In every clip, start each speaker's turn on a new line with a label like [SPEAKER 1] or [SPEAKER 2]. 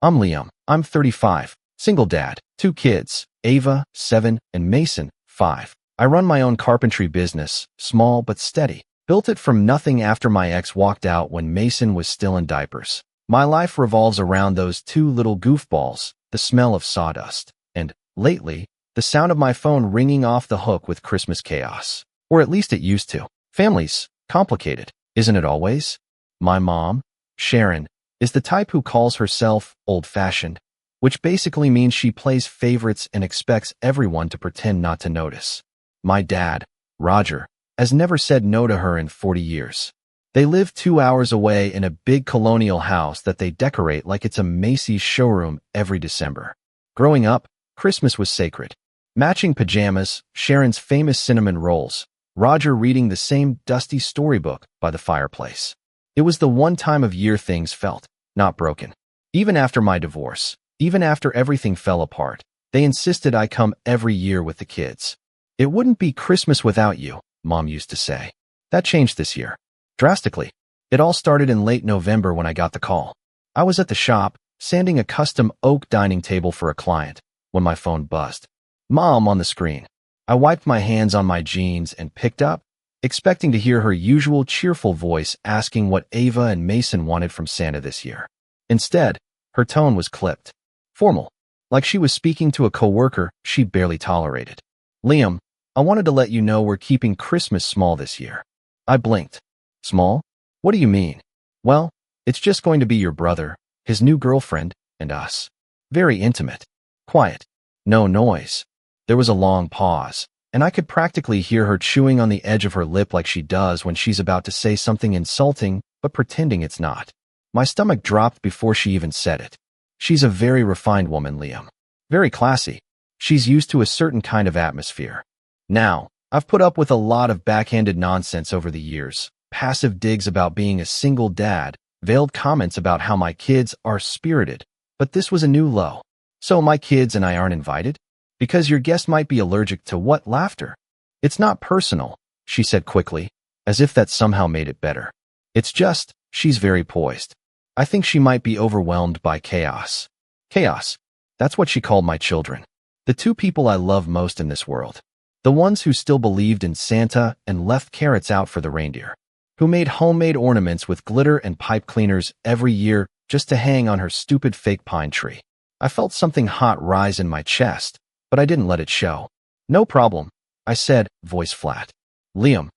[SPEAKER 1] I'm Liam. I'm 35, single dad, 2 kids, Ava, 7, and Mason, 5. I run my own carpentry business, small but steady. Built it from nothing after my ex walked out when Mason was still in diapers. My life revolves around those 2 little goofballs, the smell of sawdust, and, lately, the sound of my phone ringing off the hook with Christmas chaos. Or at least it used to. Family's complicated, isn't it always? My mom, Sharon, is the type who calls herself old-fashioned, which basically means she plays favorites and expects everyone to pretend not to notice. My dad, Roger, has never said no to her in 40 years. They live 2 hours away in a big colonial house that they decorate like it's a Macy's showroom every December. Growing up, Christmas was sacred. Matching pajamas, Sharon's famous cinnamon rolls, Roger reading the same dusty storybook by the fireplace. It was the one time of year things felt, not broken. Even after my divorce, even after everything fell apart, they insisted I come every year with the kids. It wouldn't be Christmas without you, Mom used to say. That changed this year. Drastically. It all started in late November when I got the call. I was at the shop, sanding a custom oak dining table for a client, when my phone buzzed. Mom on the screen. I wiped my hands on my jeans and picked up, expecting to hear her usual cheerful voice asking what Ava and Mason wanted from Santa this year. Instead, her tone was clipped. Formal. Like she was speaking to a coworker she barely tolerated. Liam, I wanted to let you know we're keeping Christmas small this year. I blinked. Small? What do you mean? Well, it's just going to be your brother, his new girlfriend, and us. Very intimate. Quiet. No noise. There was a long pause, and I could practically hear her chewing on the edge of her lip like she does when she's about to say something insulting, but pretending it's not. My stomach dropped before she even said it. She's a very refined woman, Liam. Very classy. She's used to a certain kind of atmosphere. Now, I've put up with a lot of backhanded nonsense over the years. Passive digs about being a single dad, veiled comments about how my kids are spirited, but this was a new low. So my kids and I aren't invited? Because your guest might be allergic to what? Laughter. It's not personal, she said quickly, as if that somehow made it better. It's just, she's very poised. I think she might be overwhelmed by chaos. Chaos. That's what she called my children. The 2 people I love most in this world. The ones who still believed in Santa and left carrots out for the reindeer. Who made homemade ornaments with glitter and pipe cleaners every year just to hang on her stupid fake pine tree. I felt something hot rise in my chest, but I didn't let it show. No problem, I said, voice flat. Liam.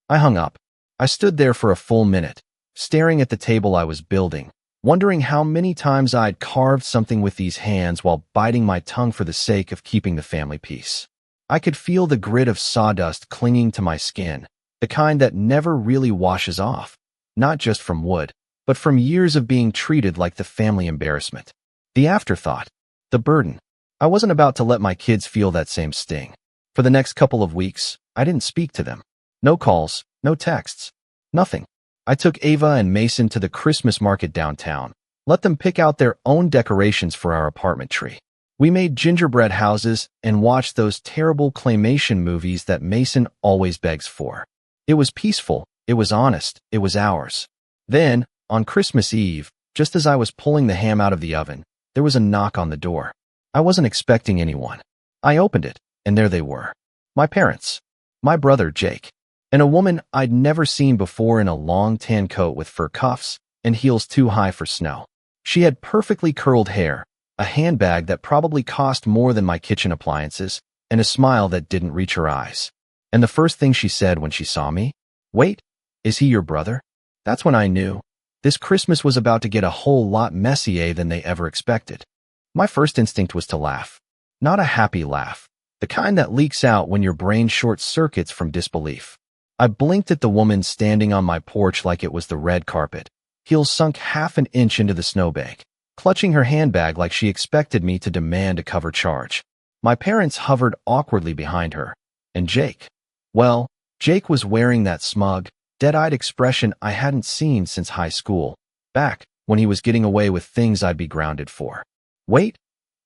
[SPEAKER 1] I hung up. I stood there for a full minute, staring at the table I was building, wondering how many times I'd carved something with these hands while biting my tongue for the sake of keeping the family peace. I could feel the grit of sawdust clinging to my skin, the kind that never really washes off, not just from wood, but from years of being treated like the family embarrassment. The afterthought, the burden. I wasn't about to let my kids feel that same sting. For the next couple of weeks, I didn't speak to them. No calls, no texts, nothing. I took Ava and Mason to the Christmas market downtown, let them pick out their own decorations for our apartment tree. We made gingerbread houses and watched those terrible claymation movies that Mason always begs for. It was peaceful, it was honest, it was ours. Then, on Christmas Eve, just as I was pulling the ham out of the oven, there was a knock on the door. I wasn't expecting anyone. I opened it, and there they were. My parents. My brother, Jake. And a woman I'd never seen before in a long tan coat with fur cuffs and heels too high for snow. She had perfectly curled hair, a handbag that probably cost more than my kitchen appliances, and a smile that didn't reach her eyes. And the first thing she said when she saw me, "Wait, is he your brother?" That's when I knew. This Christmas was about to get a whole lot messier than they ever expected. My first instinct was to laugh. Not a happy laugh, the kind that leaks out when your brain short-circuits from disbelief. I blinked at the woman standing on my porch like it was the red carpet, heels sunk half an inch into the snowbank, clutching her handbag like she expected me to demand a cover charge. My parents hovered awkwardly behind her, and Jake. Well, Jake was wearing that smug, dead-eyed expression I hadn't seen since high school, back when he was getting away with things I'd be grounded for. "Wait,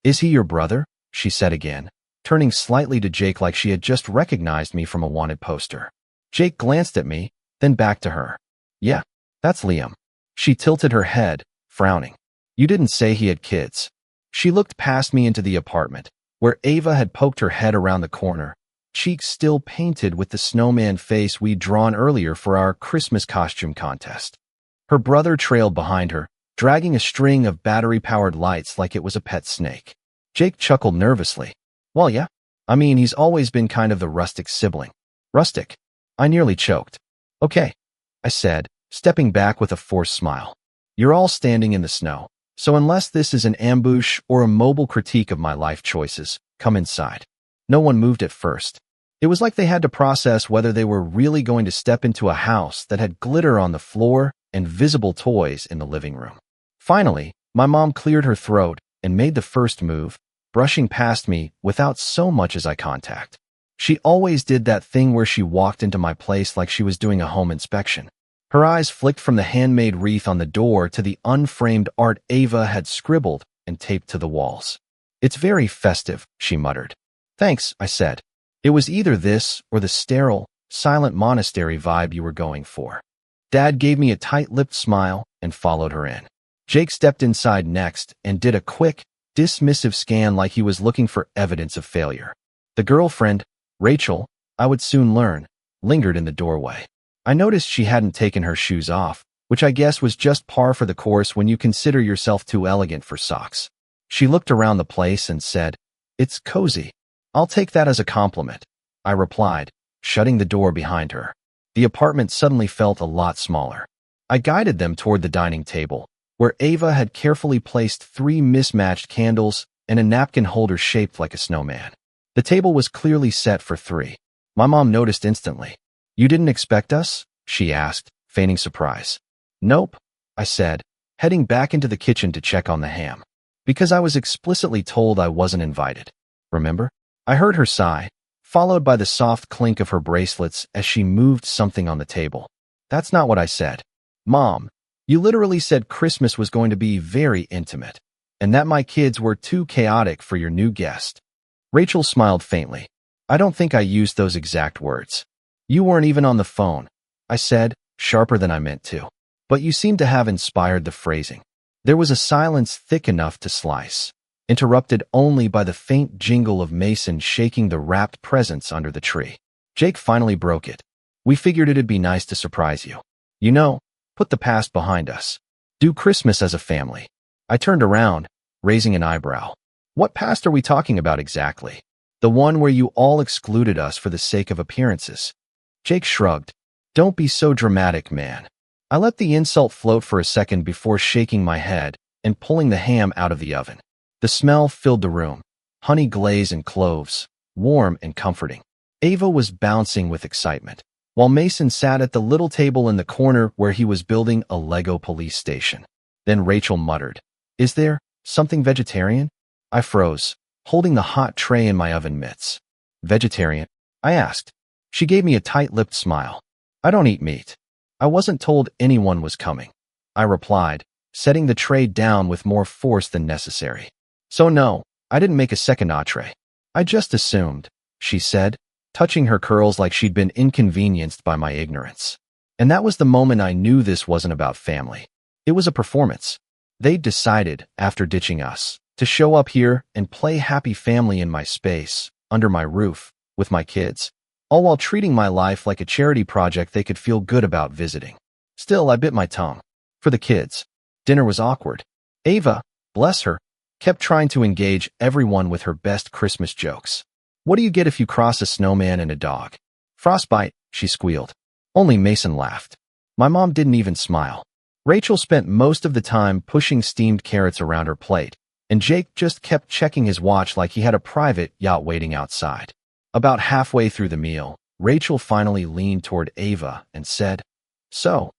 [SPEAKER 1] is he your brother?" she said again, turning slightly to Jake like she had just recognized me from a wanted poster. Jake glanced at me, then back to her. "Yeah, that's Liam." She tilted her head, frowning. You didn't say he had kids. She looked past me into the apartment, where Ava had poked her head around the corner, cheeks still painted with the snowman face we'd drawn earlier for our Christmas costume contest. Her brother trailed behind her, dragging a string of battery-powered lights like it was a pet snake. Jake chuckled nervously. Well, yeah. I mean, he's always been kind of the rustic sibling. Rustic? I nearly choked. Okay, I said, stepping back with a forced smile. You're all standing in the snow, so unless this is an ambush or a mobile critique of my life choices, come inside. No one moved at first. It was like they had to process whether they were really going to step into a house that had glitter on the floor and visible toys in the living room. Finally, my mom cleared her throat and made the first move, brushing past me without so much as eye contact. She always did that thing where she walked into my place like she was doing a home inspection. Her eyes flicked from the handmade wreath on the door to the unframed art Ava had scribbled and taped to the walls. It's very festive, she muttered. Thanks, I said. It was either this or the sterile, silent monastery vibe you were going for. Dad gave me a tight-lipped smile and followed her in. Jake stepped inside next and did a quick, dismissive scan like he was looking for evidence of failure. The girlfriend, Rachel, I would soon learn, lingered in the doorway. I noticed she hadn't taken her shoes off, which I guess was just par for the course when you consider yourself too elegant for socks. She looked around the place and said, "It's cozy." "I'll take that as a compliment," I replied, shutting the door behind her. The apartment suddenly felt a lot smaller. I guided them toward the dining table, where Ava had carefully placed 3 mismatched candles and a napkin holder shaped like a snowman. The table was clearly set for 3. My mom noticed instantly. "You didn't expect us?" she asked, feigning surprise. "Nope," I said, heading back into the kitchen to check on the ham. Because I was explicitly told I wasn't invited. Remember? I heard her sigh, followed by the soft clink of her bracelets as she moved something on the table. "That's not what I said. Mom, you literally said Christmas was going to be very intimate, and that my kids were too chaotic for your new guest." Rachel smiled faintly. "I don't think I used those exact words. You weren't even on the phone," I said, sharper than I meant to. "But you seem to have inspired the phrasing." There was a silence thick enough to slice, interrupted only by the faint jingle of Mason shaking the wrapped presents under the tree. Jake finally broke it. "We figured it'd be nice to surprise you. You know, put the past behind us. Do Christmas as a family." I turned around, raising an eyebrow. "What past are we talking about exactly? The one where you all excluded us for the sake of appearances?" Jake shrugged. "Don't be so dramatic, man." I let the insult float for a second before shaking my head and pulling the ham out of the oven. The smell filled the room, honey glaze and cloves, warm and comforting. Ava was bouncing with excitement, while Mason sat at the little table in the corner where he was building a Lego police station. Then Rachel muttered, "Is there something vegetarian?" I froze, holding the hot tray in my oven mitts. "Vegetarian?" I asked. She gave me a tight-lipped smile. "I don't eat meat." "I wasn't told anyone was coming," I replied, setting the tray down with more force than necessary. "So no, I didn't make a second entree. I just assumed," she said, touching her curls like she'd been inconvenienced by my ignorance. And that was the moment I knew this wasn't about family. It was a performance. They'd decided, after ditching us, to show up here and play happy family in my space, under my roof, with my kids, all while treating my life like a charity project they could feel good about visiting. Still, I bit my tongue. For the kids, dinner was awkward. Ava, bless her, kept trying to engage everyone with her best Christmas jokes. "What do you get if you cross a snowman and a dog?" "Frostbite," she squealed. Only Mason laughed. My mom didn't even smile. Rachel spent most of the time pushing steamed carrots around her plate, and Jake just kept checking his watch like he had a private yacht waiting outside. About halfway through the meal, Rachel finally leaned toward Ava and said, "So,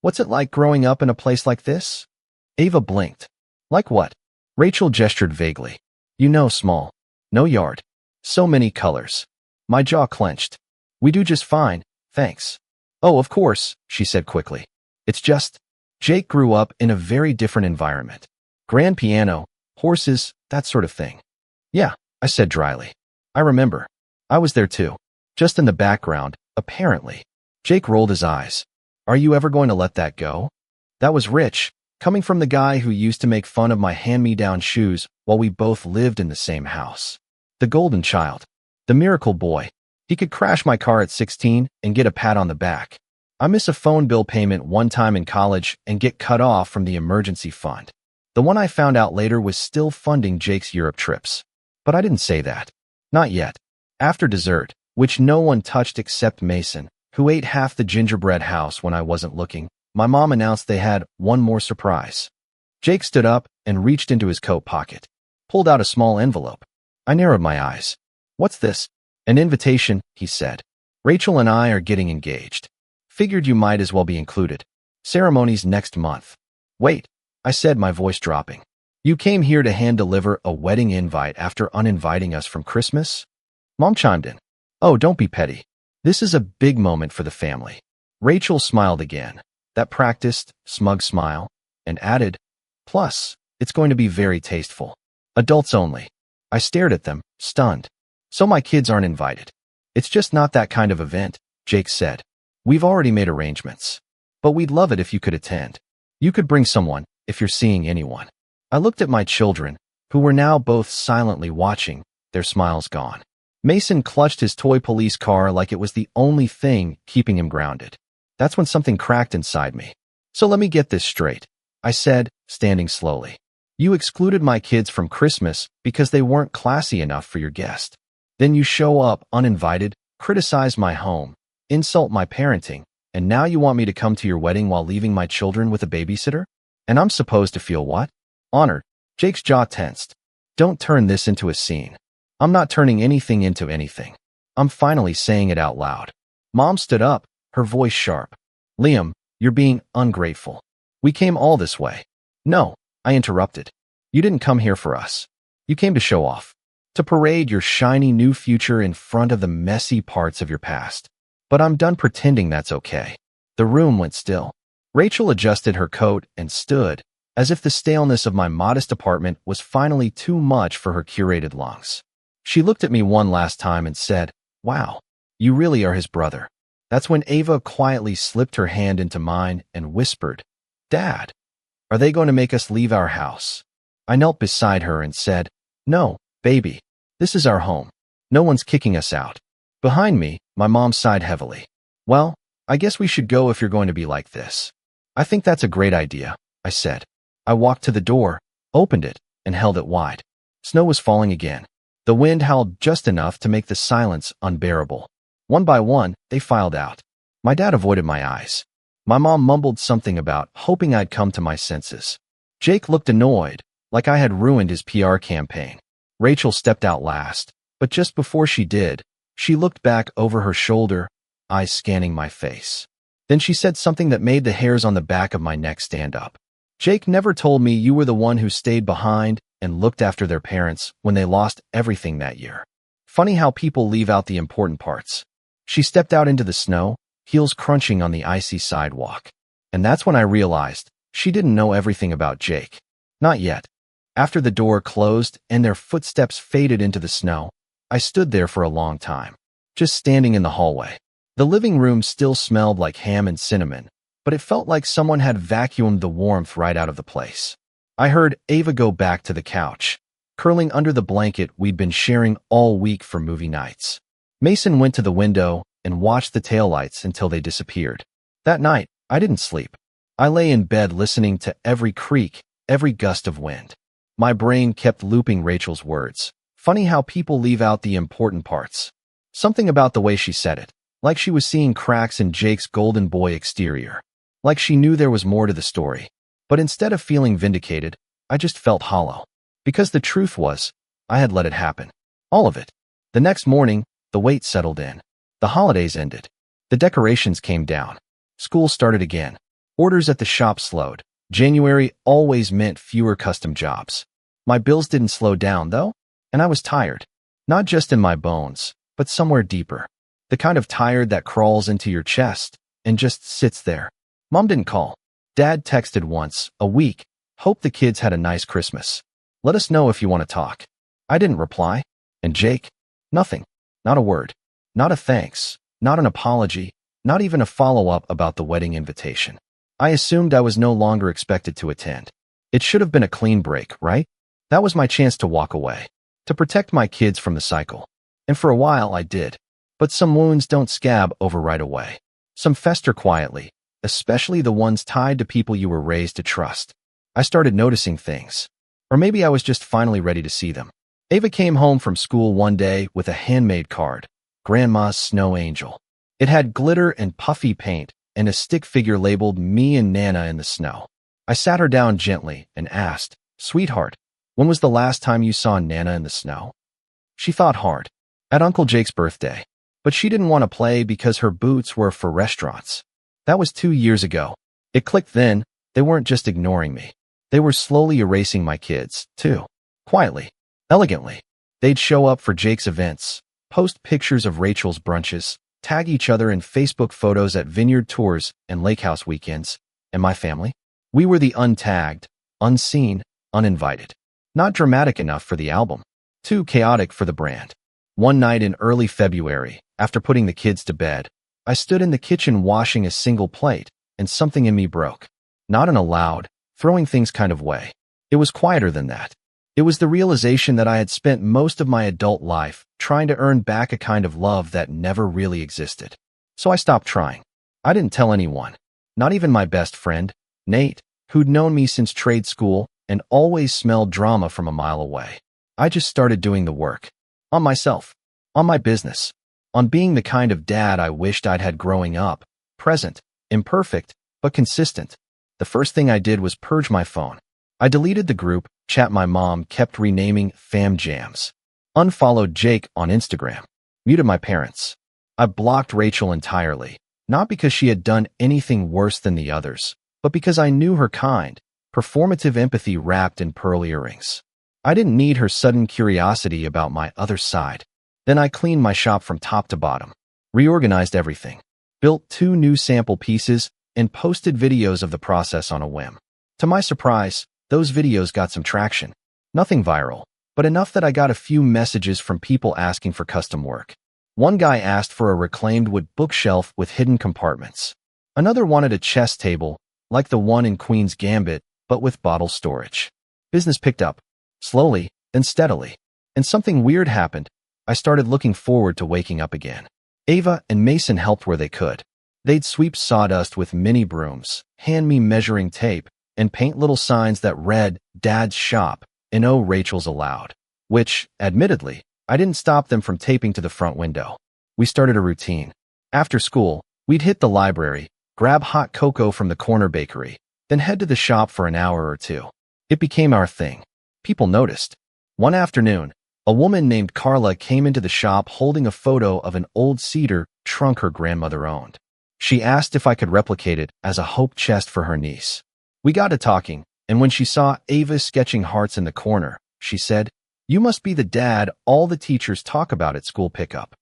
[SPEAKER 1] what's it like growing up in a place like this?" Ava blinked. "Like what?" Rachel gestured vaguely. "You know, small. No yard. So many colors." My jaw clenched. "We do just fine, thanks." "Oh, of course," she said quickly. "It's just, Jake grew up in a very different environment. Grand piano, horses, that sort of thing." "Yeah," I said dryly. "I remember. I was there too. Just in the background, apparently." Jake rolled his eyes. "Are you ever going to let that go? That was rich, coming from the guy who used to make fun of my hand-me-down shoes while we both lived in the same house. The golden child. The miracle boy. He could crash my car at 16 and get a pat on the back. I miss a phone bill payment one time in college and get cut off from the emergency fund. The one I found out later was still funding Jake's Europe trips. But I didn't say that. Not yet. After dessert, which no one touched except Mason, who ate half the gingerbread house when I wasn't looking, my mom announced they had one more surprise. Jake stood up and reached into his coat pocket, pulled out a small envelope. I narrowed my eyes. "What's this?" "An invitation," he said. "Rachel and I are getting engaged. Figured you might as well be included. Ceremony's next month." "Wait," I said, my voice dropping. "You came here to hand-deliver a wedding invite after uninviting us from Christmas?" Mom chimed in. "Oh, don't be petty. This is a big moment for the family." Rachel smiled again, that practiced, smug smile, and added, "Plus, it's going to be very tasteful. Adults only." I stared at them, stunned. "So my kids aren't invited?" "It's just not that kind of event," Jake said. "We've already made arrangements. But we'd love it if you could attend. You could bring someone, if you're seeing anyone." I looked at my children, who were now both silently watching, their smiles gone. Mason clutched his toy police car like it was the only thing keeping him grounded. That's when something cracked inside me. "So let me get this straight," I said, standing slowly. "You excluded my kids from Christmas because they weren't classy enough for your guest. Then you show up uninvited, criticize my home, insult my parenting, and now you want me to come to your wedding while leaving my children with a babysitter? And I'm supposed to feel what? Honored?" Jake's jaw tensed. "Don't turn this into a scene." "I'm not turning anything into anything. I'm finally saying it out loud." Mom stood up, her voice sharp. "Liam, you're being ungrateful. We came all this way." "No," I interrupted. "You didn't come here for us. You came to show off. To parade your shiny new future in front of the messy parts of your past. But I'm done pretending that's okay." The room went still. Rachel adjusted her coat and stood, as if the staleness of my modest apartment was finally too much for her curated lungs. She looked at me one last time and said, "Wow, you really are his brother." That's when Ava quietly slipped her hand into mine and whispered, "Dad, are they going to make us leave our house?" I knelt beside her and said, "No, baby, this is our home. No one's kicking us out." Behind me, my mom sighed heavily. "Well, I guess we should go if you're going to be like this." "I think that's a great idea," I said. I walked to the door, opened it, and held it wide. Snow was falling again. The wind howled just enough to make the silence unbearable. One by one, they filed out. My dad avoided my eyes. My mom mumbled something about hoping I'd come to my senses. Jake looked annoyed, like I had ruined his PR campaign. Rachel stepped out last, but just before she did, she looked back over her shoulder, eyes scanning my face. Then she said something that made the hairs on the back of my neck stand up. "Jake never told me you were the one who stayed behind and looked after their parents when they lost everything that year. Funny how people leave out the important parts." She stepped out into the snow, heels crunching on the icy sidewalk. And that's when I realized she didn't know everything about Jake. Not yet. After the door closed and their footsteps faded into the snow, I stood there for a long time, just standing in the hallway. The living room still smelled like ham and cinnamon, but it felt like someone had vacuumed the warmth right out of the place. I heard Ava go back to the couch, curling under the blanket we'd been sharing all week for movie nights. Mason went to the window and watched the taillights until they disappeared. That night, I didn't sleep. I lay in bed listening to every creak, every gust of wind. My brain kept looping Rachel's words. Funny how people leave out the important parts. Something about the way she said it, like she was seeing cracks in Jake's golden boy exterior. Like she knew there was more to the story. But instead of feeling vindicated, I just felt hollow. Because the truth was, I had let it happen. All of it. The next morning, the weight settled in. The holidays ended. The decorations came down. School started again. Orders at the shop slowed. January always meant fewer custom jobs. My bills didn't slow down, though, and I was tired. Not just in my bones, but somewhere deeper. The kind of tired that crawls into your chest and just sits there. Mom didn't call. Dad texted once a week. "Hope the kids had a nice Christmas. Let us know if you want to talk." I didn't reply. And Jake? Nothing. Not a word. Not a thanks. Not an apology. Not even a follow-up about the wedding invitation. I assumed I was no longer expected to attend. It should have been a clean break, right? That was my chance to walk away, to protect my kids from the cycle. And for a while I did. But some wounds don't scab over right away. Some fester quietly, especially the ones tied to people you were raised to trust. I started noticing things. Or maybe I was just finally ready to see them. Ava came home from school one day with a handmade card, Grandma's Snow Angel. It had glitter and puffy paint and a stick figure labeled Me and Nana in the Snow. I sat her down gently and asked, "Sweetheart, when was the last time you saw Nana in the snow?" She thought hard. At Uncle Jake's birthday. But she didn't want to play because her boots were for restaurants. That was 2 years ago. It clicked then. They weren't just ignoring me. They were slowly erasing my kids, too. Quietly. Elegantly. They'd show up for Jake's events, post pictures of Rachel's brunches, tag each other in Facebook photos at vineyard tours and lake house weekends. And my family? We were the untagged, unseen, uninvited. Not dramatic enough for the album. Too chaotic for the brand. One night in early February, after putting the kids to bed, I stood in the kitchen washing a single plate, and something in me broke. Not in a loud, throwing things kind of way. It was quieter than that. It was the realization that I had spent most of my adult life trying to earn back a kind of love that never really existed. So I stopped trying. I didn't tell anyone. Not even my best friend, Nate, who'd known me since trade school and always smelled drama from a mile away. I just started doing the work. On myself. On my business. On being the kind of dad I wished I'd had growing up. Present. Imperfect, but consistent. The first thing I did was purge my phone. I deleted the group chat my mom kept renaming Fam Jams. Unfollowed Jake on Instagram. Muted my parents. I blocked Rachel entirely. Not because she had done anything worse than the others, but because I knew her kind, performative empathy wrapped in pearl earrings. I didn't need her sudden curiosity about my other side. Then I cleaned my shop from top to bottom, reorganized everything, built 2 new sample pieces, and posted videos of the process on a whim. To my surprise, those videos got some traction. Nothing viral, but enough that I got a few messages from people asking for custom work. One guy asked for a reclaimed wood bookshelf with hidden compartments. Another wanted a chess table, like the one in Queen's Gambit, but with bottle storage. Business picked up. Slowly, then steadily. And something weird happened. I started looking forward to waking up again. Ava and Mason helped where they could. They'd sweep sawdust with mini brooms, hand me measuring tape, and paint little signs that read, "Dad's Shop," and "Oh, Rachel's Allowed," which, admittedly, I didn't stop them from taping to the front window. We started a routine. After school, we'd hit the library, grab hot cocoa from the corner bakery, then head to the shop for an hour or two. It became our thing. People noticed. One afternoon, a woman named Carla came into the shop holding a photo of an old cedar trunk her grandmother owned. She asked if I could replicate it as a hope chest for her niece. We got to talking, and when she saw Ava sketching hearts in the corner, she said, "You must be the dad all the teachers talk about at school pickup."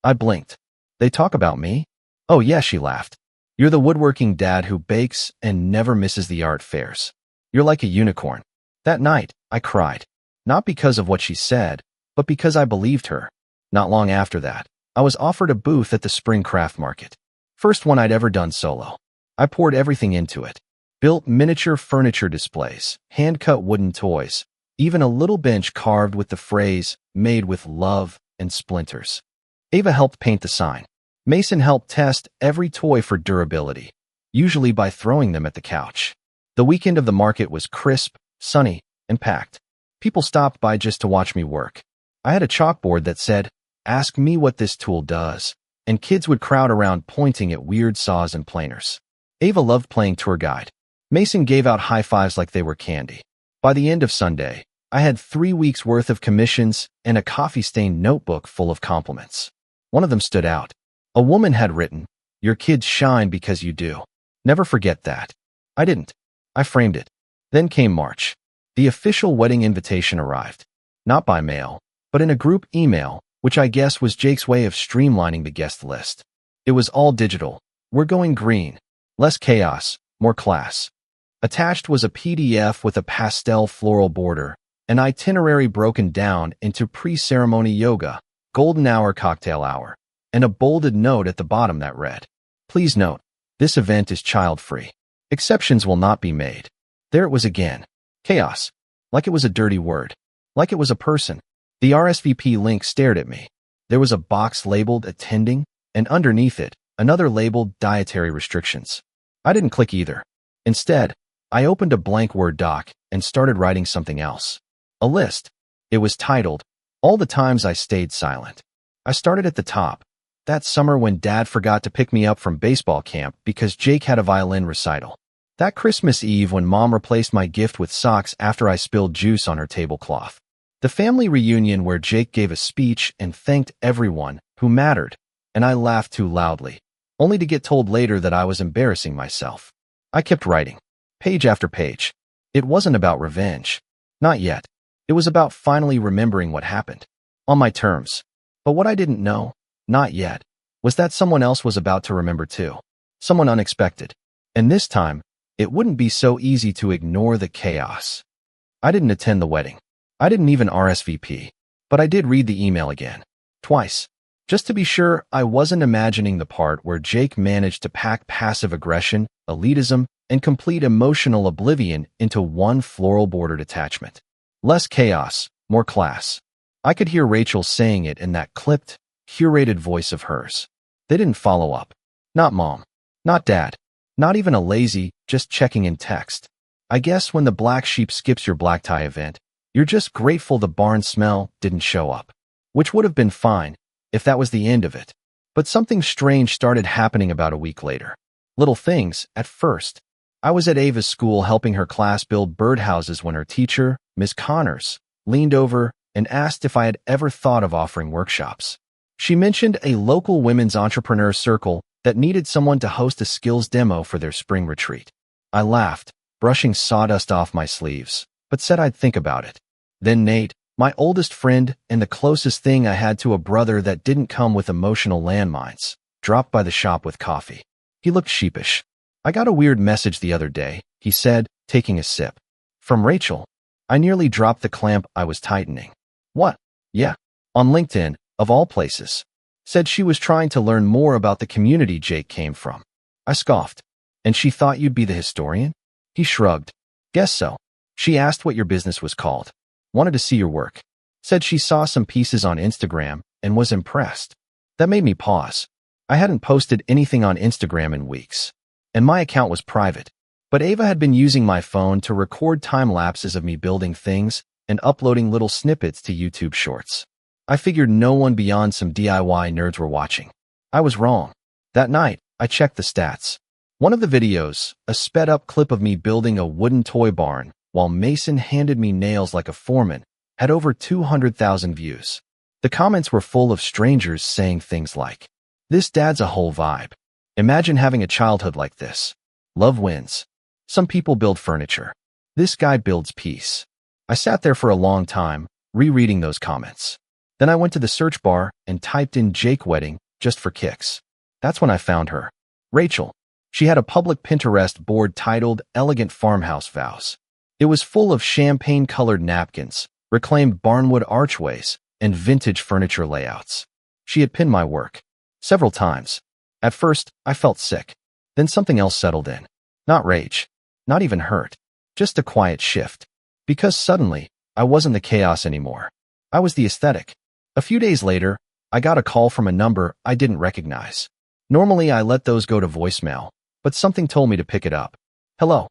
[SPEAKER 1] I blinked. "They talk about me?" "Oh yeah," she laughed. "You're the woodworking dad who bakes and never misses the art fairs. You're like a unicorn." That night, I cried. Not because of what she said, but because I believed her. Not long after that, I was offered a booth at the spring craft market. First one I'd ever done solo. I poured everything into it. Built miniature furniture displays, hand-cut wooden toys, even a little bench carved with the phrase, "Made with love," and splinters. Ava helped paint the sign. Mason helped test every toy for durability, usually by throwing them at the couch. The weekend of the market was crisp, sunny, and packed. People stopped by just to watch me work. I had a chalkboard that said, "Ask me what this tool does," and kids would crowd around pointing at weird saws and planers. Ava loved playing tour guide. Mason gave out high fives like they were candy. By the end of Sunday, I had 3 weeks' worth of commissions and a coffee-stained notebook full of compliments. One of them stood out. A woman had written, "Your kids shine because you do. Never forget that." I didn't. I framed it. Then came March. The official wedding invitation arrived. Not by mail, but in a group email, which I guess was Jake's way of streamlining the guest list. It was all digital. We're going green. Less chaos, more class. Attached was a PDF with a pastel floral border, an itinerary broken down into pre-ceremony yoga, golden hour cocktail hour, and a bolded note at the bottom that read, "Please note, this event is child-free. Exceptions will not be made. There it was again. Chaos. Like it was a dirty word. Like it was a person. The RSVP link stared at me. There was a box labeled attending, and underneath it, another labeled dietary restrictions. I didn't click either. Instead, I opened a blank Word doc and started writing something else. A list. It was titled, All the Times I Stayed Silent. I started at the top. That summer when Dad forgot to pick me up from baseball camp because Jake had a violin recital. That Christmas Eve when Mom replaced my gift with socks after I spilled juice on her tablecloth. The family reunion where Jake gave a speech and thanked everyone who mattered, and I laughed too loudly, only to get told later that I was embarrassing myself. I kept writing, page after page. It wasn't about revenge. Not yet. It was about finally remembering what happened. On my terms. But what I didn't know, not yet, was that someone else was about to remember too. Someone unexpected. And this time, it wouldn't be so easy to ignore the chaos. I didn't attend the wedding. I didn't even RSVP. But I did read the email again. Twice. Just to be sure I wasn't imagining the part where Jake managed to pack passive aggression, elitism, and complete emotional oblivion into one floral-bordered attachment. Less chaos, more class. I could hear Rachel saying it in that clipped, curated voice of hers. They didn't follow up. Not Mom. Not Dad. Not even a lazy, just checking in text. I guess when the black sheep skips your black tie event, you're just grateful the barn smell didn't show up. Which would have been fine, if that was the end of it. But something strange started happening about a week later. Little things, at first. I was at Ava's school helping her class build birdhouses when her teacher, Miss Connors, leaned over and asked if I had ever thought of offering workshops. She mentioned a local women's entrepreneur circle that needed someone to host a skills demo for their spring retreat. I laughed, brushing sawdust off my sleeves, but said I'd think about it. Then Nate, my oldest friend and the closest thing I had to a brother that didn't come with emotional landmines, dropped by the shop with coffee. He looked sheepish. I got a weird message the other day, he said, taking a sip. From Rachel. I nearly dropped the clamp I was tightening. What? Yeah. On LinkedIn, of all places. Said she was trying to learn more about the community Jake came from. I scoffed. And she thought you'd be the historian? He shrugged. Guess so. She asked what your business was called. Wanted to see your work. Said she saw some pieces on Instagram and was impressed. That made me pause. I hadn't posted anything on Instagram in weeks. And my account was private. But Ava had been using my phone to record time lapses of me building things and uploading little snippets to YouTube Shorts. I figured no one beyond some DIY nerds were watching. I was wrong. That night, I checked the stats. One of the videos, a sped-up clip of me building a wooden toy barn while Mason handed me nails like a foreman, had over 200,000 views. The comments were full of strangers saying things like, "This dad's a whole vibe. Imagine having a childhood like this. Love wins. Some people build furniture. This guy builds peace." I sat there for a long time, rereading those comments. Then I went to the search bar and typed in Jake wedding just for kicks. That's when I found her. Rachel. She had a public Pinterest board titled Elegant Farmhouse Vows. It was full of champagne-colored napkins, reclaimed barnwood archways, and vintage furniture layouts. She had pinned my work. Several times. At first, I felt sick. Then something else settled in. Not rage. Not even hurt. Just a quiet shift. Because suddenly, I wasn't the chaos anymore. I was the aesthetic. A few days later, I got a call from a number I didn't recognize. Normally, I let those go to voicemail, but something told me to pick it up. "Hello."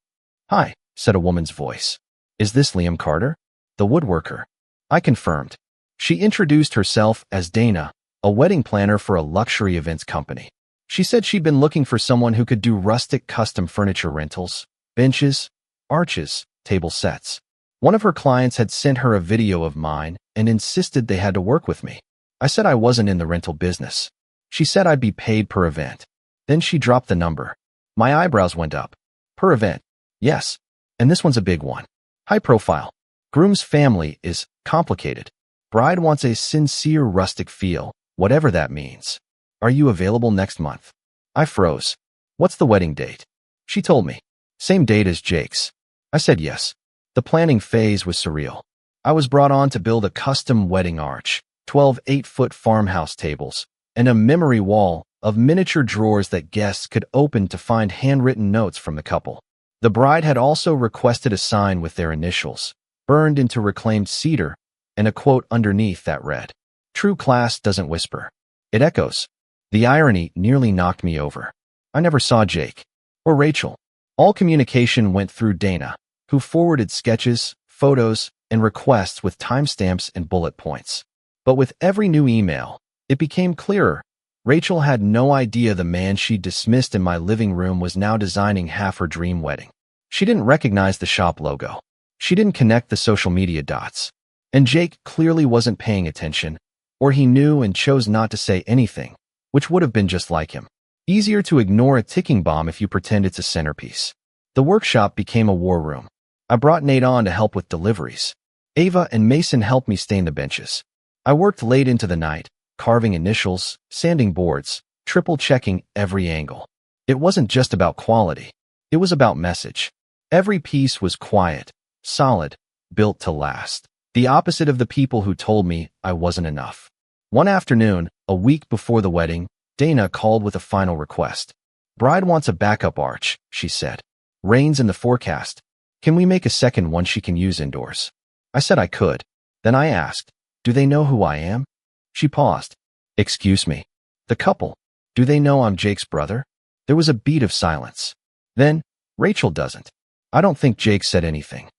[SPEAKER 1] "Hi," said a woman's voice. "Is this Liam Carter?" "The woodworker." I confirmed. She introduced herself as Dana, a wedding planner for a luxury events company. She said she'd been looking for someone who could do rustic custom furniture rentals, benches, arches, table sets. One of her clients had sent her a video of mine and insisted they had to work with me. I said I wasn't in the rental business. She said I'd be paid per event. Then she dropped the number. My eyebrows went up. Per event. Yes. And this one's a big one. High profile. Groom's family is complicated. Bride wants a sincere rustic feel, whatever that means. Are you available next month? I froze. What's the wedding date? She told me. Same date as Jake's. I said yes. The planning phase was surreal. I was brought on to build a custom wedding arch, 12 8-foot farmhouse tables, and a memory wall of miniature drawers that guests could open to find handwritten notes from the couple. The bride had also requested a sign with their initials, burned into reclaimed cedar, and a quote underneath that read, "True class doesn't whisper. It echoes." The irony nearly knocked me over. I never saw Jake or Rachel. All communication went through Dana, who forwarded sketches, photos, and requests with timestamps and bullet points. But with every new email, it became clearer. Rachel had no idea the man she dismissed in my living room was now designing half her dream wedding. She didn't recognize the shop logo. She didn't connect the social media dots. And Jake clearly wasn't paying attention, or he knew and chose not to say anything, which would have been just like him. Easier to ignore a ticking bomb if you pretend it's a centerpiece. The workshop became a war room. I brought Nate on to help with deliveries. Ava and Mason helped me stain the benches. I worked late into the night, carving initials, sanding boards, triple-checking every angle. It wasn't just about quality. It was about message. Every piece was quiet, solid, built to last. The opposite of the people who told me I wasn't enough. One afternoon, a week before the wedding, Dana called with a final request. "Bride wants a backup arch," she said. "Rain's in the forecast. Can we make a second one she can use indoors?" I said I could. Then I asked, "Do they know who I am?" She paused. "Excuse me. The couple. Do they know I'm Jake's brother?" There was a beat of silence. Then, "Rachel doesn't." I don't think Jake said anything.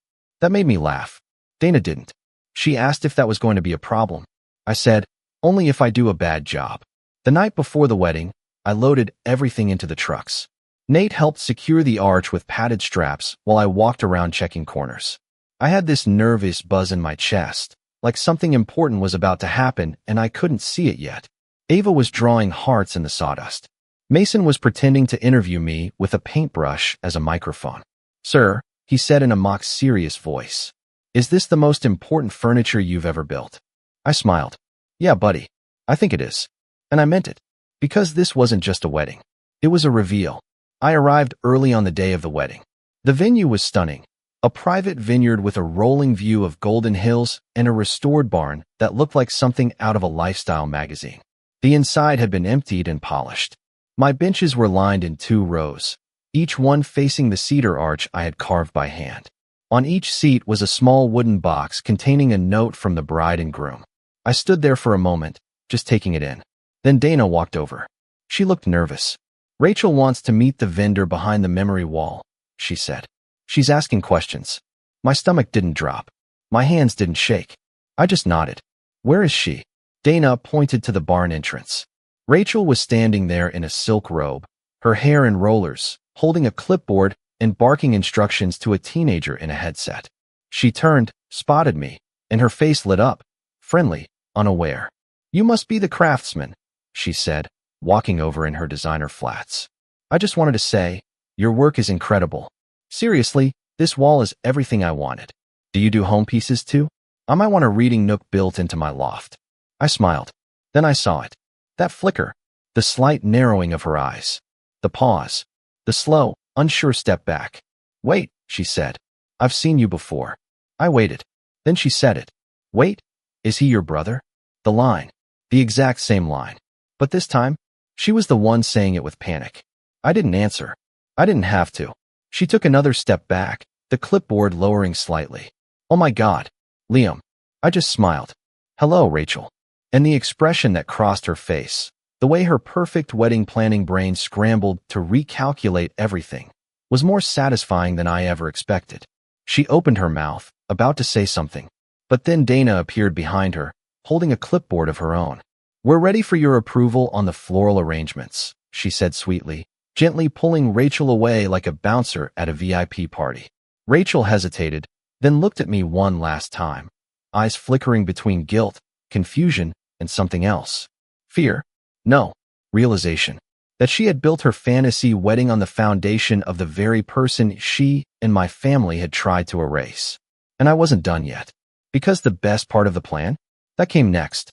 [SPEAKER 1] That made me laugh. Dana didn't. She asked if that was going to be a problem. I said, "Only if I do a bad job." The night before the wedding, I loaded everything into the trucks. Nate helped secure the arch with padded straps while I walked around checking corners. I had this nervous buzz in my chest, like something important was about to happen and I couldn't see it yet. Ava was drawing hearts in the sawdust. Mason was pretending to interview me with a paintbrush as a microphone. "Sir," he said in a mock serious voice, "is this the most important furniture you've ever built?" I smiled. "Yeah, buddy. I think it is." And I meant it. Because this wasn't just a wedding. It was a reveal. I arrived early on the day of the wedding. The venue was stunning. A private vineyard with a rolling view of golden hills and a restored barn that looked like something out of a lifestyle magazine. The inside had been emptied and polished. My benches were lined in 2 rows, each one facing the cedar arch I had carved by hand. On each seat was a small wooden box containing a note from the bride and groom. I stood there for a moment, just taking it in. Then Dana walked over. She looked nervous. "Rachel wants to meet the vendor behind the memory wall," she said. "She's asking questions." My stomach didn't drop. My hands didn't shake. I just nodded. "Where is she?" Dana pointed to the barn entrance. Rachel was standing there in a silk robe, her hair in rollers, holding a clipboard and barking instructions to a teenager in a headset. She turned, spotted me, and her face lit up, friendly, unaware. "You must be the craftsman," she said, walking over in her designer flats. "I just wanted to say, your work is incredible. Seriously, this wall is everything I wanted. Do you do home pieces too? I might want a reading nook built into my loft." I smiled. Then I saw it. That flicker, the slight narrowing of her eyes, the pause, the slow, unsure step back. "Wait," she said. "I've seen you before." I waited. Then she said it. "Wait, is he your brother?" The line. The exact same line. But this time, she was the one saying it with panic. I didn't answer. I didn't have to. She took another step back, the clipboard lowering slightly. "Oh my God, Liam." I just smiled. "Hello, Rachel." And the expression that crossed her face, the way her perfect wedding planning brain scrambled to recalculate everything, was more satisfying than I ever expected. She opened her mouth, about to say something. But then Dana appeared behind her, holding a clipboard of her own. "We're ready for your approval on the floral arrangements," she said sweetly, gently pulling Rachel away like a bouncer at a VIP party. Rachel hesitated, then looked at me one last time, eyes flickering between guilt, confusion, and something else. Fear? No. Realization. That she had built her fantasy wedding on the foundation of the very person she and my family had tried to erase. And I wasn't done yet. Because the best part of the plan? That came next.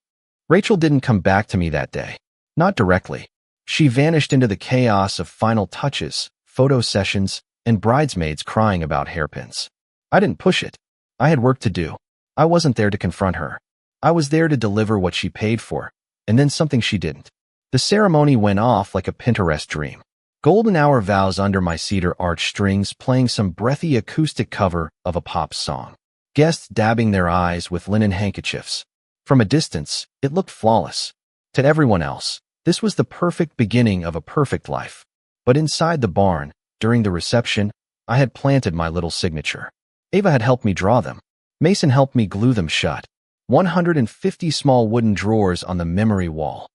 [SPEAKER 1] Rachel didn't come back to me that day. Not directly. She vanished into the chaos of final touches, photo sessions, and bridesmaids crying about hairpins. I didn't push it. I had work to do. I wasn't there to confront her. I was there to deliver what she paid for, and then something she didn't. The ceremony went off like a Pinterest dream. Golden hour vows under my cedar arch strings playing some breathy acoustic cover of a pop song. Guests dabbing their eyes with linen handkerchiefs. From a distance, it looked flawless. To everyone else, this was the perfect beginning of a perfect life. But inside the barn, during the reception, I had planted my little signature. Ava had helped me draw them. Mason helped me glue them shut. 150 small wooden drawers on the memory wall,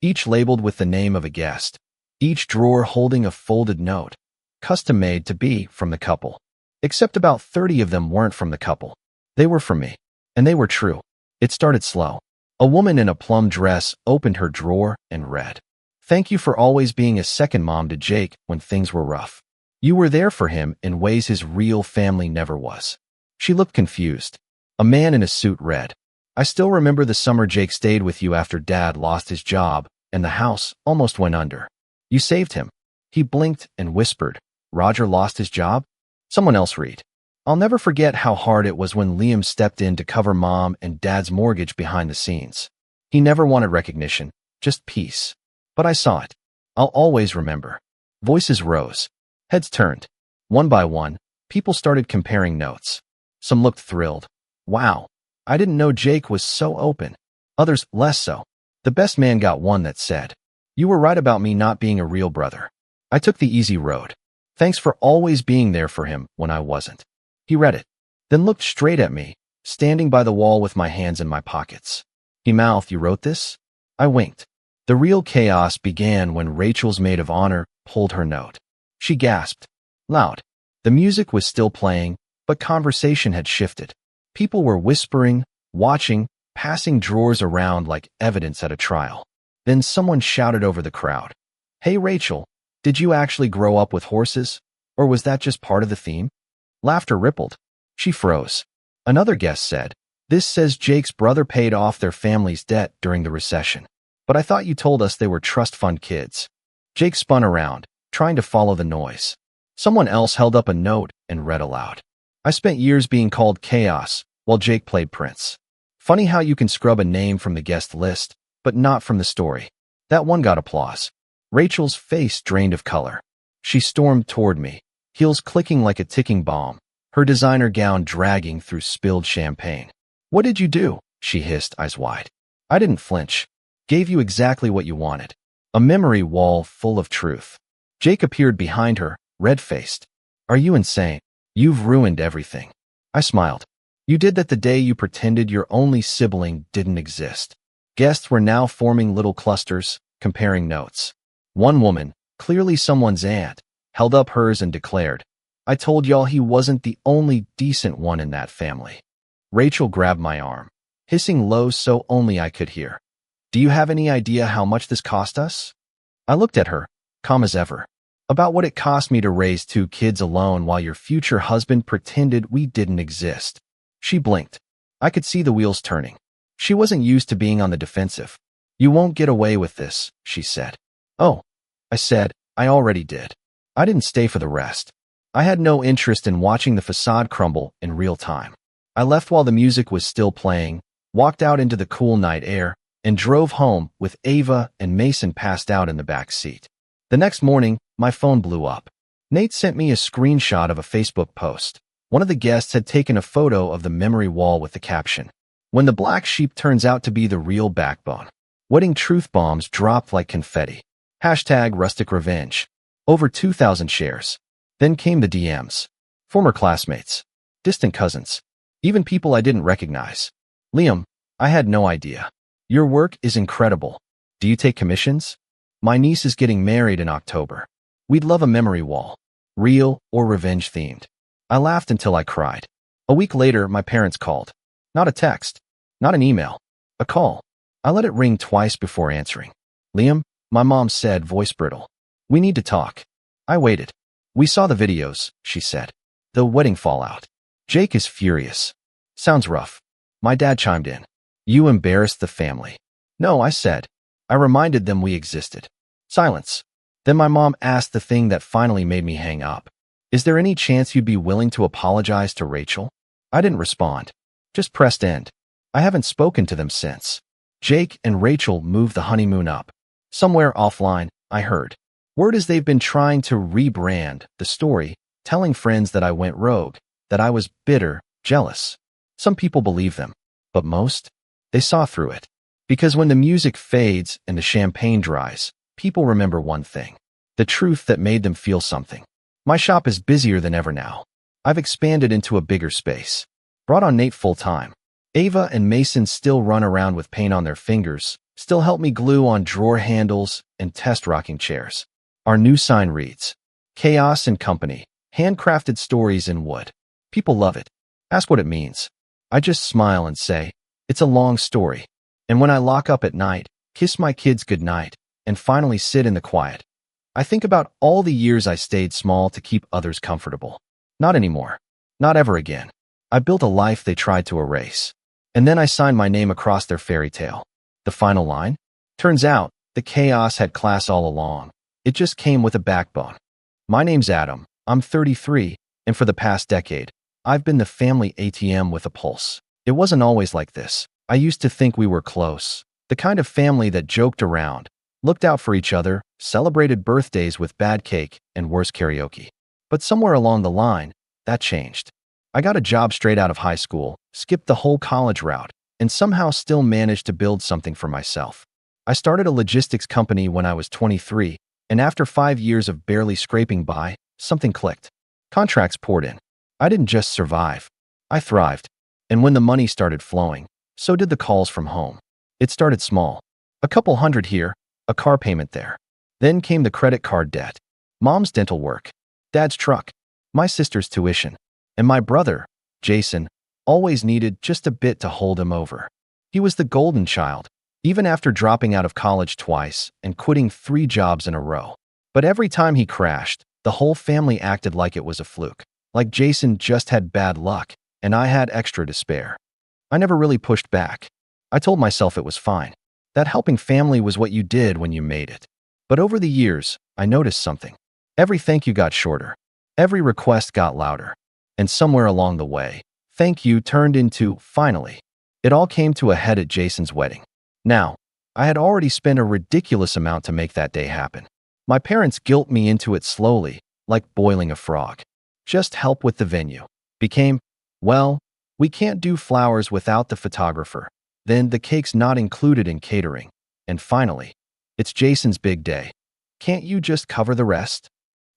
[SPEAKER 1] each labeled with the name of a guest, each drawer holding a folded note, custom-made to be from the couple. Except about 30 of them weren't from the couple. They were from me, and they were true. It started slow. A woman in a plum dress opened her drawer and read, "Thank you for always being a second mom to Jake when things were rough. You were there for him in ways his real family never was." She looked confused. A man in a suit read, "I still remember the summer Jake stayed with you after Dad lost his job and the house almost went under. You saved him." He blinked and whispered, "Roger lost his job?" Someone else read, "I'll never forget how hard it was when Liam stepped in to cover Mom and Dad's mortgage behind the scenes. He never wanted recognition, just peace. But I saw it. I'll always remember." Voices rose. Heads turned. One by one, people started comparing notes. Some looked thrilled. "Wow, I didn't know Jake was so open." Others, less so. The best man got one that said, "You were right about me not being a real brother. I took the easy road. Thanks for always being there for him when I wasn't." He read it, then looked straight at me, standing by the wall with my hands in my pockets. He mouthed, "You wrote this?" I winked. The real chaos began when Rachel's maid of honor pulled her note. She gasped. Loud. The music was still playing, but conversation had shifted. People were whispering, watching, passing drawers around like evidence at a trial. Then someone shouted over the crowd, "Hey Rachel, did you actually grow up with horses? Or was that just part of the theme?" Laughter rippled. She froze. Another guest said, "This says Jake's brother paid off their family's debt during the recession. But I thought you told us they were trust fund kids." Jake spun around, trying to follow the noise. Someone else held up a note and read aloud, "I spent years being called Chaos while Jake played Prince. Funny how you can scrub a name from the guest list, but not from the story." That one got applause. Rachel's face drained of color. She stormed toward me, heels clicking like a ticking bomb, her designer gown dragging through spilled champagne. "What did you do?" she hissed, eyes wide. I didn't flinch. "Gave you exactly what you wanted. A memory wall full of truth." Jake appeared behind her, red-faced. "Are you insane? You've ruined everything." I smiled. "You did that the day you pretended your only sibling didn't exist." Guests were now forming little clusters, comparing notes. One woman, clearly someone's aunt, held up hers and declared, "I told y'all he wasn't the only decent one in that family." Rachel grabbed my arm, hissing low so only I could hear, "Do you have any idea how much this cost us?" I looked at her, calm as ever. "About what it cost me to raise 2 kids alone while your future husband pretended we didn't exist." She blinked. I could see the wheels turning. She wasn't used to being on the defensive. "You won't get away with this," she said. "Oh," I said, "I already did." I didn't stay for the rest. I had no interest in watching the facade crumble in real time. I left while the music was still playing, walked out into the cool night air, and drove home with Ava and Mason passed out in the back seat. The next morning, my phone blew up. Nate sent me a screenshot of a Facebook post. One of the guests had taken a photo of the memory wall with the caption, "When the black sheep turns out to be the real backbone." Wedding truth bombs dropped like confetti. Hashtag rustic revenge. Over 2,000 shares. Then came the DMs. Former classmates. Distant cousins. Even people I didn't recognize. "Liam, I had no idea. Your work is incredible. Do you take commissions? My niece is getting married in October. We'd love a memory wall. Real or revenge themed." I laughed until I cried. A week later, my parents called. Not a text. Not an email. A call. I let it ring twice before answering. "Liam," my mom said, voice brittle. "We need to talk." I waited. "We saw the videos," she said. "The wedding fallout. Jake is furious." "Sounds rough." My dad chimed in. "You embarrassed the family." "No," I said. I reminded them we existed. Silence. Then my mom asked the thing that finally made me hang up. "Is there any chance you'd be willing to apologize to Rachel?" I didn't respond. Just pressed end. I haven't spoken to them since. Jake and Rachel moved the honeymoon up. Somewhere offline, I heard. Word is they've been trying to rebrand the story, telling friends that I went rogue, that I was bitter, jealous. Some people believe them, but most, they saw through it. Because when the music fades and the champagne dries, people remember one thing: the truth that made them feel something. My shop is busier than ever now. I've expanded into a bigger space. Brought on Nate full-time. Ava and Mason still run around with paint on their fingers, still help me glue on drawer handles and test rocking chairs. Our new sign reads, Chaos and Company, handcrafted stories in wood. People love it. Ask what it means. I just smile and say, it's a long story. And when I lock up at night, kiss my kids goodnight, and finally sit in the quiet, I think about all the years I stayed small to keep others comfortable. Not anymore. Not ever again. I built a life they tried to erase. And then I signed my name across their fairy tale. The final line? Turns out, the chaos had class all along. It just came with a backbone. My name's Adam. I'm 33, and for the past decade, I've been the family ATM with a pulse. It wasn't always like this. I used to think we were close. The kind of family that joked around, looked out for each other, celebrated birthdays with bad cake and worse karaoke. But somewhere along the line, that changed. I got a job straight out of high school, skipped the whole college route, and somehow still managed to build something for myself. I started a logistics company when I was 23, and after 5 years of barely scraping by, something clicked. Contracts poured in. I didn't just survive. I thrived. And when the money started flowing, so did the calls from home. It started small. A couple hundred here, a car payment there. Then came the credit card debt. Mom's dental work. Dad's truck. My sister's tuition. And my brother, Jason, always needed just a bit to hold him over. He was the golden child, even after dropping out of college twice and quitting 3 jobs in a row. But every time he crashed, the whole family acted like it was a fluke. Like Jason just had bad luck, and I had extra to spare. I never really pushed back. I told myself it was fine. That helping family was what you did when you made it. But over the years, I noticed something. Every thank you got shorter. Every request got louder. And somewhere along the way, thank you turned into finally. It all came to a head at Jason's wedding. Now, I had already spent a ridiculous amount to make that day happen. My parents guilt me into it slowly, like boiling a frog. Just help with the venue. Became, well, we can't do flowers without the photographer. Then the cake's not included in catering. And finally, it's Jason's big day. Can't you just cover the rest?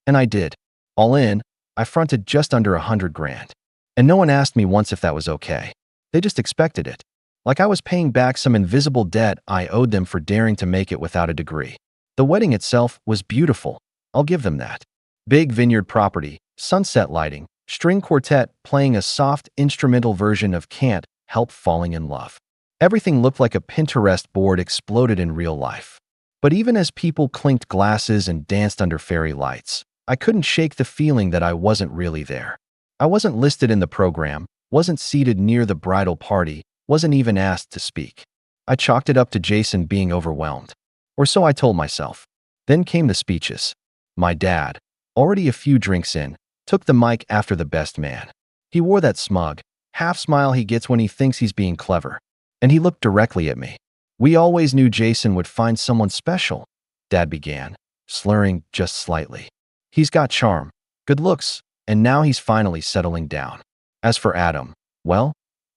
[SPEAKER 1] And I did. All in, I fronted just under $100,000. And no one asked me once if that was okay. They just expected it. Like I was paying back some invisible debt I owed them for daring to make it without a degree. The wedding itself was beautiful. I'll give them that. Big vineyard property, sunset lighting, string quartet playing a soft instrumental version of Can't Help Falling in Love. Everything looked like a Pinterest board exploded in real life. But even as people clinked glasses and danced under fairy lights, I couldn't shake the feeling that I wasn't really there. I wasn't listed in the program, wasn't seated near the bridal party, wasn't even asked to speak. I chalked it up to Jason being overwhelmed. Or so I told myself. Then came the speeches. My dad, already a few drinks in, took the mic after the best man. He wore that smug, half smile he gets when he thinks he's being clever. And he looked directly at me. We always knew Jason would find someone special, Dad began, slurring just slightly. He's got charm, good looks, and now he's finally settling down. As for Adam, well,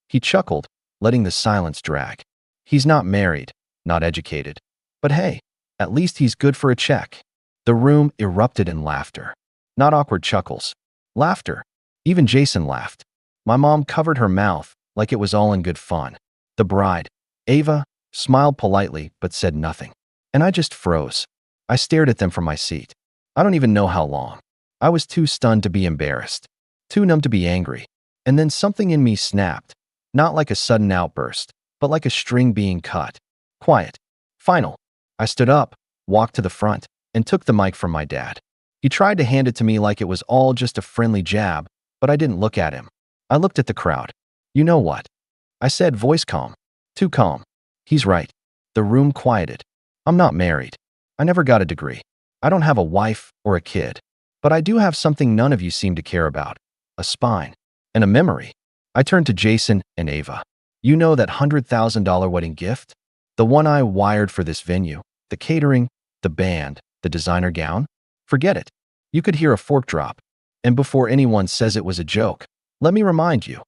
[SPEAKER 1] he chuckled, letting the silence drag. He's not married, not educated. But hey, at least he's good for a check. The room erupted in laughter. Not awkward chuckles. Laughter. Even Jason laughed. My mom covered her mouth like it was all in good fun. The bride, Ava, smiled politely but said nothing. And I just froze. I stared at them from my seat. I don't even know how long. I was too stunned to be embarrassed. Too numb to be angry. And then something in me snapped. Not like a sudden outburst, but like a string being cut. Quiet. Final. I stood up, walked to the front, and took the mic from my dad. He tried to hand it to me like it was all just a friendly jab, but I didn't look at him. I looked at the crowd. You know what? I said, voice calm. Too calm. He's right. The room quieted. I'm not married. I never got a degree. I don't have a wife or a kid. But I do have something none of you seem to care about. A spine. And a memory. I turned to Jason and Ava. You know that $100,000 wedding gift? The one I wired for this venue, the catering, the band, The designer gown? Forget it. You could hear a fork drop. And before anyone says it was a joke, let me remind you,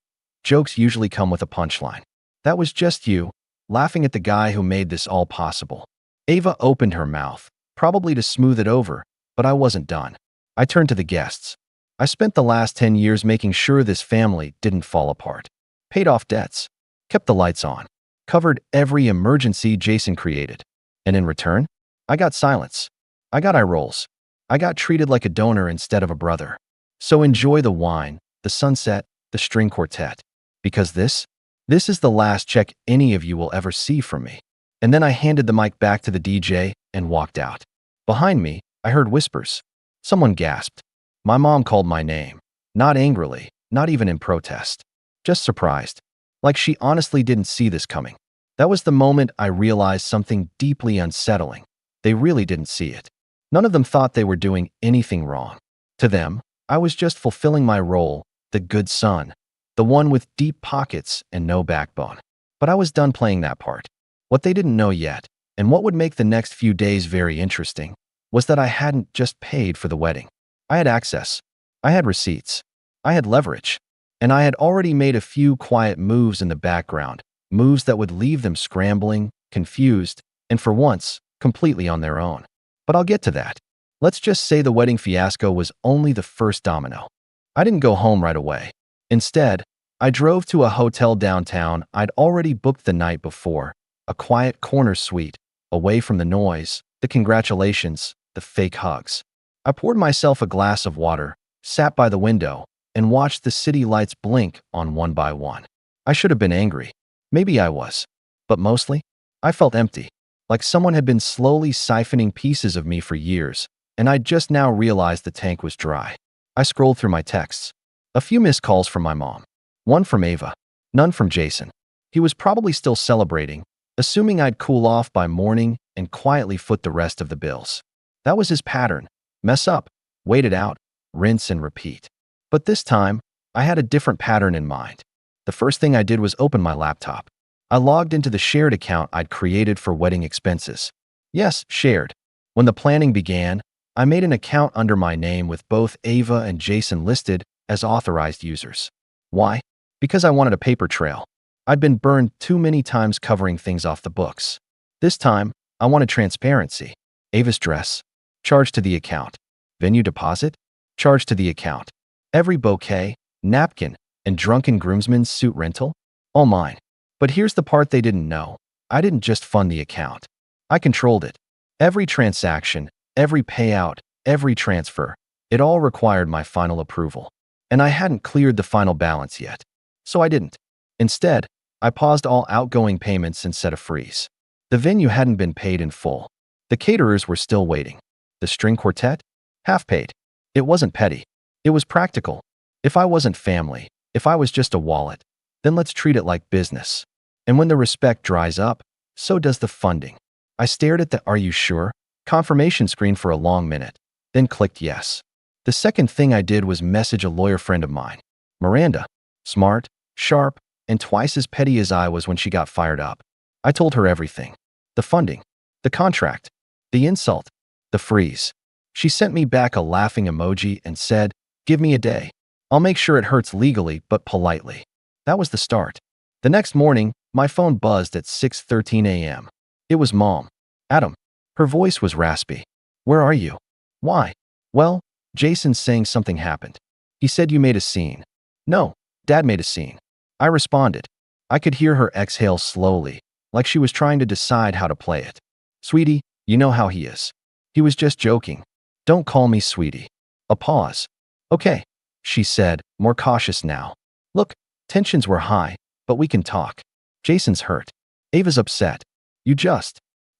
[SPEAKER 1] jokes usually come with a punchline. That was just you, laughing at the guy who made this all possible. Ava opened her mouth, probably to smooth it over, but I wasn't done. I turned to the guests. I spent the last 10 years making sure this family didn't fall apart. Paid off debts, kept the lights on, covered every emergency Jason created. And in return, I got silence. I got eye rolls. I got treated like a donor instead of a brother. So enjoy the wine, the sunset, the string quartet. Because this is the last check any of you will ever see from me. And then I handed the mic back to the DJ and walked out. Behind me, I heard whispers. Someone gasped. My mom called my name. Not angrily, not even in protest. Just surprised. Like she honestly didn't see this coming. That was the moment I realized something deeply unsettling. They really didn't see it. None of them thought they were doing anything wrong. To them, I was just fulfilling my role, the good son, the one with deep pockets and no backbone. But I was done playing that part. What they didn't know yet, and what would make the next few days very interesting, was that I hadn't just paid for the wedding. I had access. I had receipts. I had leverage. And I had already made a few quiet moves in the background, moves that would leave them scrambling, confused, and for once, completely on their own. But I'll get to that. Let's just say the wedding fiasco was only the first domino. I didn't go home right away. Instead, I drove to a hotel downtown I'd already booked the night before, a quiet corner suite, away from the noise, the congratulations, the fake hugs. I poured myself a glass of water, sat by the window, and watched the city lights blink on one by one. I should have been angry. Maybe I was. But mostly, I felt empty, like someone had been slowly siphoning pieces of me for years, and I'd just now realized the tank was dry. I scrolled through my texts. A few missed calls from my mom. One from Ava. None from Jason. He was probably still celebrating, assuming I'd cool off by morning and quietly foot the rest of the bills. That was his pattern. Mess up, wait it out, rinse and repeat. But this time, I had a different pattern in mind. The first thing I did was open my laptop. I logged into the shared account I'd created for wedding expenses. Yes, shared. When the planning began, I made an account under my name with both Ava and Jason listed as authorized users. Why? Because I wanted a paper trail. I'd been burned too many times covering things off the books. This time, I wanted transparency. Ava's dress, charged to the account. Venue deposit, charged to the account. Every bouquet, napkin, and drunken groomsman's suit rental, all mine. But here's the part they didn't know. I didn't just fund the account. I controlled it. Every transaction, every payout, every transfer, it all required my final approval. And I hadn't cleared the final balance yet. So I didn't. Instead, I paused all outgoing payments and set a freeze. The venue hadn't been paid in full. The caterers were still waiting. The string quartet? Half paid. It wasn't petty. It was practical. If I wasn't family, if I was just a wallet, then let's treat it like business. And when the respect dries up, so does the funding. I stared at the "Are you sure?" confirmation screen for a long minute, then clicked yes. The second thing I did was message a lawyer friend of mine, Miranda. Smart, sharp, and twice as petty as I was when she got fired up. I told her everything. The funding, the contract, the insult, the freeze. She sent me back a laughing emoji and said, "Give me a day. I'll make sure it hurts legally but politely." That was the start. The next morning, my phone buzzed at 6:13 a.m. It was Mom. Adam. Her voice was raspy. "Where are you?" "Why?" "Well, Jason's saying something happened. He said you made a scene." "No, Dad made a scene." I responded. I could hear her exhale slowly, like she was trying to decide how to play it. "Sweetie, you know how he is. He was just joking. Don't call me sweetie." A pause. "Okay," she said, more cautious now. "Look, tensions were high, but we can talk. Jason's hurt. Ava's upset.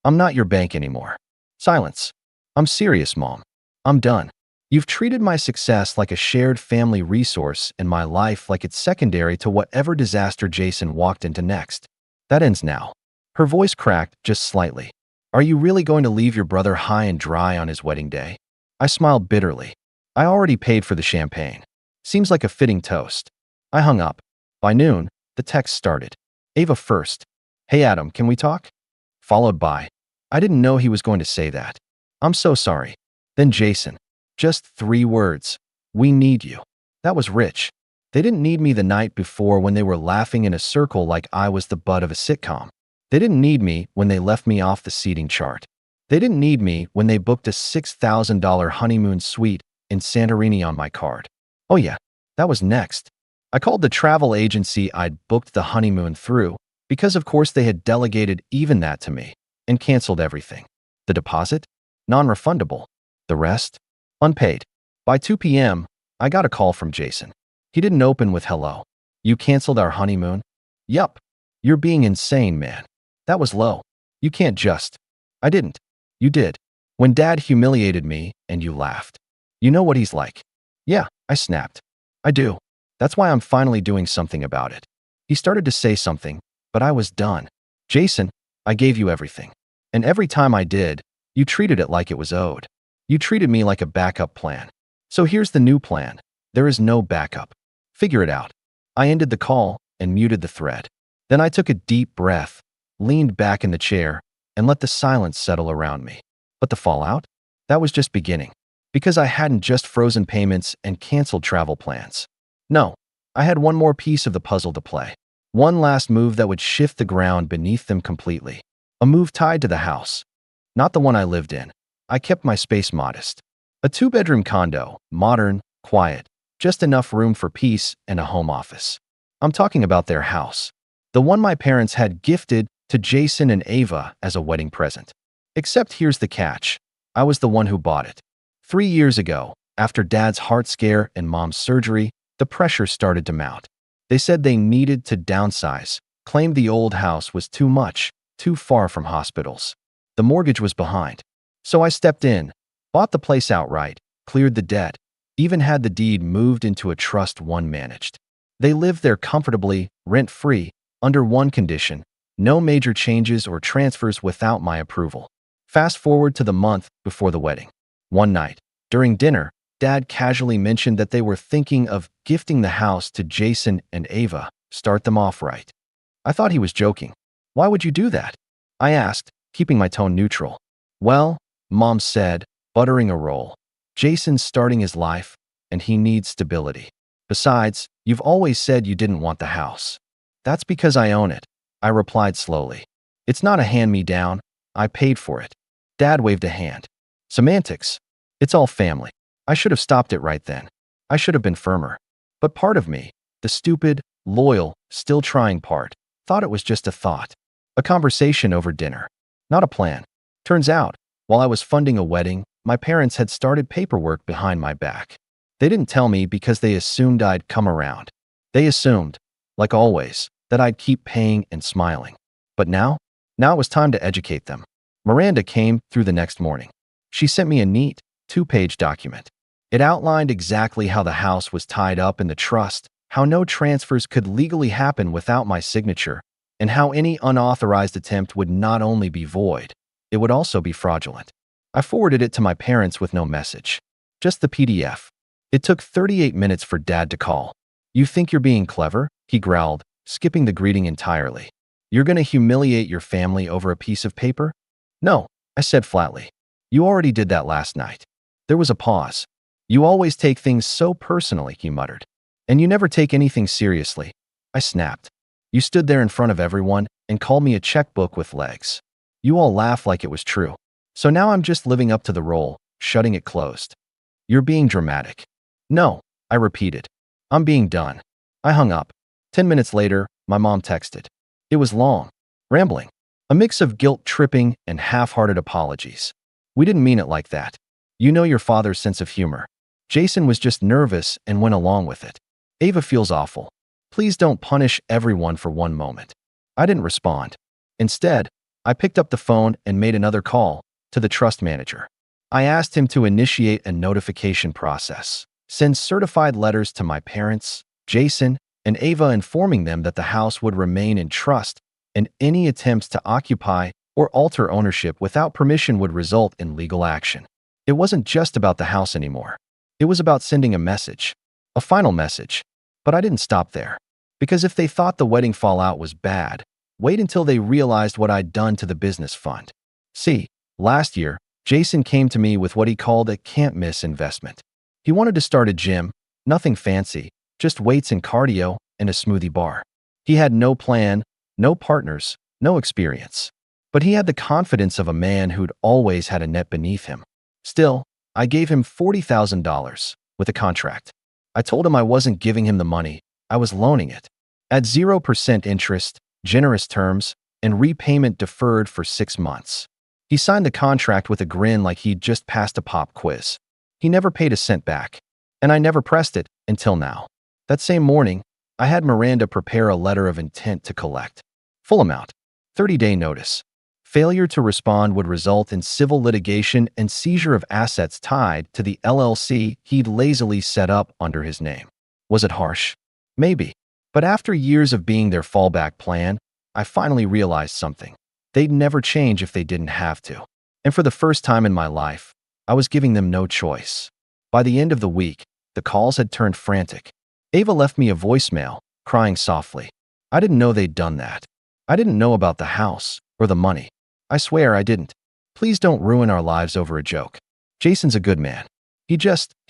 [SPEAKER 1] I'm not your bank anymore." Silence. "I'm serious, Mom. I'm done. You've treated my success like a shared family resource and my life like it's secondary to whatever disaster Jason walked into next. That ends now." Her voice cracked just slightly. "Are you really going to leave your brother high and dry on his wedding day?" I smiled bitterly. I already paid for the champagne. Seems like a fitting toast. I hung up. By noon, the text started. Ava first. "Hey Adam, can we talk?" Followed by, "I didn't know he was going to say that." I'm so sorry. Then Jason. Just 3 words. We need you. That was rich. They didn't need me the night before when they were laughing in a circle like I was the butt of a sitcom. They didn't need me when they left me off the seating chart. They didn't need me when they booked a $6,000 honeymoon suite in Santorini on my card. Oh yeah, that was next. I called the travel agency I'd booked the honeymoon through because of course they had delegated even that to me and canceled everything. The deposit? Non-refundable. The rest? Unpaid. By 2 p.m., I got a call from Jason. He didn't open with hello. You canceled our honeymoon? Yup. You're being insane, man. That was low. You can't just. I didn't. You did. When Dad humiliated me and you laughed. You know what he's like. Yeah, I snapped. I do. That's why I'm finally doing something about it. He started to say something, but I was done. Jason, I gave you everything. And every time I did, you treated it like it was owed. You treated me like a backup plan. So here's the new plan. There is no backup. Figure it out. I ended the call and muted the thread. Then I took a deep breath, leaned back in the chair, and let the silence settle around me. But the fallout? That was just beginning. Because I hadn't just frozen payments and canceled travel plans. No, I had one more piece of the puzzle to play. One last move that would shift the ground beneath them completely. A move tied to the house. Not the one I lived in. I kept my space modest. A 2-bedroom condo, modern, quiet, just enough room for peace and a home office. I'm talking about their house. The one my parents had gifted to Jason and Ava as a wedding present. Except here's the catch. I was the one who bought it. 3 years ago, after Dad's heart scare and Mom's surgery, the pressure started to mount. They said they needed to downsize, claimed the old house was too much, too far from hospitals. The mortgage was behind. So I stepped in, bought the place outright, cleared the debt, even had the deed moved into a trust one managed. They lived there comfortably, rent-free, under one condition: no major changes or transfers without my approval. Fast forward to the month before the wedding. One night, during dinner, Dad casually mentioned that they were thinking of gifting the house to Jason and Ava, start them off right. I thought he was joking. Why would you do that? I asked, keeping my tone neutral. Well, Mom said, buttering a roll. Jason's starting his life, and he needs stability. Besides, you've always said you didn't want the house. That's because I own it, I replied slowly. It's not a hand-me-down. I paid for it. Dad waved a hand. Semantics. It's all family. I should have stopped it right then. I should have been firmer. But part of me, the stupid, loyal, still trying part, thought it was just a thought. A conversation over dinner. Not a plan. Turns out, while I was funding a wedding, my parents had started paperwork behind my back. They didn't tell me because they assumed I'd come around. They assumed, like always, that I'd keep paying and smiling. But now it was time to educate them. Miranda came through the next morning. She sent me a neat, 2-page document. It outlined exactly how the house was tied up in the trust, how no transfers could legally happen without my signature, and how any unauthorized attempt would not only be void, it would also be fraudulent. I forwarded it to my parents with no message. Just the PDF. It took 38 minutes for Dad to call. You think you're being clever? He growled, skipping the greeting entirely. You're gonna humiliate your family over a piece of paper? No, I said flatly. You already did that last night. There was a pause. You always take things so personally, he muttered. And you never take anything seriously. I snapped. You stood there in front of everyone and called me a checkbook with legs. You all laughed like it was true. So now I'm just living up to the role, shutting it closed. You're being dramatic. No, I repeated. I'm being done. I hung up. 10 minutes later, my mom texted. It was long, rambling, a mix of guilt-tripping and half-hearted apologies. We didn't mean it like that. You know your father's sense of humor. Jason was just nervous and went along with it. Ava feels awful. Please don't punish everyone for one moment. I didn't respond. Instead, I picked up the phone and made another call to the trust manager. I asked him to initiate a notification process, send certified letters to my parents, Jason, and Ava informing them that the house would remain in trust and any attempts to occupy or alter ownership without permission would result in legal action. It wasn't just about the house anymore. It was about sending a message, a final message. But I didn't stop there. Because if they thought the wedding fallout was bad, wait until they realized what I'd done to the business fund. See, last year, Jason came to me with what he called a can't-miss investment. He wanted to start a gym, nothing fancy, just weights and cardio and a smoothie bar. He had no plan, no partners, no experience. But he had the confidence of a man who'd always had a net beneath him. Still, I gave him $40,000 with a contract. I told him I wasn't giving him the money, I was loaning it. At 0% interest, generous terms, and repayment deferred for 6 months. He signed the contract with a grin like he'd just passed a pop quiz. He never paid a cent back. And I never pressed it until now. That same morning, I had Miranda prepare a letter of intent to collect. Full amount. 30-day notice. Failure to respond would result in civil litigation and seizure of assets tied to the LLC he'd lazily set up under his name. Was it harsh? Maybe. But after years of being their fallback plan, I finally realized something. They'd never change if they didn't have to. And for the first time in my life, I was giving them no choice. By the end of the week, the calls had turned frantic. Ava left me a voicemail, crying softly. I didn't know they'd done that. I didn't know about the house or the money. I swear I didn't. Please don't ruin our lives over a joke. Jason's a good man. He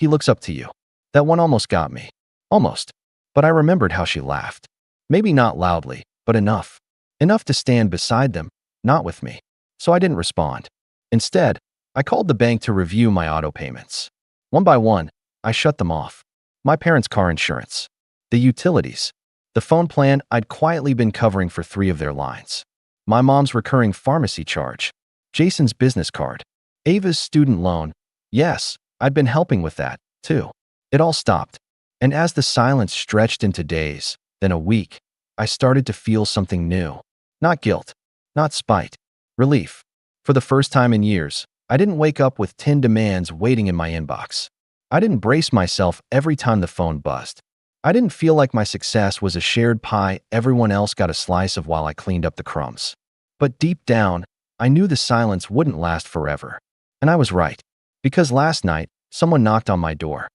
[SPEAKER 1] looks up to you. That one almost got me. Almost. But I remembered how she laughed. Maybe not loudly, but enough. Enough to stand beside them, not with me. So I didn't respond. Instead, I called the bank to review my auto payments. One by one, I shut them off. My parents' car insurance. The utilities. The phone plan I'd quietly been covering for 3 of their lines. My mom's recurring pharmacy charge. Jason's business card. Ava's student loan. Yes, I'd been helping with that, too. It all stopped. And as the silence stretched into days, then a week, I started to feel something new. Not guilt. Not spite. Relief. For the first time in years, I didn't wake up with 10 demands waiting in my inbox. I didn't brace myself every time the phone buzzed. I didn't feel like my success was a shared pie everyone else got a slice of while I cleaned up the crumbs. But deep down, I knew the silence wouldn't last forever. And I was right. Because last night, someone knocked on my door.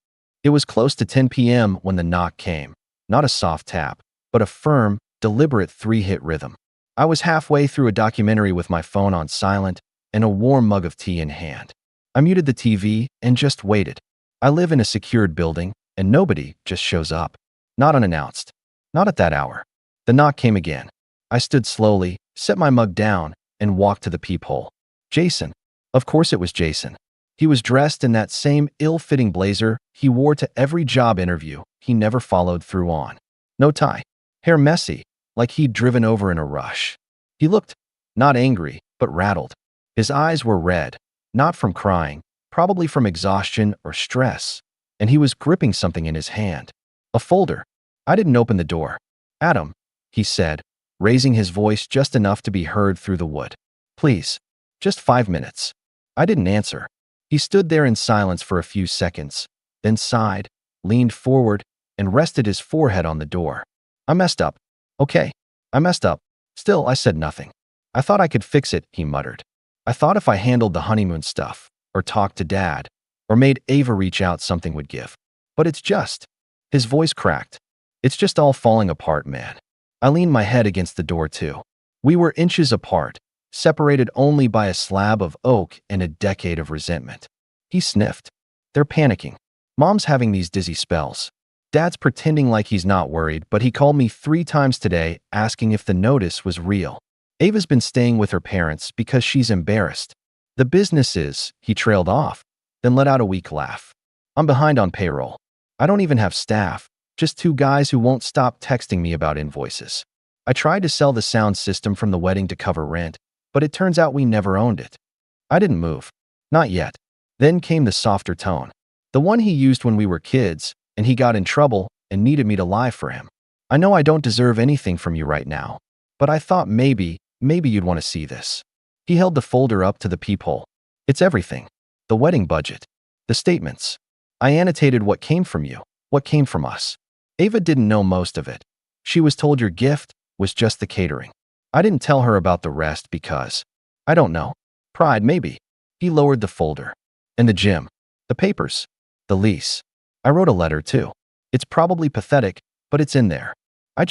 [SPEAKER 1] It was close to 10 p.m. when the knock came. Not a soft tap, but a firm, deliberate 3-hit rhythm. I was halfway through a documentary with my phone on silent and a warm mug of tea in hand. I muted the TV and just waited. I live in a secured building, and nobody just shows up. Not unannounced. Not at that hour. The knock came again. I stood slowly, set my mug down, and walked to the peephole. Jason. Of course it was Jason. He was dressed in that same ill-fitting blazer he wore to every job interview he never followed through on. No tie. Hair messy, like he'd driven over in a rush. He looked, not angry, but rattled. His eyes were red, not from crying, probably from exhaustion or stress, and he was gripping something in his hand. A folder. I didn't open the door. Adam, he said, raising his voice just enough to be heard through the wood. Please. Just 5 minutes. I didn't answer. He stood there in silence for a few seconds, then sighed, leaned forward, and rested his forehead on the door. I messed up. Okay. I messed up. Still, I said nothing. I thought I could fix it, he muttered. I thought if I handled the honeymoon stuff, or talked to Dad, or made Ava reach out, something would give. But it's just. His voice cracked. It's just all falling apart, man. I leaned my head against the door too. We were inches apart, separated only by a slab of oak and a decade of resentment. He sniffed. They're panicking. Mom's having these dizzy spells. Dad's pretending like he's not worried, but he called me 3 times today asking if the notice was real. Ava's been staying with her parents because she's embarrassed. The business is, he trailed off, then let out a weak laugh. I'm behind on payroll. I don't even have staff, just 2 guys who won't stop texting me about invoices. I tried to sell the sound system from the wedding to cover rent, but it turns out we never owned it. I didn't move. Not yet. Then came the softer tone. The one he used when we were kids, and he got in trouble and needed me to lie for him. I know I don't deserve anything from you right now, but I thought maybe you'd want to see this. He held the folder up to the peephole. It's everything. The wedding budget. The statements. I annotated what came from you, what came from us. Ava didn't know most of it. She was told your gift was just the catering. I didn't tell her about the rest because, I don't know. Pride, maybe. He lowered the folder. And the gym. The papers. The lease. I wrote a letter too. It's probably pathetic, but it's in there. I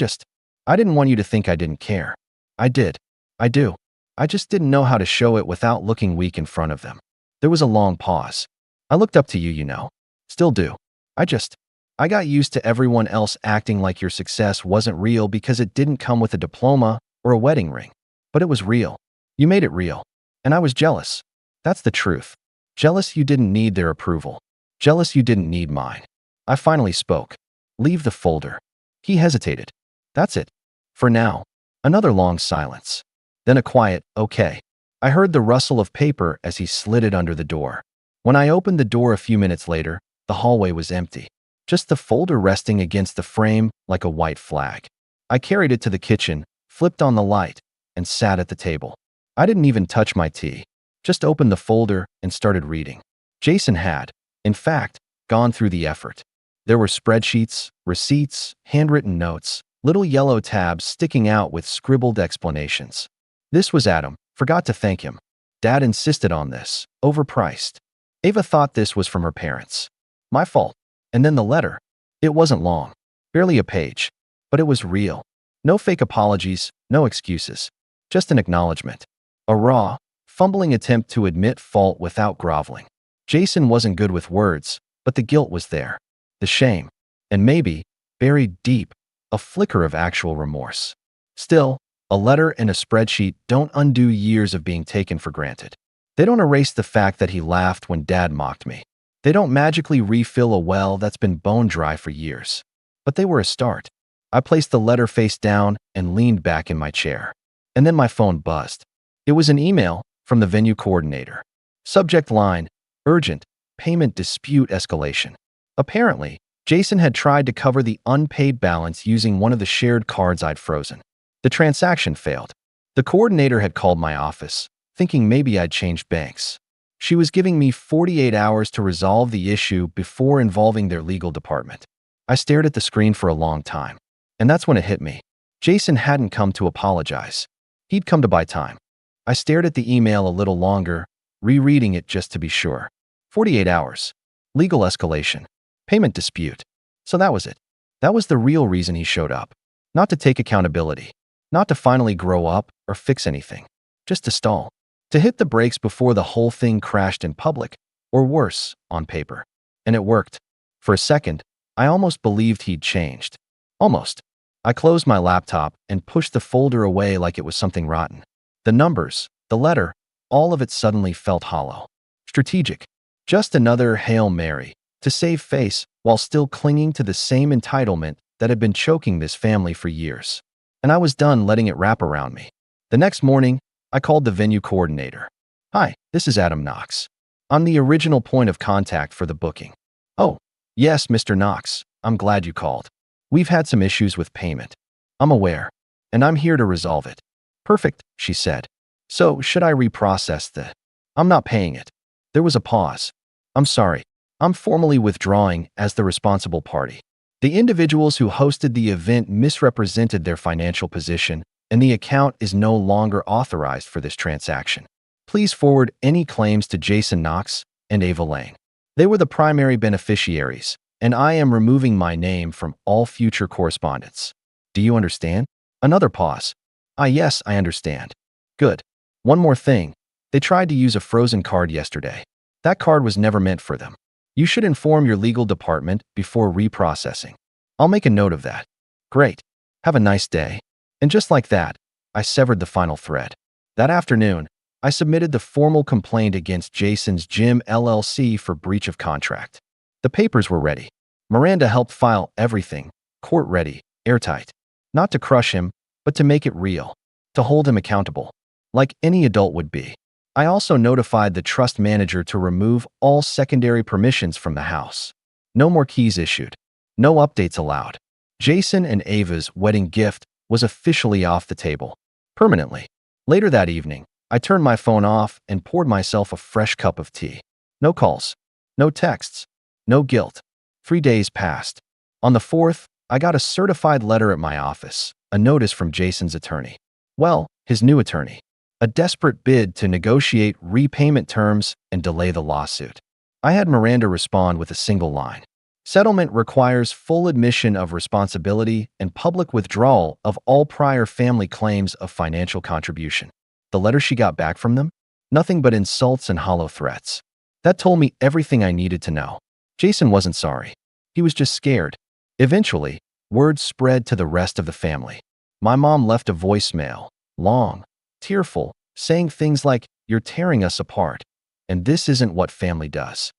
[SPEAKER 1] didn't want you to think I didn't care. I did. I do. I just didn't know how to show it without looking weak in front of them. There was a long pause. I looked up to you, you know. Still do. I got used to everyone else acting like your success wasn't real because it didn't come with a diploma or a wedding ring. But it was real. You made it real. And I was jealous. That's the truth. Jealous you didn't need their approval. Jealous you didn't need mine. I finally spoke. Leave the folder. He hesitated. That's it. For now. Another long silence. Then a quiet, okay. I heard the rustle of paper as he slid it under the door. When I opened the door a few minutes later, the hallway was empty. Just the folder resting against the frame like a white flag. I carried it to the kitchen, flipped on the light, and sat at the table. I didn't even touch my tea. Just opened the folder and started reading. Jason had, in fact, gone through the effort. There were spreadsheets, receipts, handwritten notes, little yellow tabs sticking out with scribbled explanations. This was Adam. Forgot to thank him. Dad insisted on this. Overpriced. Ava thought this was from her parents. My fault. And then the letter. It wasn't long. Barely a page. But it was real. No fake apologies, no excuses. Just an acknowledgement. A raw, fumbling attempt to admit fault without groveling. Jason wasn't good with words, but the guilt was there. The shame. And maybe, buried deep, a flicker of actual remorse. Still, a letter and a spreadsheet don't undo years of being taken for granted. They don't erase the fact that he laughed when Dad mocked me. They don't magically refill a well that's been bone dry for years. But they were a start. I placed the letter face down and leaned back in my chair. And then my phone buzzed. It was an email from the venue coordinator. Subject line, urgent, payment dispute escalation. Apparently, Jason had tried to cover the unpaid balance using one of the shared cards I'd frozen. The transaction failed. The coordinator had called my office, thinking maybe I'd changed banks. She was giving me 48 hours to resolve the issue before involving their legal department. I stared at the screen for a long time. And that's when it hit me. Jason hadn't come to apologize. He'd come to buy time. I stared at the email a little longer, rereading it just to be sure. 48 hours. Legal escalation. Payment dispute. So that was it. That was the real reason he showed up. Not to take accountability. Not to finally grow up or fix anything. Just to stall. To hit the brakes before the whole thing crashed in public, or worse, on paper. And it worked. For a second, I almost believed he'd changed. Almost. I closed my laptop and pushed the folder away like it was something rotten. The numbers, the letter, all of it suddenly felt hollow. Strategic. Just another Hail Mary, to save face while still clinging to the same entitlement that had been choking this family for years. And I was done letting it wrap around me. The next morning, I called the venue coordinator. Hi, this is Adam Knox. I'm the original point of contact for the booking. Oh, yes, Mr. Knox, I'm glad you called. We've had some issues with payment. I'm aware, and I'm here to resolve it. Perfect, she said. So, should I reprocess the... I'm not paying it. There was a pause. I'm sorry. I'm formally withdrawing as the responsible party. The individuals who hosted the event misrepresented their financial position, and the account is no longer authorized for this transaction. Please forward any claims to Jason Knox and Ava Lane. They were the primary beneficiaries, and I am removing my name from all future correspondence. Do you understand? Another pause. Yes, I understand. Good. One more thing. They tried to use a frozen card yesterday. That card was never meant for them. You should inform your legal department before reprocessing. I'll make a note of that. Great. Have a nice day. And just like that, I severed the final thread. That afternoon, I submitted the formal complaint against Jason's Gym LLC for breach of contract. The papers were ready. Miranda helped file everything, court-ready, airtight. Not to crush him, but to make it real, to hold him accountable, like any adult would be. I also notified the trust manager to remove all secondary permissions from the house. No more keys issued. No updates allowed. Jason and Ava's wedding gift was officially off the table, permanently. Later that evening, I turned my phone off and poured myself a fresh cup of tea. No calls, no texts, no guilt. 3 days passed. On the 4th, I got a certified letter at my office, a notice from Jason's attorney. Well, his new attorney. A desperate bid to negotiate repayment terms and delay the lawsuit. I had Miranda respond with a single line. Settlement requires full admission of responsibility and public withdrawal of all prior family claims of financial contribution. The letter she got back from them? Nothing but insults and hollow threats. That told me everything I needed to know. Jason wasn't sorry. He was just scared. Eventually, word spread to the rest of the family. My mom left a voicemail, long, tearful, saying things like, "You're tearing us apart, and this isn't what family does."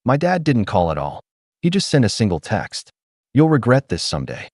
[SPEAKER 1] My dad didn't call at all. He just sent a single text. "You'll regret this someday."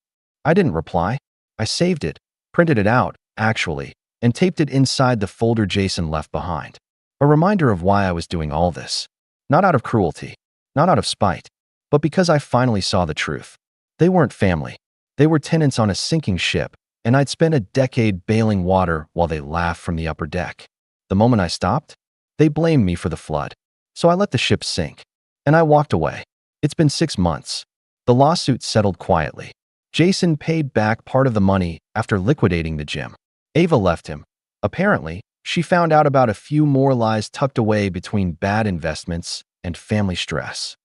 [SPEAKER 1] I didn't reply. I saved it, printed it out, actually, and taped it inside the folder Jason left behind. A reminder of why I was doing all this. Not out of cruelty, not out of spite, but because I finally saw the truth. They weren't family. They were tenants on a sinking ship, and I'd spent a decade bailing water while they laughed from the upper deck. The moment I stopped, they blamed me for the flood. So I let the ship sink, and I walked away. It's been 6 months. The lawsuit settled quietly. Jason paid back part of the money after liquidating the gym. Ava left him. Apparently, she found out about a few more lies tucked away between bad investments and family stress.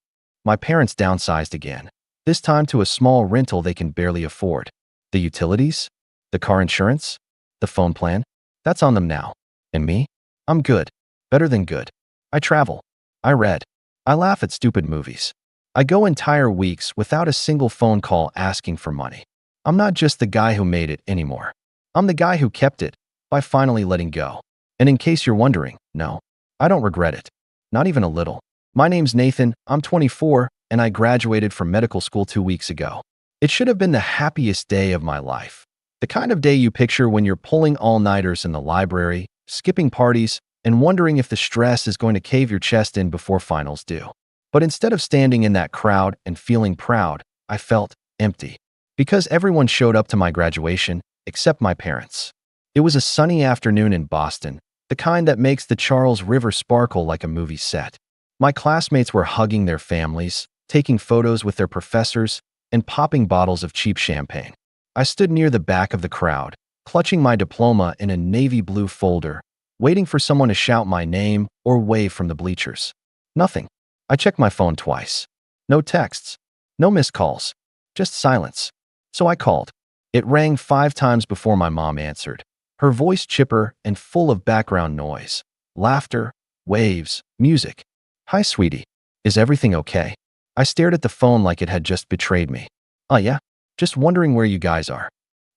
[SPEAKER 1] My parents downsized again, this time to a small rental they can barely afford. The utilities? The car insurance? The phone plan? That's on them now. And me? I'm good. Better than good. I travel. I read. I laugh at stupid movies. I go entire weeks without a single phone call asking for money. I'm not just the guy who made it anymore. I'm the guy who kept it by finally letting go. And in case you're wondering, no, I don't regret it. Not even a little. My name's Nathan, I'm 24, and I graduated from medical school 2 weeks ago. It should have been the happiest day of my life. The kind of day you picture when you're pulling all-nighters in the library, skipping parties, and wondering if the stress is going to cave your chest in before finals do. But instead of standing in that crowd and feeling proud, I felt empty. Because everyone showed up to my graduation, except my parents. It was a sunny afternoon in Boston, the kind that makes the Charles River sparkle like a movie set. My classmates were hugging their families, taking photos with their professors, and popping bottles of cheap champagne. I stood near the back of the crowd, clutching my diploma in a navy blue folder, waiting for someone to shout my name or wave from the bleachers. Nothing. I checked my phone twice. No texts. No missed calls. Just silence. So I called. It rang 5 times before my mom answered, her voice chipper and full of background noise. Laughter, waves, music. "Hi, sweetie. Is everything okay?" I stared at the phone like it had just betrayed me. "Oh yeah? Just wondering where you guys are."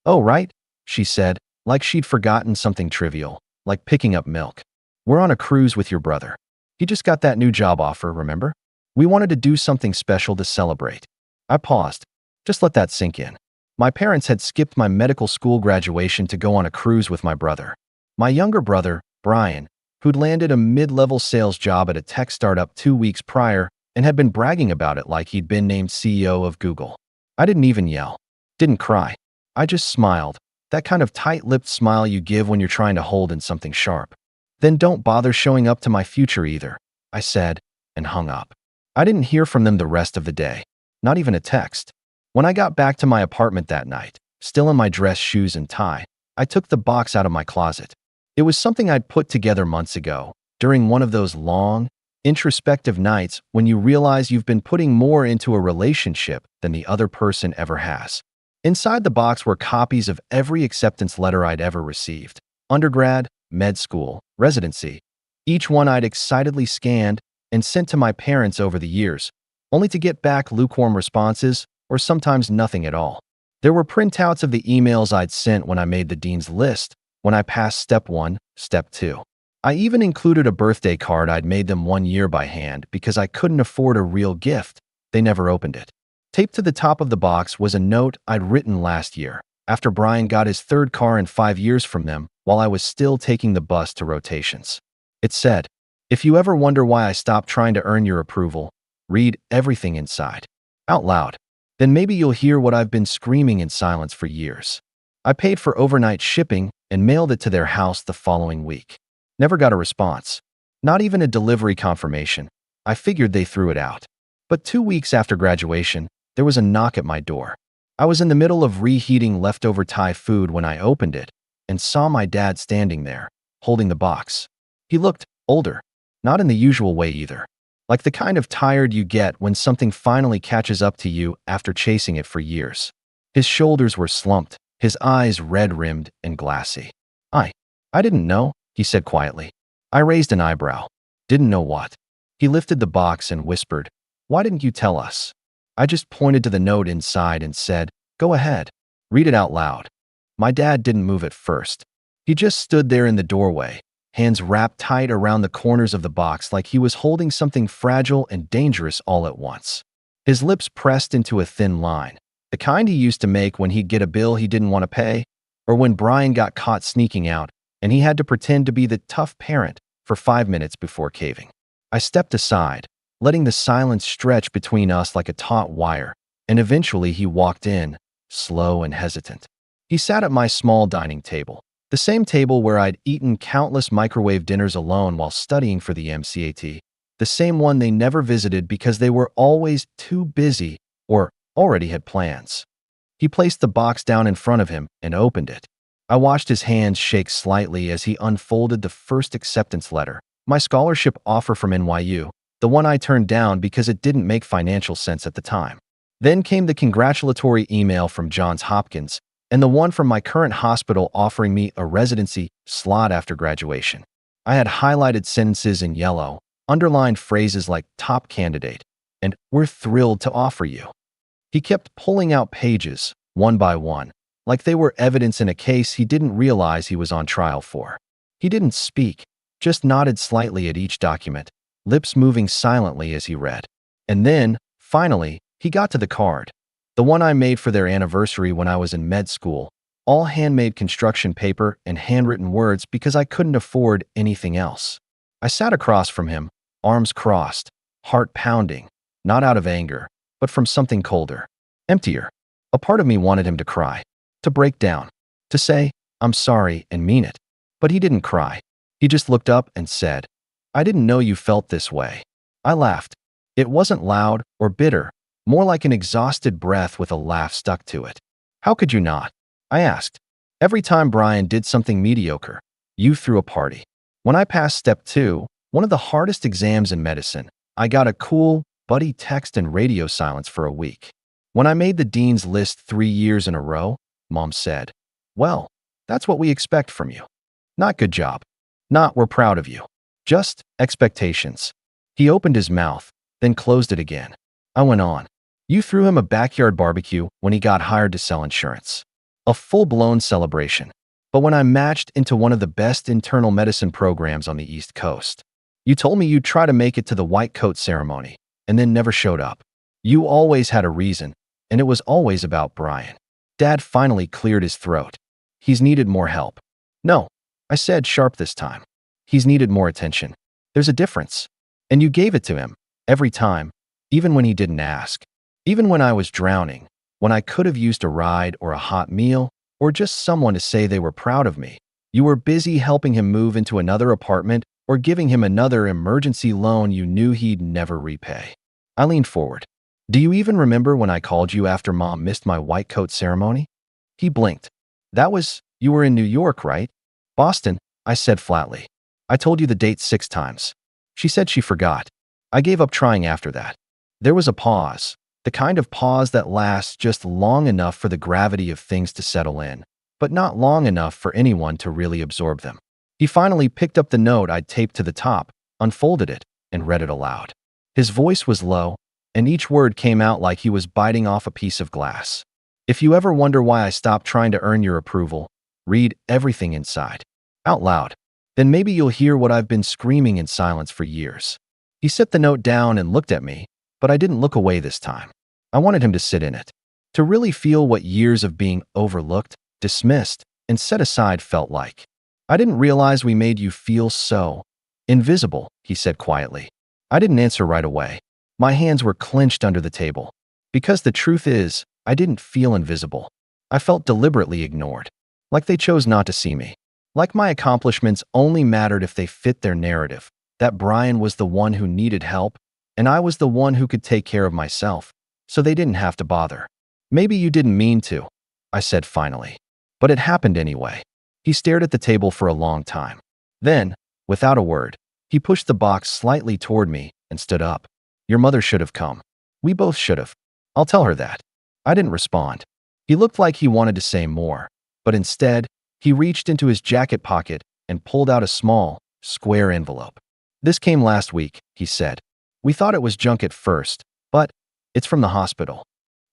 [SPEAKER 1] "Oh, right," she said, like she'd forgotten something trivial, like picking up milk. "We're on a cruise with your brother. He just got that new job offer, remember? We wanted to do something special to celebrate." I paused. Just let that sink in. My parents had skipped my medical school graduation to go on a cruise with my brother. My younger brother, Brian, who'd landed a mid-level sales job at a tech startup 2 weeks prior and had been bragging about it like he'd been named CEO of Google. I didn't even yell. Didn't cry. I just smiled. That kind of tight-lipped smile you give when you're trying to hold in something sharp. "Then don't bother showing up to my future either," I said, and hung up. I didn't hear from them the rest of the day. Not even a text. When I got back to my apartment that night, still in my dress, shoes, and tie, I took the box out of my closet. It was something I'd put together months ago, during one of those long, introspective nights when you realize you've been putting more into a relationship than the other person ever has. Inside the box were copies of every acceptance letter I'd ever received. Undergrad, med school, residency. Each one I'd excitedly scanned and sent to my parents over the years, only to get back lukewarm responses or sometimes nothing at all. There were printouts of the emails I'd sent when I made the dean's list, when I passed step 1, step 2. I even included a birthday card I'd made them 1 year by hand because I couldn't afford a real gift. They never opened it. Taped to the top of the box was a note I'd written last year, after Brian got his 3rd car in 5 years from them while I was still taking the bus to rotations. It said, "If you ever wonder why I stopped trying to earn your approval, read everything inside. Out loud. Then maybe you'll hear what I've been screaming in silence for years." I paid for overnight shipping and mailed it to their house the following week. Never got a response. Not even a delivery confirmation. I figured they threw it out. But 2 weeks after graduation, there was a knock at my door. I was in the middle of reheating leftover Thai food when I opened it and saw my dad standing there, holding the box. He looked older. Not in the usual way either. Like the kind of tired you get when something finally catches up to you after chasing it for years. His shoulders were slumped, his eyes red-rimmed and glassy. I didn't know," he said quietly. I raised an eyebrow. Didn't know what? He lifted the box and whispered, "Why didn't you tell us?" I just pointed to the note inside and said, "Go ahead. Read it out loud." My dad didn't move at first. He just stood there in the doorway, hands wrapped tight around the corners of the box like he was holding something fragile and dangerous all at once. His lips pressed into a thin line, the kind he used to make when he'd get a bill he didn't want to pay, or when Brian got caught sneaking out and he had to pretend to be the tough parent for 5 minutes before caving. I stepped aside, letting the silence stretch between us like a taut wire, and eventually he walked in, slow and hesitant. He sat at my small dining table, the same table where I'd eaten countless microwave dinners alone while studying for the MCAT, the same one they never visited because they were always too busy or already had plans. He placed the box down in front of him and opened it. I watched his hands shake slightly as he unfolded the first acceptance letter, my scholarship offer from NYU, the one I turned down because it didn't make financial sense at the time. Then came the congratulatory email from Johns Hopkins and the one from my current hospital offering me a residency slot after graduation. I had highlighted sentences in yellow, underlined phrases like "top candidate" and "we're thrilled to offer you." He kept pulling out pages, one by one, like they were evidence in a case he didn't realize he was on trial for. He didn't speak, just nodded slightly at each document, lips moving silently as he read. And then, finally, he got to the card, the one I made for their anniversary when I was in med school, all handmade construction paper and handwritten words because I couldn't afford anything else. I sat across from him, arms crossed, heart pounding, not out of anger, but from something colder, emptier. A part of me wanted him to cry, to break down, to say, "I'm sorry," and mean it. But he didn't cry. He just looked up and said, "I didn't know you felt this way." I laughed. It wasn't loud or bitter, more like an exhausted breath with a laugh stuck to it. "How could you not?" I asked. "Every time Brian did something mediocre, you threw a party. When I passed step 2, one of the hardest exams in medicine, I got a cool, buddy text and radio silence for a week. When I made the dean's list 3 years in a row, Mom said, 'Well, that's what we expect from you.' Not 'good job.' Not 'we're proud of you.' Just expectations." He opened his mouth, then closed it again. I went on. "You threw him a backyard barbecue when he got hired to sell insurance. A full-blown celebration. But when I matched into one of the best internal medicine programs on the East Coast, you told me you'd try to make it to the white coat ceremony, and then never showed up. You always had a reason, and it was always about Brian." Dad finally cleared his throat. "He's needed more help." "No," I said, sharp this time. "He's needed more attention. There's a difference. And you gave it to him, every time, even when he didn't ask. Even when I was drowning, when I could have used a ride or a hot meal, or just someone to say they were proud of me, you were busy helping him move into another apartment or giving him another emergency loan you knew he'd never repay." I leaned forward. "Do you even remember when I called you after Mom missed my white coat ceremony?" He blinked. You were in New York, right?" "Boston," I said flatly. "I told you the date 6 times. She said she forgot." I gave up trying after that. There was a pause, the kind of pause that lasts just long enough for the gravity of things to settle in, but not long enough for anyone to really absorb them. He finally picked up the note I'd taped to the top, unfolded it, and read it aloud. His voice was low, and each word came out like he was biting off a piece of glass. "If you ever wonder why I stopped trying to earn your approval, read everything inside. Out loud. Then maybe you'll hear what I've been screaming in silence for years." He set the note down and looked at me, but I didn't look away this time. I wanted him to sit in it, to really feel what years of being overlooked, dismissed, and set aside felt like. "I didn't realize we made you feel so invisible," he said quietly. I didn't answer right away. My hands were clenched under the table. Because the truth is, I didn't feel invisible. I felt deliberately ignored, like they chose not to see me. Like my accomplishments only mattered if they fit their narrative, that Brian was the one who needed help, and I was the one who could take care of myself, so they didn't have to bother. "Maybe you didn't mean to," I said finally. "But it happened anyway." He stared at the table for a long time. Then, without a word, he pushed the box slightly toward me and stood up. "Your mother should have come. We both should have. I'll tell her that." I didn't respond. He looked like he wanted to say more, but instead, he reached into his jacket pocket and pulled out a small, square envelope. "This came last week," he said. We thought it was junk at first, but it's from the hospital.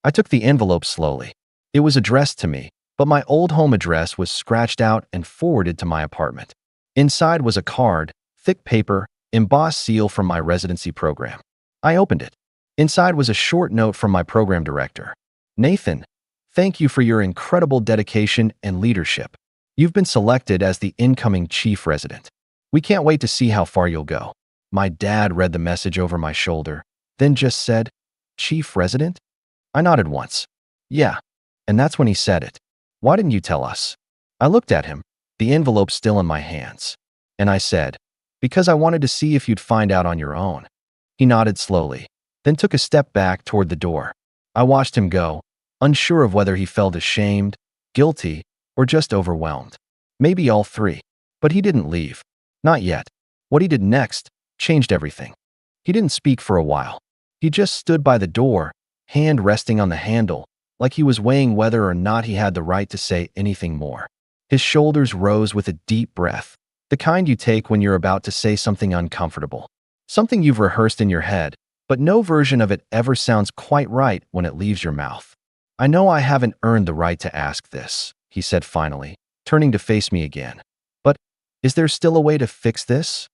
[SPEAKER 1] I took the envelope slowly. It was addressed to me, but my old home address was scratched out and forwarded to my apartment. Inside was a card, thick paper, embossed seal from my residency program. I opened it. Inside was a short note from my program director. Nathan, thank you for your incredible dedication and leadership. You've been selected as the incoming chief resident. We can't wait to see how far you'll go. My dad read the message over my shoulder, then just said, Chief resident? I nodded once. Yeah, and that's when he said it. Why didn't you tell us? I looked at him, the envelope still in my hands, and I said, because I wanted to see if you'd find out on your own. He nodded slowly, then took a step back toward the door. I watched him go, unsure of whether he felt ashamed, guilty, or just overwhelmed. Maybe all three. But he didn't leave. Not yet. What he did next changed everything. He didn't speak for a while. He just stood by the door, hand resting on the handle, like he was weighing whether or not he had the right to say anything more. His shoulders rose with a deep breath, the kind you take when you're about to say something uncomfortable. Something you've rehearsed in your head, but no version of it ever sounds quite right when it leaves your mouth. I know I haven't earned the right to ask this, he said finally, turning to face me again. But is there still a way to fix this?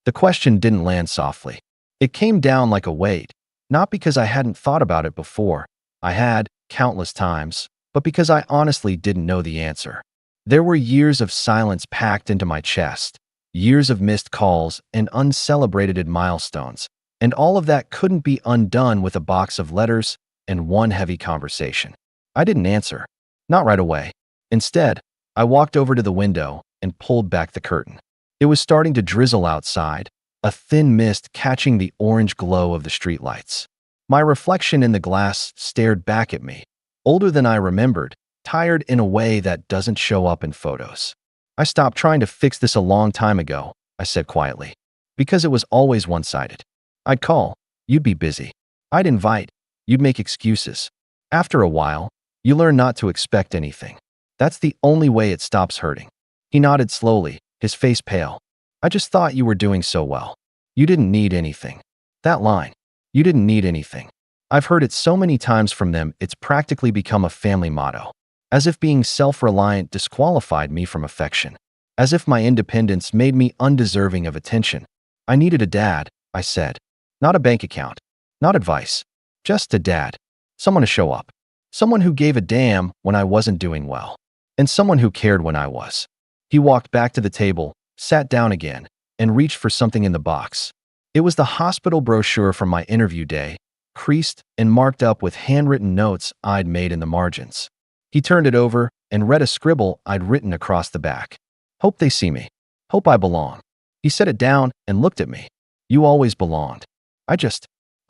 [SPEAKER 1] The question didn't land softly. It came down like a weight, not because I hadn't thought about it before. I had, countless times, but because I honestly didn't know the answer. There were years of silence packed into my chest, years of missed calls and uncelebrated milestones, and all of that couldn't be undone with a box of letters and one heavy conversation. I didn't answer. Not right away. Instead, I walked over to the window and pulled back the curtain. It was starting to drizzle outside, a thin mist catching the orange glow of the streetlights. My reflection in the glass stared back at me, older than I remembered, tired in a way that doesn't show up in photos. I stopped trying to fix this a long time ago, I said quietly, because it was always one-sided. I'd call, you'd be busy. I'd invite, you'd make excuses. After a while, you learn not to expect anything. That's the only way it stops hurting. He nodded slowly, his face pale. I just thought you were doing so well. You didn't need anything. That line, you didn't need anything. I've heard it so many times from them, it's practically become a family motto. As if being self-reliant disqualified me from affection. As if my independence made me undeserving of attention. I needed a dad, I said. Not a bank account. Not advice. Just a dad. Someone to show up. Someone who gave a damn when I wasn't doing well. And someone who cared when I was. He walked back to the table, sat down again, and reached for something in the box. It was the hospital brochure from my interview day, creased and marked up with handwritten notes I'd made in the margins. He turned it over and read a scribble I'd written across the back. Hope they see me. Hope I belong. He set it down and looked at me. You always belonged. I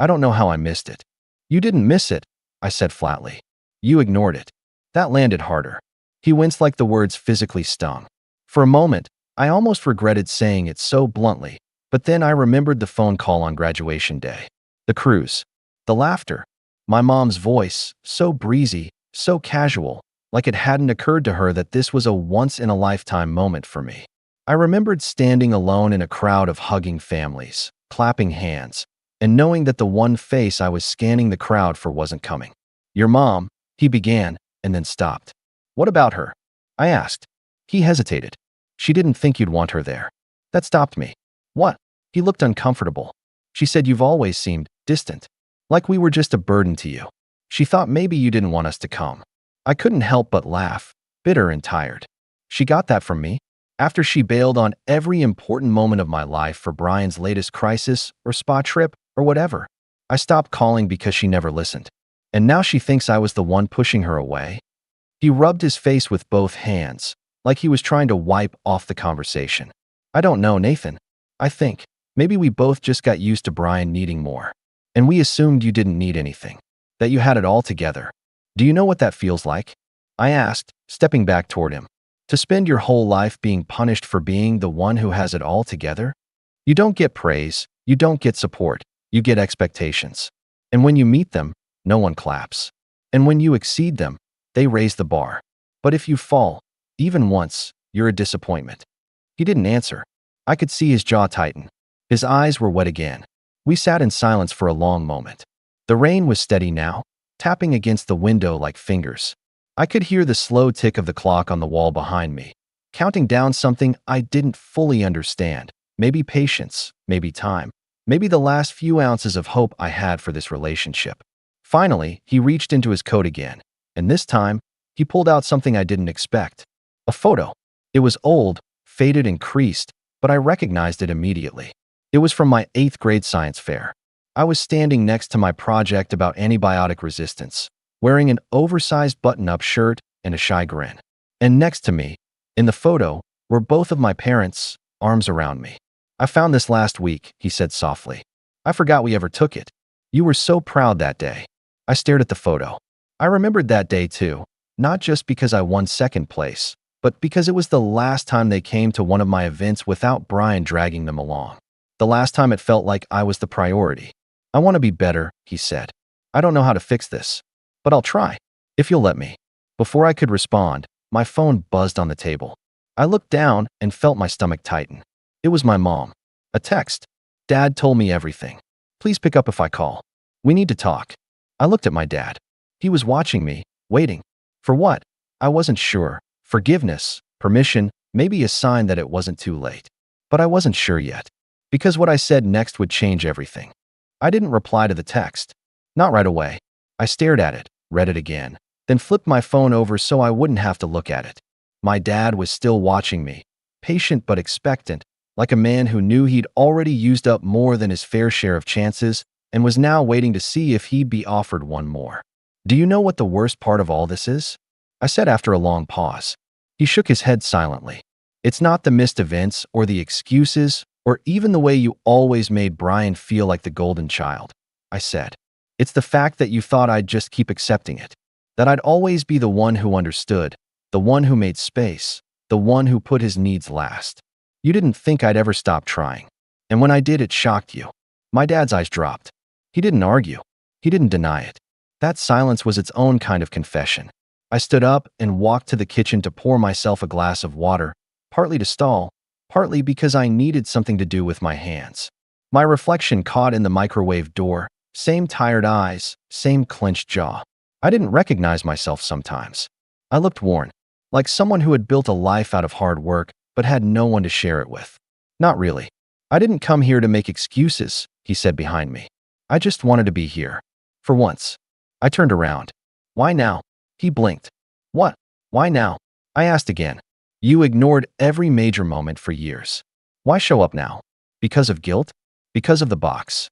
[SPEAKER 1] don't know how I missed it. You didn't miss it, I said flatly. You ignored it. That landed harder. He winced like the words physically stung. For a moment, I almost regretted saying it so bluntly, but then I remembered the phone call on graduation day. The cruise. The laughter. My mom's voice, so breezy, so casual, like it hadn't occurred to her that this was a once-in-a-lifetime moment for me. I remembered standing alone in a crowd of hugging families, clapping hands, and knowing that the one face I was scanning the crowd for wasn't coming. Your mom, he began, and then stopped. What about her? I asked. He hesitated. She didn't think you'd want her there. That stopped me. What? He looked uncomfortable. She said you've always seemed distant, like we were just a burden to you. She thought maybe you didn't want us to come. I couldn't help but laugh, bitter and tired. She got that from me? After she bailed on every important moment of my life for Brian's latest crisis or spa trip or whatever. I stopped calling because she never listened. And now she thinks I was the one pushing her away? He rubbed his face with both hands, like he was trying to wipe off the conversation. I don't know, Nathan. I think maybe we both just got used to Brian needing more. And we assumed you didn't need anything, that you had it all together. Do you know what that feels like? I asked, stepping back toward him. To spend your whole life being punished for being the one who has it all together? You don't get praise, you don't get support, you get expectations. And when you meet them, no one claps. And when you exceed them, they raise the bar. But if you fall, even once, you're a disappointment. He didn't answer. I could see his jaw tighten. His eyes were wet again. We sat in silence for a long moment. The rain was steady now, tapping against the window like fingers. I could hear the slow tick of the clock on the wall behind me, counting down something I didn't fully understand. Maybe patience, maybe time, maybe the last few ounces of hope I had for this relationship. Finally, he reached into his coat again, and this time, he pulled out something I didn't expect. A photo. It was old, faded and creased, but I recognized it immediately. It was from my 8th grade science fair. I was standing next to my project about antibiotic resistance, wearing an oversized button-up shirt and a shy grin. And next to me, in the photo, were both of my parents, arms around me. "I found this last week," he said softly. "I forgot we ever took it. You were so proud that day." I stared at the photo. I remembered that day too, not just because I won 2nd place, but because it was the last time they came to one of my events without Brian dragging them along. The last time it felt like I was the priority. "I want to be better," he said. "I don't know how to fix this, but I'll try, if you'll let me." Before I could respond, my phone buzzed on the table. I looked down and felt my stomach tighten. It was my mom. A text. "Dad told me everything. Please pick up if I call. We need to talk." I looked at my dad. He was watching me, waiting. For what? I wasn't sure. Forgiveness, permission, maybe a sign that it wasn't too late. But I wasn't sure yet, because what I said next would change everything. I didn't reply to the text. Not right away. I stared at it, read it again, then flipped my phone over so I wouldn't have to look at it. My dad was still watching me, patient but expectant, like a man who knew he'd already used up more than his fair share of chances and was now waiting to see if he'd be offered one more. "Do you know what the worst part of all this is?" I said after a long pause. He shook his head silently. "It's not the missed events or the excuses or even the way you always made Brian feel like the golden child," I said. "It's the fact that you thought I'd just keep accepting it, that I'd always be the one who understood, the one who made space, the one who put his needs last. You didn't think I'd ever stop trying. And when I did, it shocked you." My dad's eyes dropped. He didn't argue. He didn't deny it. That silence was its own kind of confession. I stood up and walked to the kitchen to pour myself a glass of water, partly to stall, partly because I needed something to do with my hands. My reflection caught in the microwave door, same tired eyes, same clenched jaw. I didn't recognize myself sometimes. I looked worn, like someone who had built a life out of hard work but had no one to share it with. "Not really. I didn't come here to make excuses," he said behind me. "I just wanted to be here. For once." I turned around. "Why now?" He blinked. "What? Why now?" I asked again. "You ignored every major moment for years. Why show up now? Because of guilt? Because of the box?"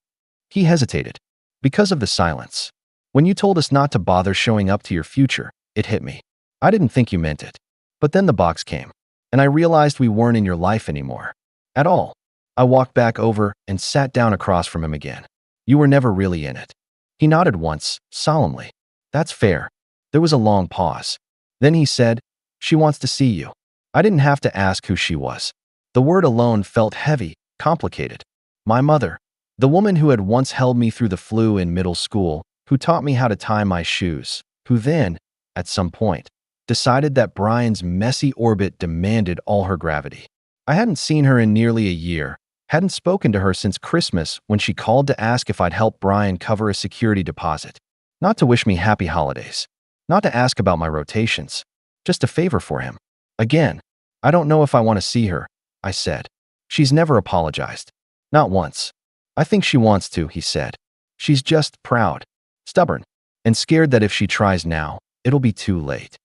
[SPEAKER 1] He hesitated. "Because of the silence. When you told us not to bother showing up to your future, it hit me. I didn't think you meant it. But then the box came, and I realized we weren't in your life anymore. At all." I walked back over and sat down across from him again. "You were never really in it." He nodded once, solemnly. "That's fair." There was a long pause. Then he said, "She wants to see you." I didn't have to ask who she was. The word alone felt heavy, complicated. My mother, the woman who had once held me through the flu in middle school, who taught me how to tie my shoes, who then, at some point, decided that Brian's messy orbit demanded all her gravity. I hadn't seen her in nearly a year, hadn't spoken to her since Christmas when she called to ask if I'd help Brian cover a security deposit. Not to wish me happy holidays. Not to ask about my rotations. Just a favor for him. Again, "I don't know if I want to see her," I said. "She's never apologized. Not once." "I think she wants to," he said. "She's just proud, stubborn, and scared that if she tries now, it'll be too late."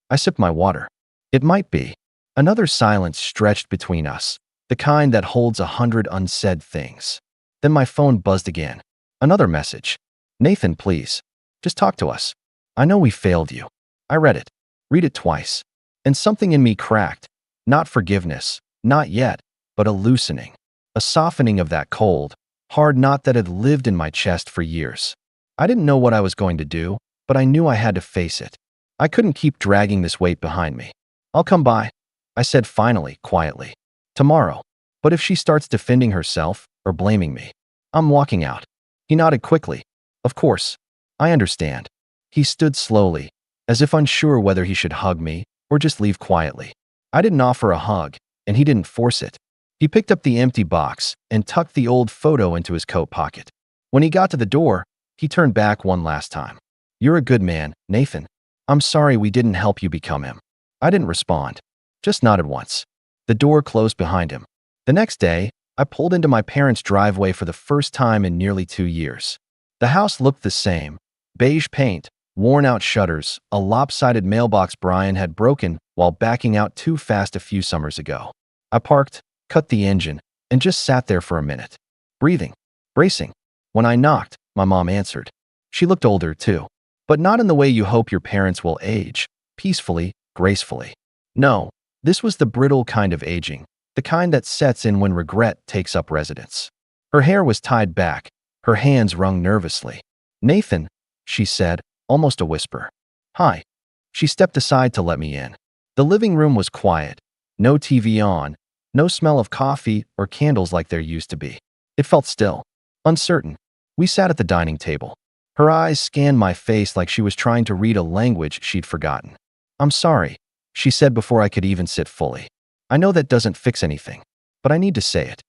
[SPEAKER 1] I sipped my water. It might be. Another silence stretched between us, the kind that holds 100 unsaid things. Then my phone buzzed again. Another message. "Nathan, please. Just talk to us. I know we failed you." I read it. Read it twice. And something in me cracked. Not forgiveness. Not yet. But a loosening. A softening of that cold, hard knot that had lived in my chest for years. I didn't know what I was going to do, but I knew I had to face it. I couldn't keep dragging this weight behind me. "I'll come by," I said finally, quietly. "Tomorrow. But if she starts defending herself or blaming me, I'm walking out." He nodded quickly. "Of course. I understand." He stood slowly, as if unsure whether he should hug me or just leave quietly. I didn't offer a hug, and he didn't force it. He picked up the empty box and tucked the old photo into his coat pocket. When he got to the door, he turned back one last time. "You're a good man, Nathan. I'm sorry we didn't help you become him." I didn't respond, just nodded once. The door closed behind him. The next day, I pulled into my parents' driveway for the first time in nearly 2 years. The house looked the same: beige paint, worn-out shutters, a lopsided mailbox Brian had broken while backing out too fast a few summers ago. I parked, cut the engine, and just sat there for a minute, breathing, bracing. When I knocked, my mom answered. She looked older, too, but not in the way you hope your parents will age, peacefully, gracefully. No, this was the brittle kind of aging, the kind that sets in when regret takes up residence. Her hair was tied back, her hands wrung nervously. "Nathan," she said, almost a whisper. "Hi." She stepped aside to let me in. The living room was quiet, no TV on, no smell of coffee or candles like there used to be. It felt still, uncertain. We sat at the dining table. Her eyes scanned my face like she was trying to read a language she'd forgotten. "I'm sorry," she said before I could even sit fully. "I know that doesn't fix anything, but I need to say it."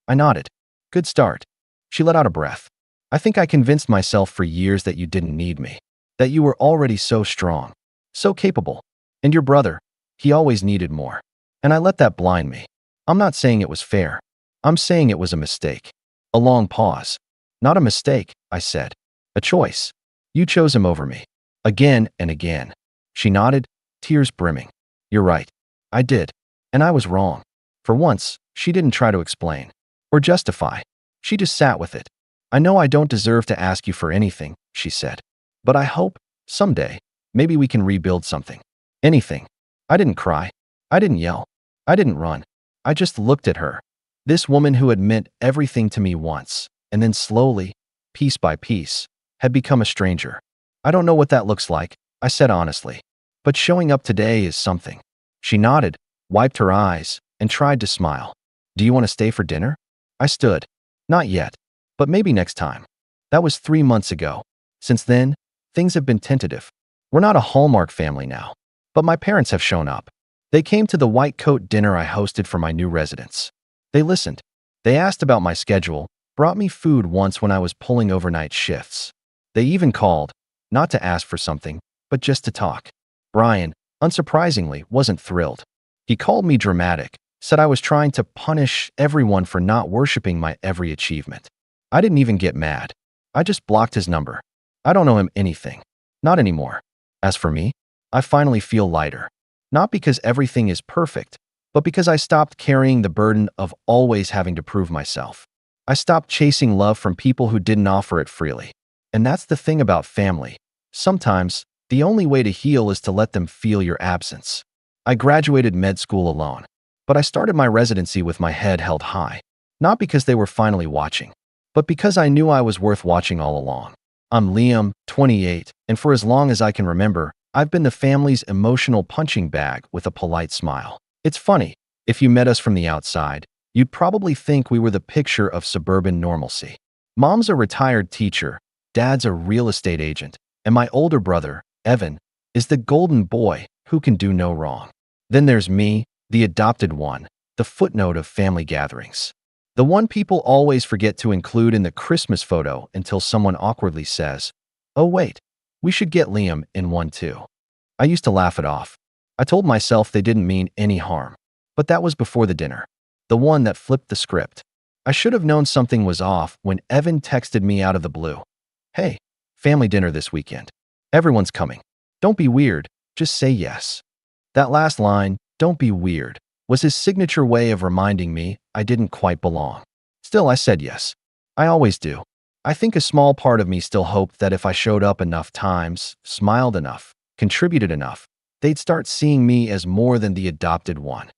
[SPEAKER 1] I nodded. "Good start." She let out a breath. "I think I convinced myself for years that you didn't need me, that you were already so strong, so capable. And your brother, he always needed more. And I let that blind me. I'm not saying it was fair. I'm saying it was a mistake." A long pause. "Not a mistake," I said. "A choice. You chose him over me. Again and again." She nodded, tears brimming. "You're right. I did. And I was wrong." For once, she didn't try to explain or justify. She just sat with it. "I know I don't deserve to ask you for anything," she said. "But I hope, someday, maybe we can rebuild something. Anything." I didn't cry. I didn't yell. I didn't run. I just looked at her. This woman who had meant everything to me once, and then slowly, piece by piece, had become a stranger. "I don't know what that looks like," I said honestly. "But showing up today is something." She nodded, wiped her eyes, and tried to smile. "Do you want to stay for dinner?" I stood. "Not yet, but maybe next time." That was 3 months ago. Since then, things have been tentative. We're not a Hallmark family now, but my parents have shown up. They came to the white coat dinner I hosted for my new residence. They listened. They asked about my schedule, brought me food once when I was pulling overnight shifts. They even called, not to ask for something, but just to talk. Brian, unsurprisingly, wasn't thrilled. He called me dramatic, said I was trying to punish everyone for not worshiping my every achievement. I didn't even get mad. I just blocked his number. I don't owe him anything. Not anymore. As for me, I finally feel lighter. Not because everything is perfect, but because I stopped carrying the burden of always having to prove myself. I stopped chasing love from people who didn't offer it freely. And that's the thing about family. Sometimes, the only way to heal is to let them feel your absence. I graduated med school alone, but I started my residency with my head held high. Not because they were finally watching, but because I knew I was worth watching all along. I'm Liam, 28, and for as long as I can remember, I've been the family's emotional punching bag with a polite smile. It's funny, if you met us from the outside, you'd probably think we were the picture of suburban normalcy. Mom's a retired teacher, Dad's a real estate agent, and my older brother, Evan, is the golden boy who can do no wrong. Then there's me, the adopted one, the footnote of family gatherings. The one people always forget to include in the Christmas photo until someone awkwardly says, "Oh wait, we should get Liam in one too." I used to laugh it off. I told myself they didn't mean any harm. But that was before the dinner. The one that flipped the script. I should have known something was off when Evan texted me out of the blue. "Hey, family dinner this weekend. Everyone's coming. Don't be weird, just say yes." That last line, "don't be weird," was his signature way of reminding me I didn't quite belong. Still, I said yes. I always do. I think a small part of me still hoped that if I showed up enough times, smiled enough, contributed enough, they'd start seeing me as more than the adopted one.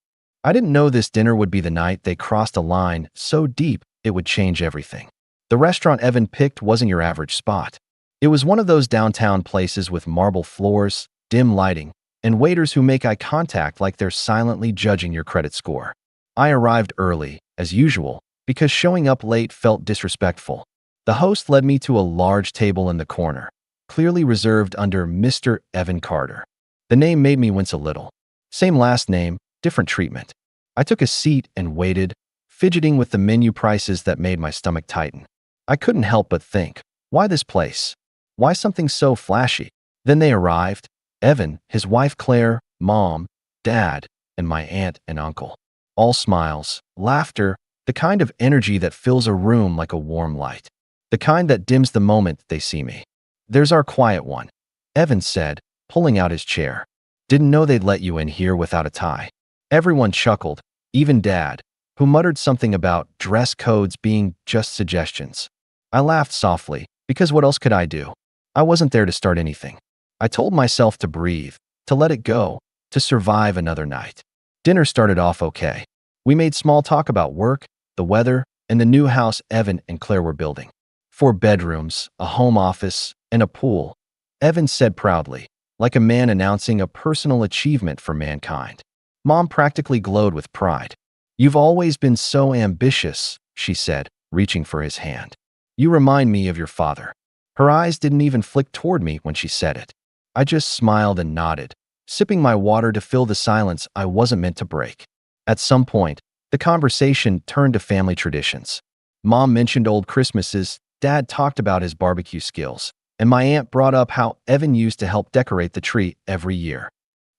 [SPEAKER 1] I didn't know this dinner would be the night they crossed a line so deep it would change everything. The restaurant Evan picked wasn't your average spot. It was one of those downtown places with marble floors, dim lighting, and waiters who make eye contact like they're silently judging your credit score. I arrived early, as usual, because showing up late felt disrespectful. The host led me to a large table in the corner, clearly reserved under Mr. Evan Carter. The name made me wince a little. Same last name, different treatment. I took a seat and waited, fidgeting with the menu prices that made my stomach tighten. I couldn't help but think, why this place? Why something so flashy? Then they arrived. Evan, his wife Claire, mom, dad, and my aunt and uncle. All smiles, laughter, the kind of energy that fills a room like a warm light. The kind that dims the moment they see me. "There's our quiet one," Evan said, pulling out his chair. "Didn't know they'd let you in here without a tie." Everyone chuckled, even Dad, who muttered something about dress codes being just suggestions. I laughed softly, because what else could I do? I wasn't there to start anything. I told myself to breathe, to let it go, to survive another night. Dinner started off okay. We made small talk about work, the weather, and the new house Evan and Claire were building. 4 bedrooms, a home office, and a pool, Evan said proudly, like a man announcing a personal achievement for mankind. Mom practically glowed with pride. "You've always been so ambitious," she said, reaching for his hand. "You remind me of your father." Her eyes didn't even flick toward me when she said it. I just smiled and nodded, sipping my water to fill the silence I wasn't meant to break. At some point, the conversation turned to family traditions. Mom mentioned old Christmases, Dad talked about his barbecue skills, and my aunt brought up how Evan used to help decorate the tree every year.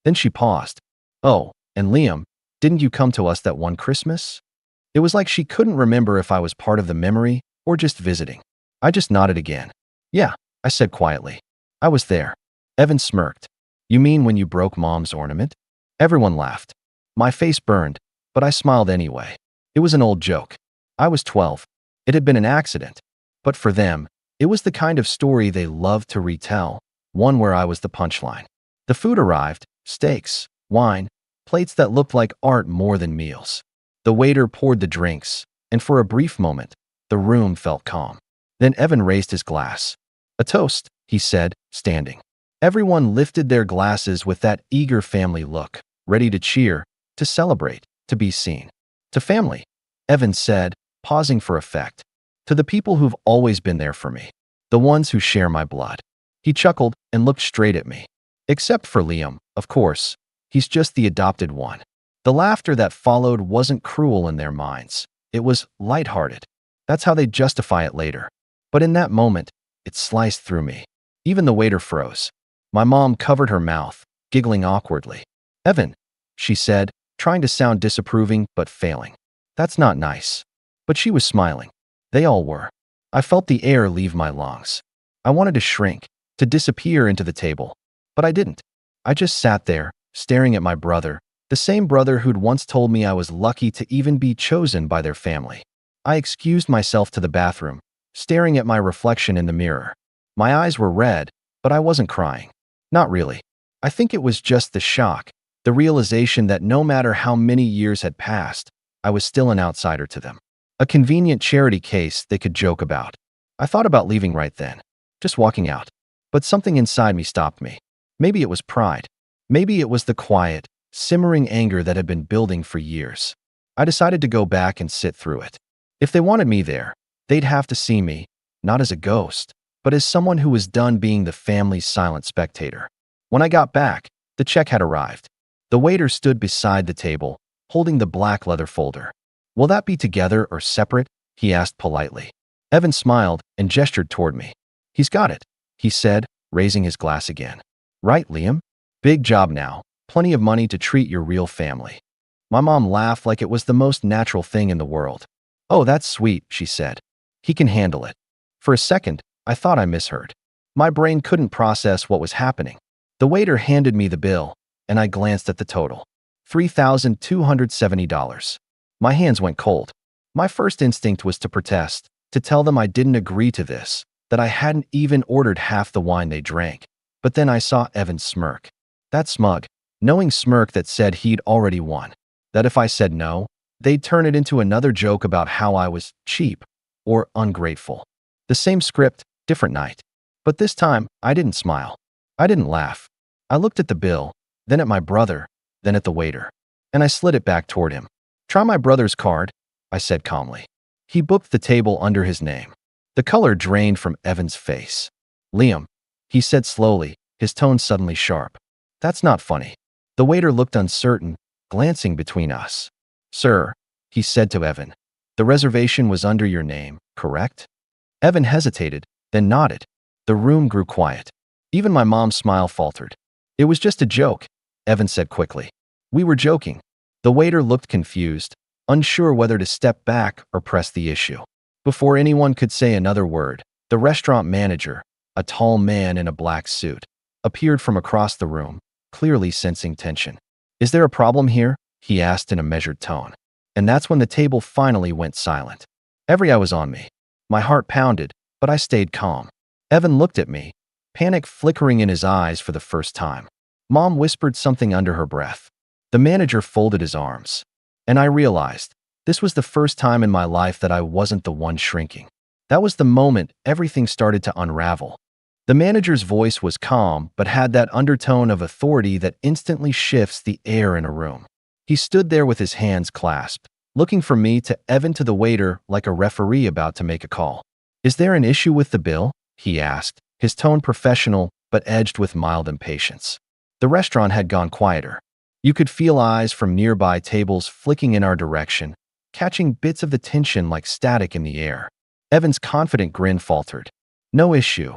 [SPEAKER 1] Then she paused. "Oh, and Liam, didn't you come to us that one Christmas?" It was like she couldn't remember if I was part of the memory or just visiting. I just nodded again. "Yeah," I said quietly. "I was there." Evan smirked. "You mean when you broke Mom's ornament?" Everyone laughed. My face burned, but I smiled anyway. It was an old joke. I was 12. It had been an accident. But for them, it was the kind of story they loved to retell, one where I was the punchline. The food arrived, steaks, wine, plates that looked like art more than meals. The waiter poured the drinks, and for a brief moment, the room felt calm. Then Evan raised his glass. "A toast," he said, standing. Everyone lifted their glasses with that eager family look, ready to cheer, to celebrate, to be seen. "To family," Evan said, pausing for effect. "To the people who've always been there for me. The ones who share my blood." He chuckled and looked straight at me. "Except for Liam, of course. He's just the adopted one." The laughter that followed wasn't cruel in their minds. It was lighthearted. That's how they'd justify it later. But in that moment, it sliced through me. Even the waiter froze. My mom covered her mouth, giggling awkwardly. "Evan," she said, trying to sound disapproving but failing. "That's not nice." But she was smiling. They all were. I felt the air leave my lungs. I wanted to shrink, to disappear into the table. But I didn't. I just sat there, staring at my brother, the same brother who'd once told me I was lucky to even be chosen by their family. I excused myself to the bathroom, staring at my reflection in the mirror. My eyes were red, but I wasn't crying. Not really. I think it was just the shock, the realization that no matter how many years had passed, I was still an outsider to them. A convenient charity case they could joke about. I thought about leaving right then, just walking out. But something inside me stopped me. Maybe it was pride. Maybe it was the quiet, simmering anger that had been building for years. I decided to go back and sit through it. If they wanted me there, they'd have to see me, not as a ghost, but as someone who was done being the family's silent spectator. When I got back, the check had arrived. The waiter stood beside the table, holding the black leather folder. "Will that be together or separate?" he asked politely. Evan smiled and gestured toward me. "He's got it," he said, raising his glass again. "Right, Liam? Big job now. Plenty of money to treat your real family." My mom laughed like it was the most natural thing in the world. "Oh, that's sweet," she said. "He can handle it." For a second, I thought I misheard. My brain couldn't process what was happening. The waiter handed me the bill, and I glanced at the total. $3,270. My hands went cold. My first instinct was to protest, to tell them I didn't agree to this, that I hadn't even ordered half the wine they drank. But then I saw Evan's smirk. That smug, knowing smirk that said he'd already won. That if I said no, they'd turn it into another joke about how I was cheap or ungrateful. The same script, different night. But this time, I didn't smile. I didn't laugh. I looked at the bill, then at my brother, then at the waiter. And I slid it back toward him. "Try my brother's card," I said calmly. He booked the table under his name. The color drained from Evan's face. "Liam," he said slowly, his tone suddenly sharp. "That's not funny." The waiter looked uncertain, glancing between us. "Sir," he said to Evan, The reservation was under your name, correct? Evan hesitated, then nodded. The room grew quiet. Even my mom's smile faltered. It was just a joke, Evan said quickly. We were joking. The waiter looked confused, unsure whether to step back or press the issue. Before anyone could say another word, the restaurant manager, a tall man in a black suit, appeared from across the room, clearly sensing tension. Is there a problem here? He asked in a measured tone. And that's when the table finally went silent. Every eye was on me. My heart pounded, but I stayed calm. Evan looked at me, panic flickering in his eyes for the first time. Mom whispered something under her breath. The manager folded his arms. And I realized, this was the first time in my life that I wasn't the one shrinking. That was the moment everything started to unravel. The manager's voice was calm, but had that undertone of authority that instantly shifts the air in a room. He stood there with his hands clasped, looking from me to Evan to the waiter like a referee about to make a call. Is there an issue with the bill? He asked, his tone professional but edged with mild impatience. The restaurant had gone quieter. You could feel eyes from nearby tables flicking in our direction, catching bits of the tension like static in the air. Evan's confident grin faltered. No issue,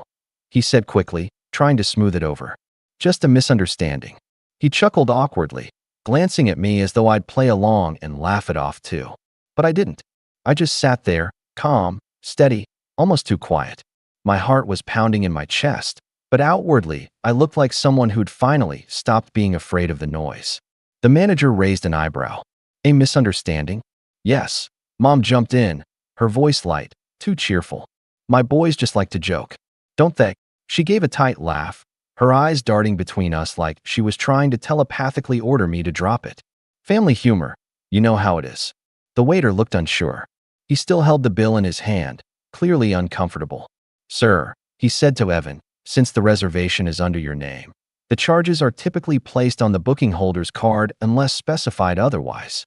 [SPEAKER 1] he said quickly, trying to smooth it over. Just a misunderstanding. He chuckled awkwardly, glancing at me as though I'd play along and laugh it off too. But I didn't. I just sat there, calm, steady, almost too quiet. My heart was pounding in my chest, but outwardly, I looked like someone who'd finally stopped being afraid of the noise. The manager raised an eyebrow. A misunderstanding? Yes. Mom jumped in, her voice light, too cheerful. My boys just like to joke. Don't they? She gave a tight laugh, her eyes darting between us like she was trying to telepathically order me to drop it. Family humor. You know how it is. The waiter looked unsure. He still held the bill in his hand, clearly uncomfortable. Sir, he said to Evan, since the reservation is under your name, the charges are typically placed on the booking holder's card unless specified otherwise.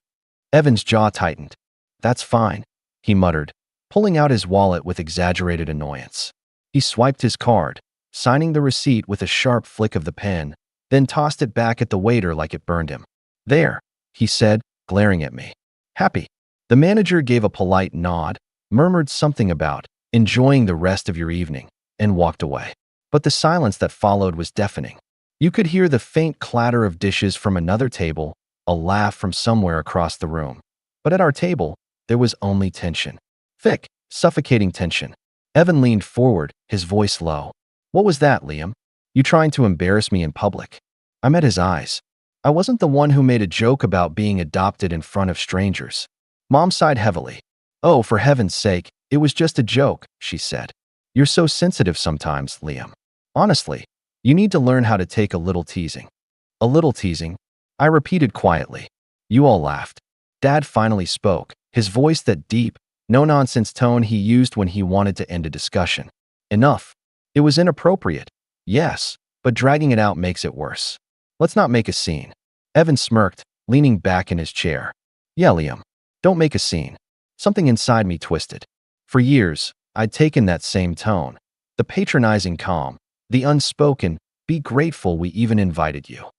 [SPEAKER 1] Evan's jaw tightened. That's fine, he muttered, pulling out his wallet with exaggerated annoyance. He swiped his card, signing the receipt with a sharp flick of the pen, then tossed it back at the waiter like it burned him. There, he said, glaring at me. Happy. The manager gave a polite nod, murmured something about enjoying the rest of your evening, and walked away. But the silence that followed was deafening. You could hear the faint clatter of dishes from another table, a laugh from somewhere across the room. But at our table, there was only tension. Thick, suffocating tension. Evan leaned forward, his voice low. What was that, Liam? You trying to embarrass me in public? I met his eyes. I wasn't the one who made a joke about being adopted in front of strangers. Mom sighed heavily. Oh, for heaven's sake, it was just a joke, she said. You're so sensitive sometimes, Liam. Honestly, you need to learn how to take a little teasing. A little teasing? I repeated quietly. You all laughed. Dad finally spoke, his voice that deep, no-nonsense tone he used when he wanted to end a discussion. Enough. It was inappropriate. Yes, but dragging it out makes it worse. Let's not make a scene. Evan smirked, leaning back in his chair. Yeah, Liam. Don't make a scene. Something inside me twisted. For years, I'd taken that same tone. The patronizing calm, the unspoken, be grateful we even invited you.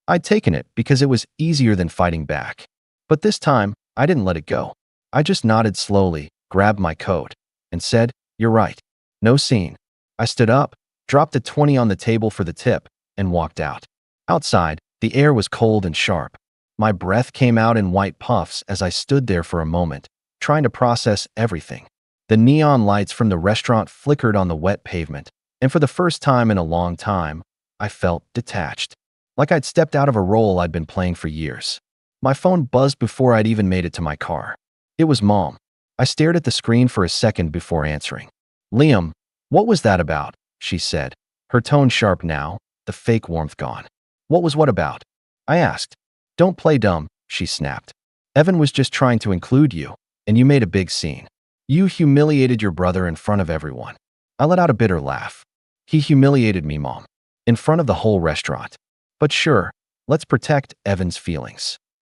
[SPEAKER 1] I'd taken it because it was easier than fighting back. But this time, I didn't let it go. I just nodded slowly, grabbed my coat, and said, You're right. No scene. I stood up, dropped a 20 on the table for the tip, and walked out. Outside, the air was cold and sharp. My breath came out in white puffs as I stood there for a moment, trying to process everything. The neon lights from the restaurant flickered on the wet pavement, and for the first time in a long time, I felt detached. Like I'd stepped out of a role I'd been playing for years. My phone buzzed before I'd even made it to my car. It was Mom. I stared at the screen for a second before answering. Liam, what was that about? She said, her tone sharp now, the fake warmth gone. What about? I asked. Don't play dumb, she snapped. Evan was just trying to include you, and you made a big scene. You humiliated your brother in front of everyone. I let out a bitter laugh. He humiliated me, Mom. In front of the whole restaurant. But sure, let's protect Evan's feelings.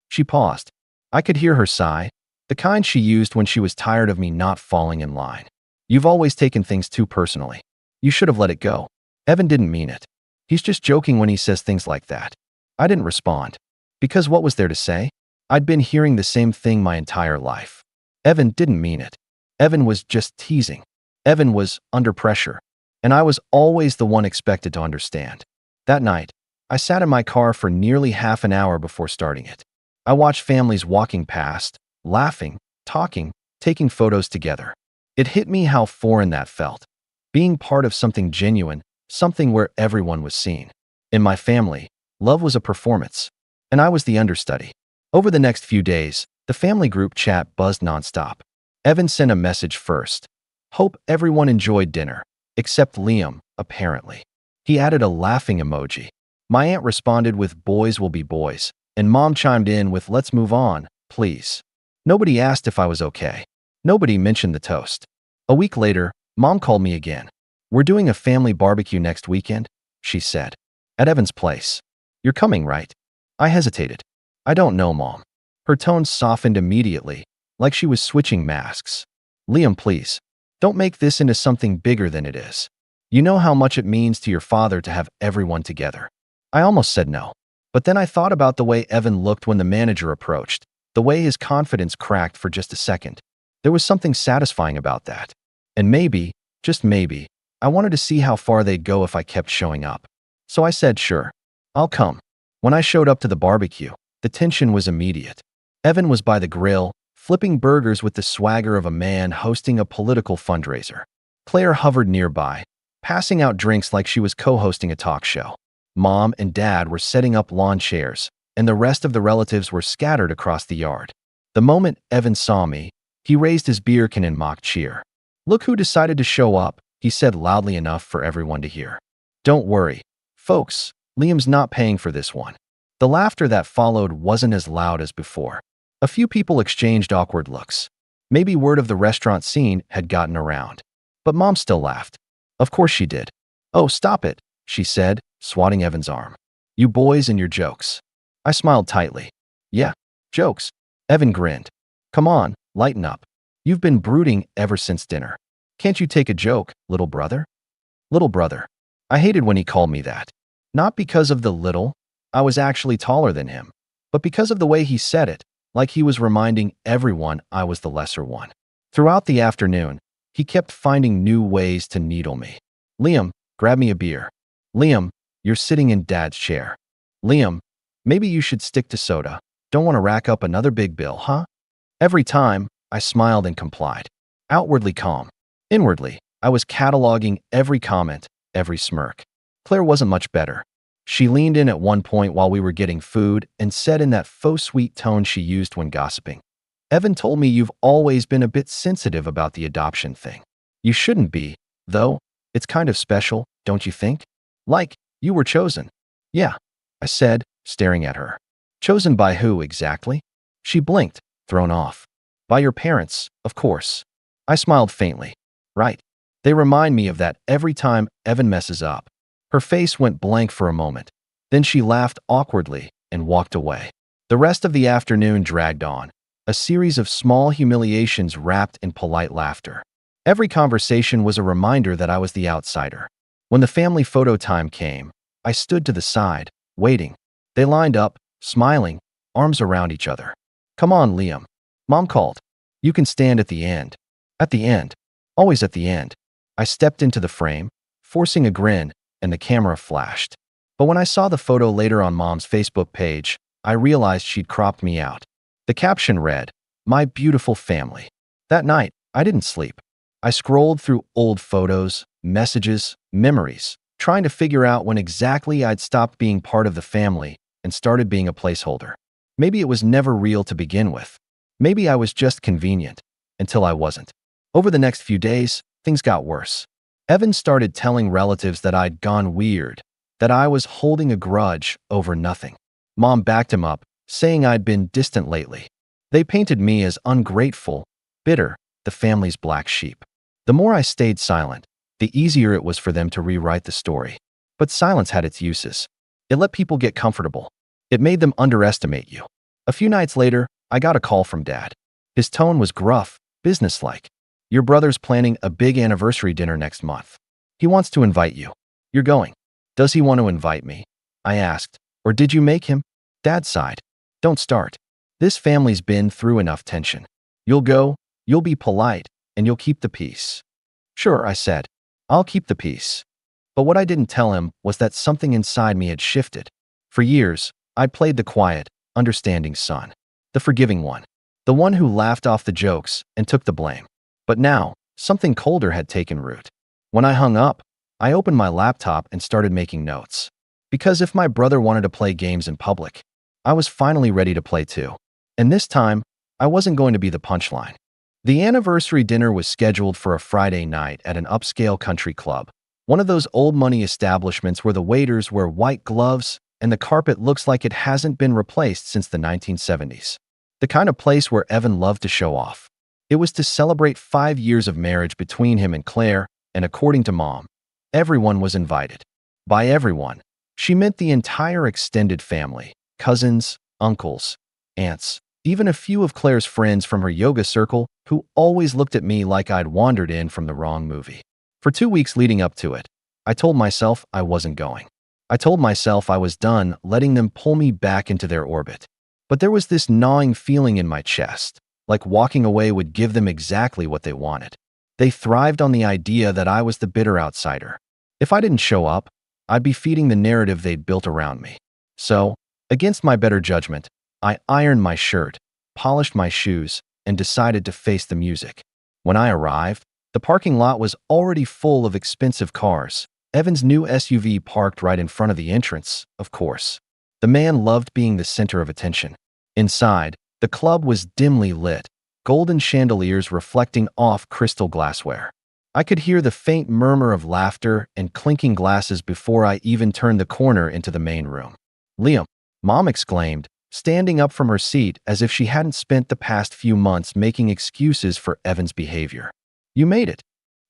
[SPEAKER 1] She paused. I could hear her sigh, the kind she used when she was tired of me not falling in line. You've always taken things too personally. You should have let it go. Evan didn't mean it. He's just joking when he says things like that. I didn't respond. Because what was there to say? I'd been hearing the same thing my entire life. Evan didn't mean it. Evan was just teasing. Evan was under pressure. And I was always the one expected to understand. That night, I sat in my car for nearly half an hour before starting it. I watched families walking past, laughing, talking, taking photos together. It hit me how foreign that felt. Being part of something genuine, something where everyone was seen. In my family, love was a performance, and I was the understudy. Over the next few days, the family group chat buzzed nonstop. Evan sent a message first. Hope everyone enjoyed dinner, except Liam, apparently. He added a laughing emoji. My aunt responded with boys will be boys, and Mom chimed in with let's move on, please. Nobody asked if I was okay. Nobody mentioned the toast. A week later, Mom called me again. We're doing a family barbecue next weekend, she said. At Evan's place. You're coming, right? I hesitated. I don't know, Mom. Her tone softened immediately, like she was switching masks. Liam, please. Don't make this into something bigger than it is. You know how much it means to your father to have everyone together. I almost said no. But then I thought about the way Evan looked when the manager approached, the way his confidence cracked for just a second. There was something satisfying about that. And maybe, just maybe, I wanted to see how far they'd go if I kept showing up. So I said, sure, I'll come. When I showed up to the barbecue, the tension was immediate. Evan was by the grill, flipping burgers with the swagger of a man hosting a political fundraiser. Claire hovered nearby, passing out drinks like she was co-hosting a talk show. Mom and Dad were setting up lawn chairs, and the rest of the relatives were scattered across the yard. The moment Evan saw me, he raised his beer can in mock cheer. Look who decided to show up, he said loudly enough for everyone to hear. Don't worry, folks, Liam's not paying for this one. The laughter that followed wasn't as loud as before. A few people exchanged awkward looks. Maybe word of the restaurant scene had gotten around. But Mom still laughed. Of course she did. Oh, stop it, she said, swatting Evan's arm. You boys and your jokes. I smiled tightly. Yeah, jokes. Evan grinned. Come on, lighten up. You've been brooding ever since dinner. Can't you take a joke, little brother? Little brother. I hated when he called me that. Not because of the little, I was actually taller than him, but because of the way he said it, like he was reminding everyone I was the lesser one. Throughout the afternoon, he kept finding new ways to needle me. Liam, grab me a beer. Liam, you're sitting in Dad's chair. Liam, maybe you should stick to soda. Don't want to rack up another big bill, huh? Every time, I smiled and complied. Outwardly calm. Inwardly, I was cataloging every comment, every smirk. Claire wasn't much better. She leaned in at one point while we were getting food and said in that faux sweet tone she used when gossiping, Evan told me you've always been a bit sensitive about the adoption thing. You shouldn't be, though. It's kind of special, don't you think? Like, you were chosen. Yeah, I said, staring at her. Chosen by who exactly? She blinked, thrown off. By your parents, of course. I smiled faintly. Right. They remind me of that every time Evan messes up. Her face went blank for a moment. Then she laughed awkwardly and walked away. The rest of the afternoon dragged on, a series of small humiliations wrapped in polite laughter. Every conversation was a reminder that I was the outsider. When the family photo time came, I stood to the side, waiting. They lined up, smiling, arms around each other. Come on, Liam. Mom called. You can stand at the end. At the end. Always at the end. I stepped into the frame, forcing a grin, and the camera flashed. But when I saw the photo later on Mom's Facebook page, I realized she'd cropped me out. The caption read, "My beautiful family." That night, I didn't sleep. I scrolled through old photos, messages, memories, trying to figure out when exactly I'd stopped being part of the family and started being a placeholder. Maybe it was never real to begin with. Maybe I was just convenient, until I wasn't. Over the next few days, things got worse. Evan started telling relatives that I'd gone weird, that I was holding a grudge over nothing. Mom backed him up, saying I'd been distant lately. They painted me as ungrateful, bitter, the family's black sheep. The more I stayed silent, the easier it was for them to rewrite the story. But silence had its uses. It let people get comfortable. It made them underestimate you. A few nights later, I got a call from Dad. His tone was gruff, businesslike. Your brother's planning a big anniversary dinner next month. He wants to invite you. You're going. Does he want to invite me? I asked. Or did you make him? Dad sighed. Don't start. This family's been through enough tension. You'll go, You'll be polite, and you'll keep the peace." "Sure," I said. "I'll keep the peace." But what I didn't tell him was that something inside me had shifted. For years, I'd played the quiet, understanding son, the forgiving one, the one who laughed off the jokes and took the blame. But now, something colder had taken root. When I hung up, I opened my laptop and started making notes. Because if my brother wanted to play games in public, I was finally ready to play too. And this time, I wasn't going to be the punchline. The anniversary dinner was scheduled for a Friday night at an upscale country club, one of those old money establishments where the waiters wear white gloves and the carpet looks like it hasn't been replaced since the 1970s. The kind of place where Evan loved to show off. It was to celebrate 5 years of marriage between him and Claire, and according to Mom, everyone was invited. By everyone, she meant the entire extended family, cousins, uncles, aunts, even a few of Claire's friends from her yoga circle who always looked at me like I'd wandered in from the wrong movie. For 2 weeks leading up to it, I told myself I wasn't going. I told myself I was done letting them pull me back into their orbit. But there was this gnawing feeling in my chest, like walking away would give them exactly what they wanted. They thrived on the idea that I was the bitter outsider. If I didn't show up, I'd be feeding the narrative they'd built around me. So, against my better judgment, I ironed my shirt, polished my shoes, and decided to face the music. When I arrived, the parking lot was already full of expensive cars. Evan's new SUV parked right in front of the entrance, of course. The man loved being the center of attention. Inside, the club was dimly lit, golden chandeliers reflecting off crystal glassware. I could hear the faint murmur of laughter and clinking glasses before I even turned the corner into the main room. "Liam," Mom exclaimed, standing up from her seat as if she hadn't spent the past few months making excuses for Evan's behavior. "You made it."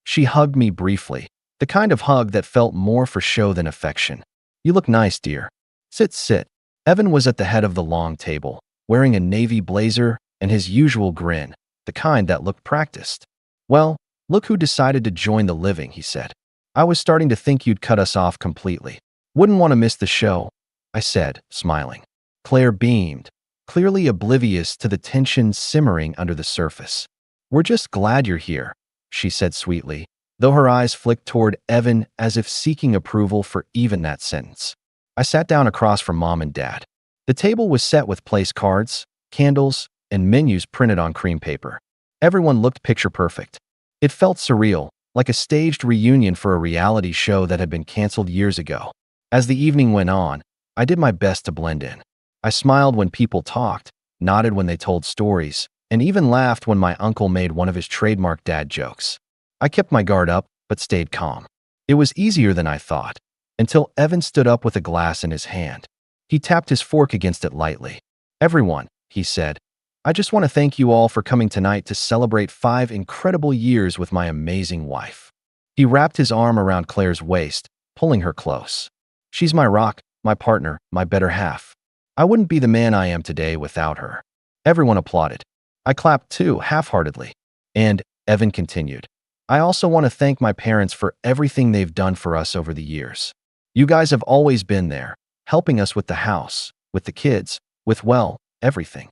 [SPEAKER 1] She hugged me briefly, the kind of hug that felt more for show than affection. "You look nice, dear." Sit. Evan was at the head of the long table, wearing a navy blazer and his usual grin, the kind that looked practiced. "Well, look who decided to join the living," he said. "I was starting to think you'd cut us off completely. Wouldn't want to miss the show," I said, smiling. Claire beamed, clearly oblivious to the tension simmering under the surface. "We're just glad you're here," she said sweetly, though her eyes flicked toward Evan as if seeking approval for even that sentence. I sat down across from Mom and Dad. The table was set with place cards, candles, and menus printed on cream paper. Everyone looked picture perfect. It felt surreal, like a staged reunion for a reality show that had been canceled years ago. As the evening went on, I did my best to blend in. I smiled when people talked, nodded when they told stories, and even laughed when my uncle made one of his trademark dad jokes. I kept my guard up, but stayed calm. It was easier than I thought, until Evan stood up with a glass in his hand. He tapped his fork against it lightly. "Everyone," he said, "I just want to thank you all for coming tonight to celebrate 5 incredible years with my amazing wife." He wrapped his arm around Claire's waist, pulling her close. "She's my rock, my partner, my better half. I wouldn't be the man I am today without her." Everyone applauded. I clapped too, half-heartedly. "And," Evan continued, "I also want to thank my parents for everything they've done for us over the years. You guys have always been there, helping us with the house, with the kids, with, well, everything."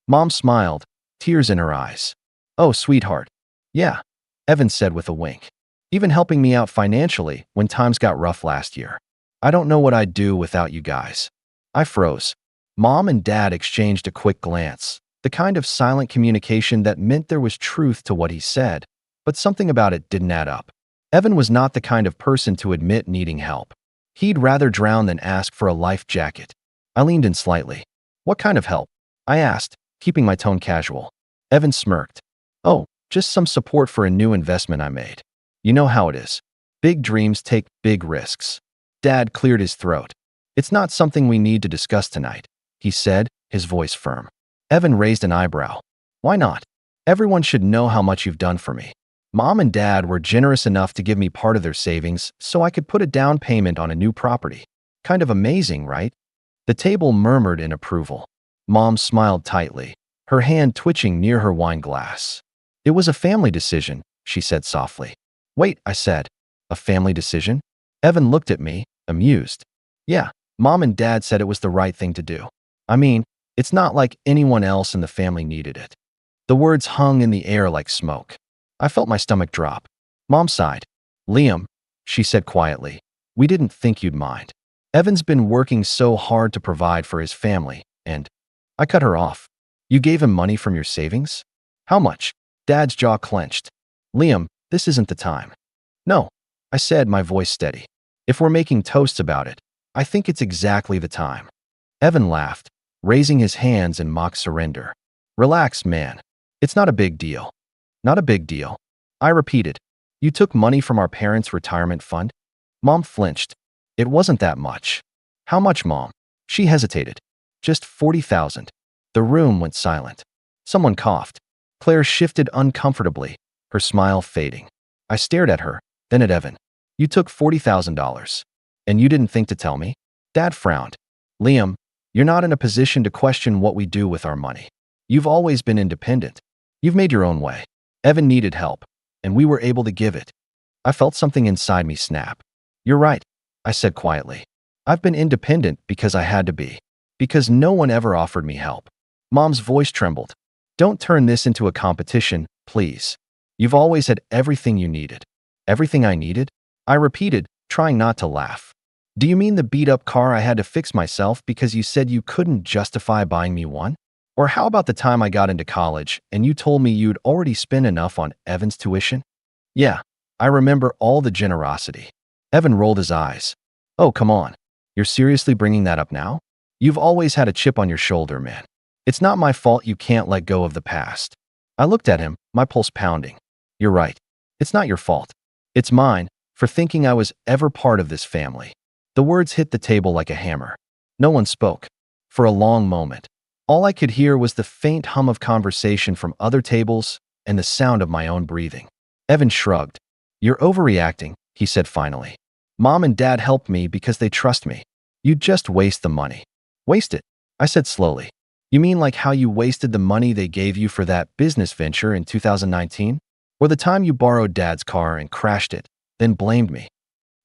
[SPEAKER 1] Mom smiled, tears in her eyes. "Oh, sweetheart. Yeah," Evan said with a wink. "Even helping me out financially when times got rough last year. I don't know what I'd do without you guys." I froze. Mom and Dad exchanged a quick glance, the kind of silent communication that meant there was truth to what he said, but something about it didn't add up. Evan was not the kind of person to admit needing help. He'd rather drown than ask for a life jacket. I leaned in slightly. "What kind of help?" I asked, keeping my tone casual. Evan smirked. "Oh, just some support for a new investment I made. You know how it is. Big dreams take big risks." Dad cleared his throat. "It's not something we need to discuss tonight," he said, his voice firm. Evan raised an eyebrow. "Why not? Everyone should know how much you've done for me." Mom and Dad were generous enough to give me part of their savings so I could put a down payment on a new property. Kind of amazing, right? The table murmured in approval. Mom smiled tightly, her hand twitching near her wine glass. "It was a family decision," she said softly. "Wait," I said. "A family decision?" Evan looked at me, amused. "Yeah, Mom and Dad said it was the right thing to do. I mean, it's not like anyone else in the family needed it." The words hung in the air like smoke. I felt my stomach drop. Mom sighed. Liam, she said quietly, we didn't think you'd mind. Evan's been working so hard to provide for his family, and I cut her off. You gave him money from your savings? How much? Dad's jaw clenched. Liam, this isn't the time. No, I said, my voice steady. If we're making toasts about it, I think it's exactly the time. Evan laughed, raising his hands in mock surrender. Relax, man. It's not a big deal. Not a big deal. I repeated. You took money from our parents' retirement fund? Mom flinched. It wasn't that much. How much, Mom? She hesitated. Just 40,000. The room went silent. Someone coughed. Claire shifted uncomfortably, her smile fading. I stared at her, then at Evan. You took $40,000. And you didn't think to tell me? Dad frowned. Liam, you're not in a position to question what we do with our money. You've always been independent. You've made your own way. Evan needed help, and we were able to give it. I felt something inside me snap. You're right, I said quietly. I've been independent because I had to be. Because no one ever offered me help. Mom's voice trembled. Don't turn this into a competition, please. You've always had everything you needed. Everything I needed? I repeated, trying not to laugh. Do you mean the beat-up car I had to fix myself because you said you couldn't justify buying me one? Or how about the time I got into college and you told me you'd already spent enough on Evan's tuition? Yeah, I remember all the generosity. Evan rolled his eyes. Oh, come on. You're seriously bringing that up now? You've always had a chip on your shoulder, man. It's not my fault you can't let go of the past. I looked at him, my pulse pounding. You're right. It's not your fault. It's mine, for thinking I was ever part of this family. The words hit the table like a hammer. No one spoke. For a long moment. All I could hear was the faint hum of conversation from other tables and the sound of my own breathing. Evan shrugged. You're overreacting, he said finally. Mom and Dad helped me because they trust me. You'd just waste the money. Waste it, I said slowly. You mean like how you wasted the money they gave you for that business venture in 2019? Or the time you borrowed Dad's car and crashed it, then blamed me?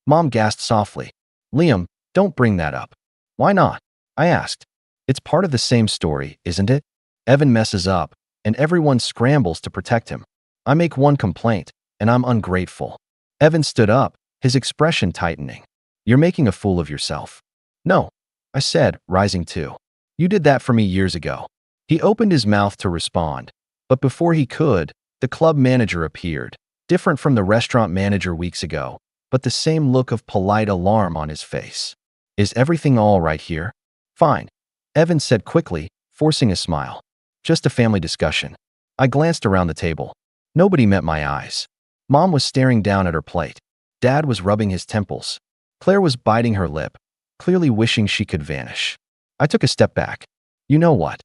[SPEAKER 1] Mom gasped softly. Liam, don't bring that up. Why not? I asked. It's part of the same story, isn't it? Evan messes up, and everyone scrambles to protect him. I make one complaint, and I'm ungrateful. Evan stood up, his expression tightening. You're making a fool of yourself. No, I said, rising too. You did that for me years ago. He opened his mouth to respond, but before he could, the club manager appeared, different from the restaurant manager weeks ago, but the same look of polite alarm on his face. Is everything all right here? Fine. Evan said quickly, forcing a smile. Just a family discussion. I glanced around the table. Nobody met my eyes. Mom was staring down at her plate. Dad was rubbing his temples. Claire was biting her lip, clearly wishing she could vanish. I took a step back. You know what?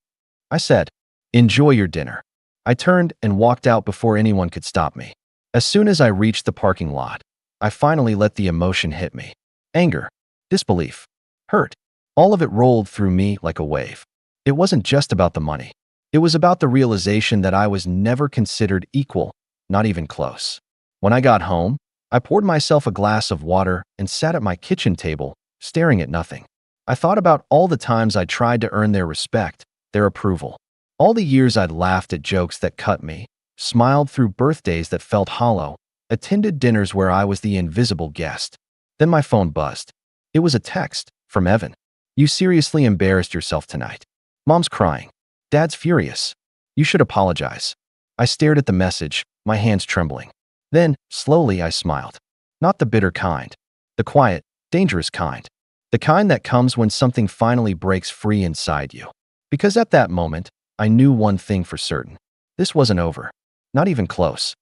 [SPEAKER 1] I said. Enjoy your dinner. I turned and walked out before anyone could stop me. As soon as I reached the parking lot, I finally let the emotion hit me. Anger, disbelief, hurt. All of it rolled through me like a wave. It wasn't just about the money. It was about the realization that I was never considered equal, not even close. When I got home, I poured myself a glass of water and sat at my kitchen table, staring at nothing. I thought about all the times I'd tried to earn their respect, their approval. All the years I'd laughed at jokes that cut me, smiled through birthdays that felt hollow, attended dinners where I was the invisible guest. Then my phone buzzed. It was a text from Evan. You seriously embarrassed yourself tonight. Mom's crying. Dad's furious. You should apologize. I stared at the message, my hands trembling. Then, slowly, I smiled. Not the bitter kind. The quiet, dangerous kind. The kind that comes when something finally breaks free inside you. Because at that moment, I knew one thing for certain. This wasn't over. Not even close.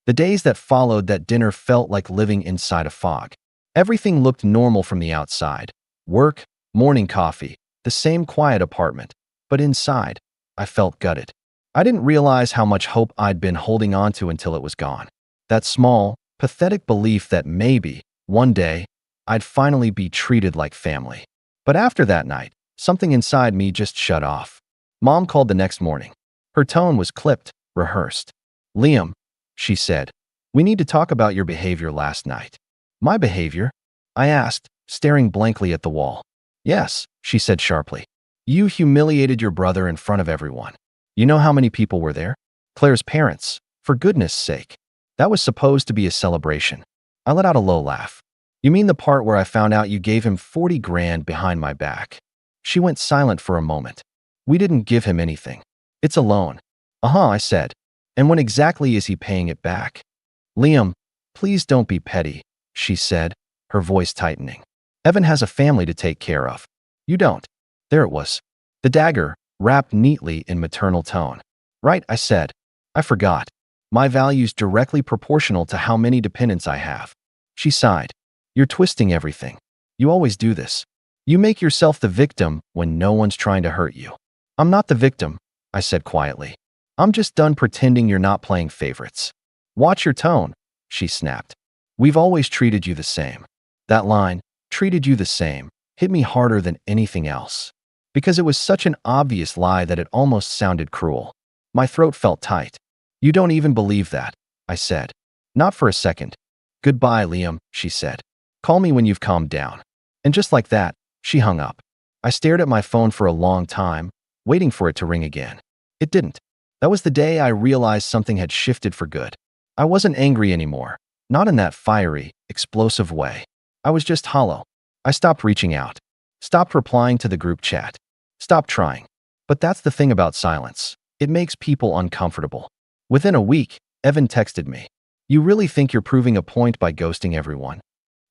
[SPEAKER 1] The days that followed that dinner felt like living inside a fog. Everything looked normal from the outside. Work, morning coffee, the same quiet apartment. But inside, I felt gutted. I didn't realize how much hope I'd been holding on to until it was gone. That small, pathetic belief that maybe, one day, I'd finally be treated like family. But after that night, something inside me just shut off. Mom called the next morning. Her tone was clipped, rehearsed. Liam, she said, we need to talk about your behavior last night. My behavior? I asked, staring blankly at the wall. Yes, she said sharply. You humiliated your brother in front of everyone. You know how many people were there? Claire's parents. For goodness sake. That was supposed to be a celebration. I let out a low laugh. You mean the part where I found out you gave him 40 grand behind my back? She went silent for a moment. We didn't give him anything. It's a loan. Uh-huh, I said. And when exactly is he paying it back? Liam, please don't be petty, she said, her voice tightening. Evan has a family to take care of. You don't. There it was. The dagger, wrapped neatly in maternal tone. Right, I said. I forgot. My value's directly proportional to how many dependents I have. She sighed. You're twisting everything. You always do this. You make yourself the victim when no one's trying to hurt you. I'm not the victim, I said quietly. I'm just done pretending you're not playing favorites. Watch your tone, she snapped. We've always treated you the same. That line, treated you the same, hit me harder than anything else. Because it was such an obvious lie that it almost sounded cruel. My throat felt tight. You don't even believe that, I said. Not for a second. Goodbye, Liam, she said. Call me when you've calmed down. And just like that, she hung up. I stared at my phone for a long time, waiting for it to ring again. It didn't. That was the day I realized something had shifted for good. I wasn't angry anymore, not in that fiery, explosive way. I was just hollow. I stopped reaching out, stopped replying to the group chat, stopped trying. But that's the thing about silence. It makes people uncomfortable. Within a week, Evan texted me. You really think you're proving a point by ghosting everyone?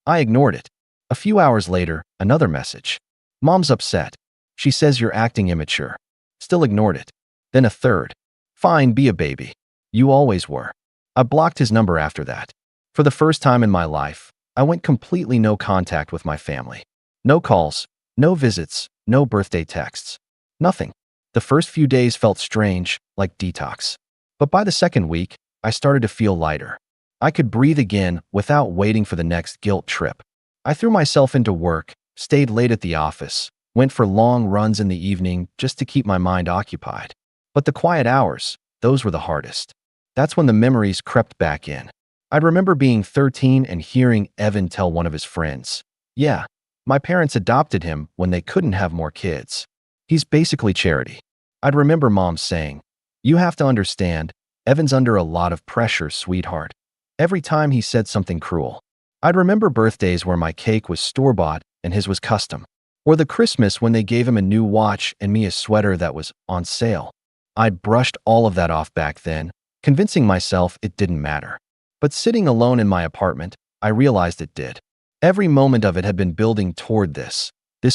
[SPEAKER 1] I ignored it. A few hours later, another message. Mom's upset. She says you're acting immature. Still ignored it. Then a third. Fine, be a baby. You always were. I blocked his number after that. For the first time in my life, I went completely no contact with my family. No calls, no visits, no birthday texts. Nothing. The first few days felt strange, like detox. But by the second week, I started to feel lighter. I could breathe again without waiting for the next guilt trip. I threw myself into work, stayed late at the office, went for long runs in the evening just to keep my mind occupied. But the quiet hours, those were the hardest. That's when the memories crept back in. I'd remember being 13 and hearing Evan tell one of his friends, "Yeah, my parents adopted him when they couldn't have more kids. He's basically charity." I'd remember Mom saying, "You have to understand, Evan's under a lot of pressure, sweetheart," every time he said something cruel. I'd remember birthdays where my cake was store-bought and his was custom, or the Christmas when they gave him a new watch and me a sweater that was on sale. I'd brushed all of that off back then, convincing myself it didn't matter. But sitting alone in my apartment, I realized it did. Every moment of it had been building toward this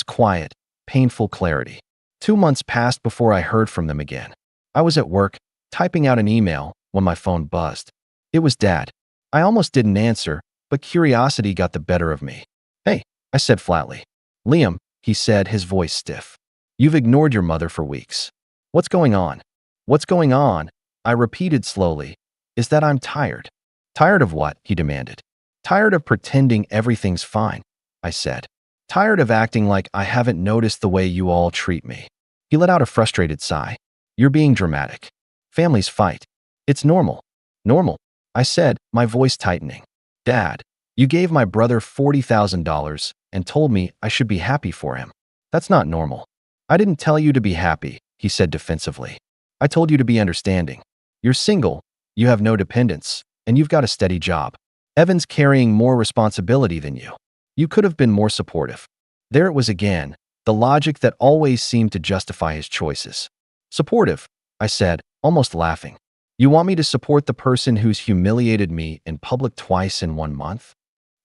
[SPEAKER 1] quiet, painful clarity. 2 months passed before I heard from them again. I was at work, typing out an email, when my phone buzzed. It was Dad. I almost didn't answer, but curiosity got the better of me. "Hey," I said flatly. "Liam," he said, his voice stiff. "You've ignored your mother for weeks. What's going on?" "What's going on," I repeated slowly, "is that I'm tired." "Tired of what?" he demanded. "Tired of pretending everything's fine," I said. "Tired of acting like I haven't noticed the way you all treat me." He let out a frustrated sigh. "You're being dramatic. Families fight. It's normal." "Normal," I said, my voice tightening. "Dad, you gave my brother $40,000 and told me I should be happy for him. That's not normal." "I didn't tell you to be happy," he said defensively. "I told you to be understanding. You're single, you have no dependents, and you've got a steady job. Evan's carrying more responsibility than you. You could have been more supportive." There it was again, the logic that always seemed to justify his choices. "Supportive," I said, almost laughing. "You want me to support the person who's humiliated me in public twice in 1 month?"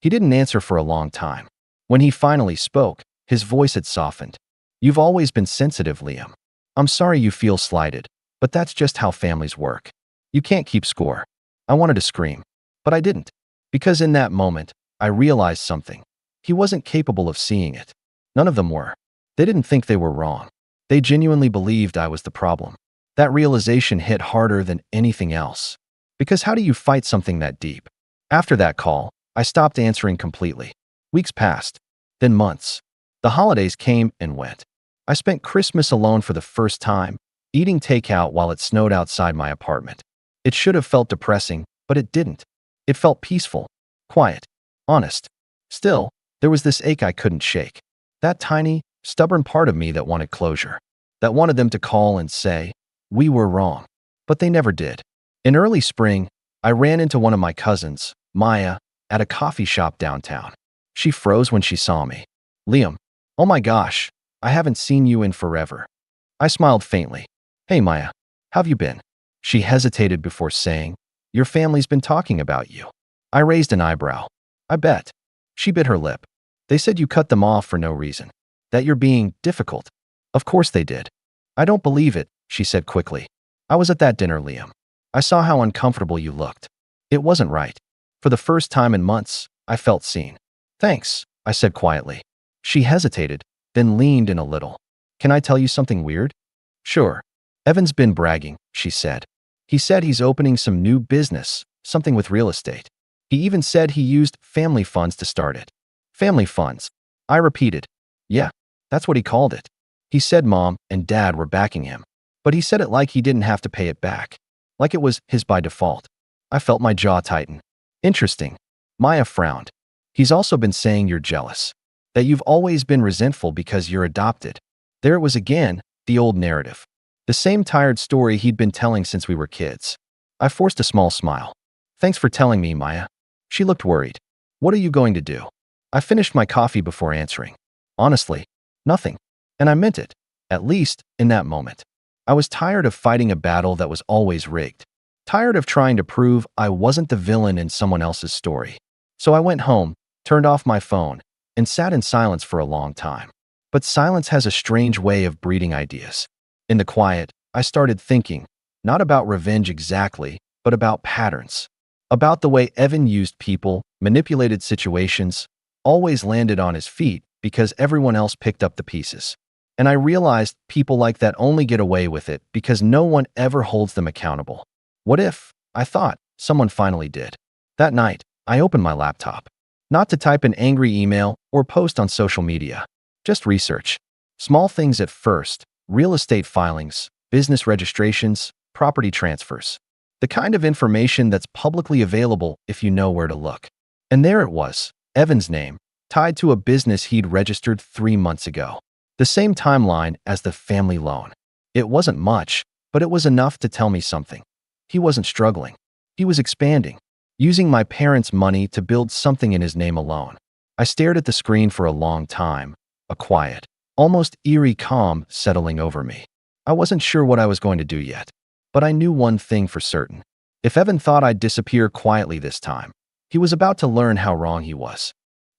[SPEAKER 1] He didn't answer for a long time. When he finally spoke, his voice had softened. "You've always been sensitive, Liam. I'm sorry you feel slighted, but that's just how families work. You can't keep score." I wanted to scream, but I didn't. Because in that moment, I realized something. He wasn't capable of seeing it. None of them were. They didn't think they were wrong. They genuinely believed I was the problem. That realization hit harder than anything else. Because how do you fight something that deep? After that call, I stopped answering completely. Weeks passed, then months. The holidays came and went. I spent Christmas alone for the first time, eating takeout while it snowed outside my apartment. It should have felt depressing, but it didn't. It felt peaceful, quiet, honest. Still, there was this ache I couldn't shake. That tiny, stubborn part of me that wanted closure. That wanted them to call and say, "We were wrong." But they never did. In early spring, I ran into one of my cousins, Maya, at a coffee shop downtown. She froze when she saw me. Liam, oh my gosh, I haven't seen you in forever. I smiled faintly. Hey Maya, how've you been? She hesitated before saying, your family's been talking about you. I raised an eyebrow. I bet. She bit her lip. They said you cut them off for no reason. That you're being difficult. Of course they did. I don't believe it, she said quickly. I was at that dinner, Liam. I saw how uncomfortable you looked. It wasn't right. For the first time in months, I felt seen. Thanks, I said quietly. She hesitated, then leaned in a little. Can I tell you something weird? Sure. Evan's been bragging, she said. He said he's opening some new business, something with real estate. He even said he used family funds to start it. Family funds. I repeated. Yeah, that's what he called it. He said Mom and Dad were backing him, but he said it like he didn't have to pay it back. Like it was his by default. I felt my jaw tighten. Interesting. Maya frowned. He's also been saying you're jealous. That you've always been resentful because you're adopted. There it was again, the old narrative. The same tired story he'd been telling since we were kids. I forced a small smile. Thanks for telling me, Maya. She looked worried. What are you going to do? I finished my coffee before answering. Honestly, nothing. And I meant it, at least in that moment. I was tired of fighting a battle that was always rigged. Tired of trying to prove I wasn't the villain in someone else's story. So I went home, turned off my phone, and sat in silence for a long time. But silence has a strange way of breeding ideas. In the quiet, I started thinking, not about revenge exactly, but about patterns. About the way Evan used people, manipulated situations, always landed on his feet because everyone else picked up the pieces. And I realized people like that only get away with it because no one ever holds them accountable. What if, I thought, someone finally did? That night, I opened my laptop. Not to type an angry email or post on social media. Just research. Small things at first. Real estate filings, business registrations, property transfers. The kind of information that's publicly available if you know where to look. And there it was, Evan's name, tied to a business he'd registered 3 months ago. The same timeline as the family loan. It wasn't much, but it was enough to tell me something. He wasn't struggling. He was expanding, using my parents' money to build something in his name alone. I stared at the screen for a long time, a quiet, almost eerie calm settling over me. I wasn't sure what I was going to do yet, but I knew one thing for certain. If Evan thought I'd disappear quietly this time, he was about to learn how wrong he was.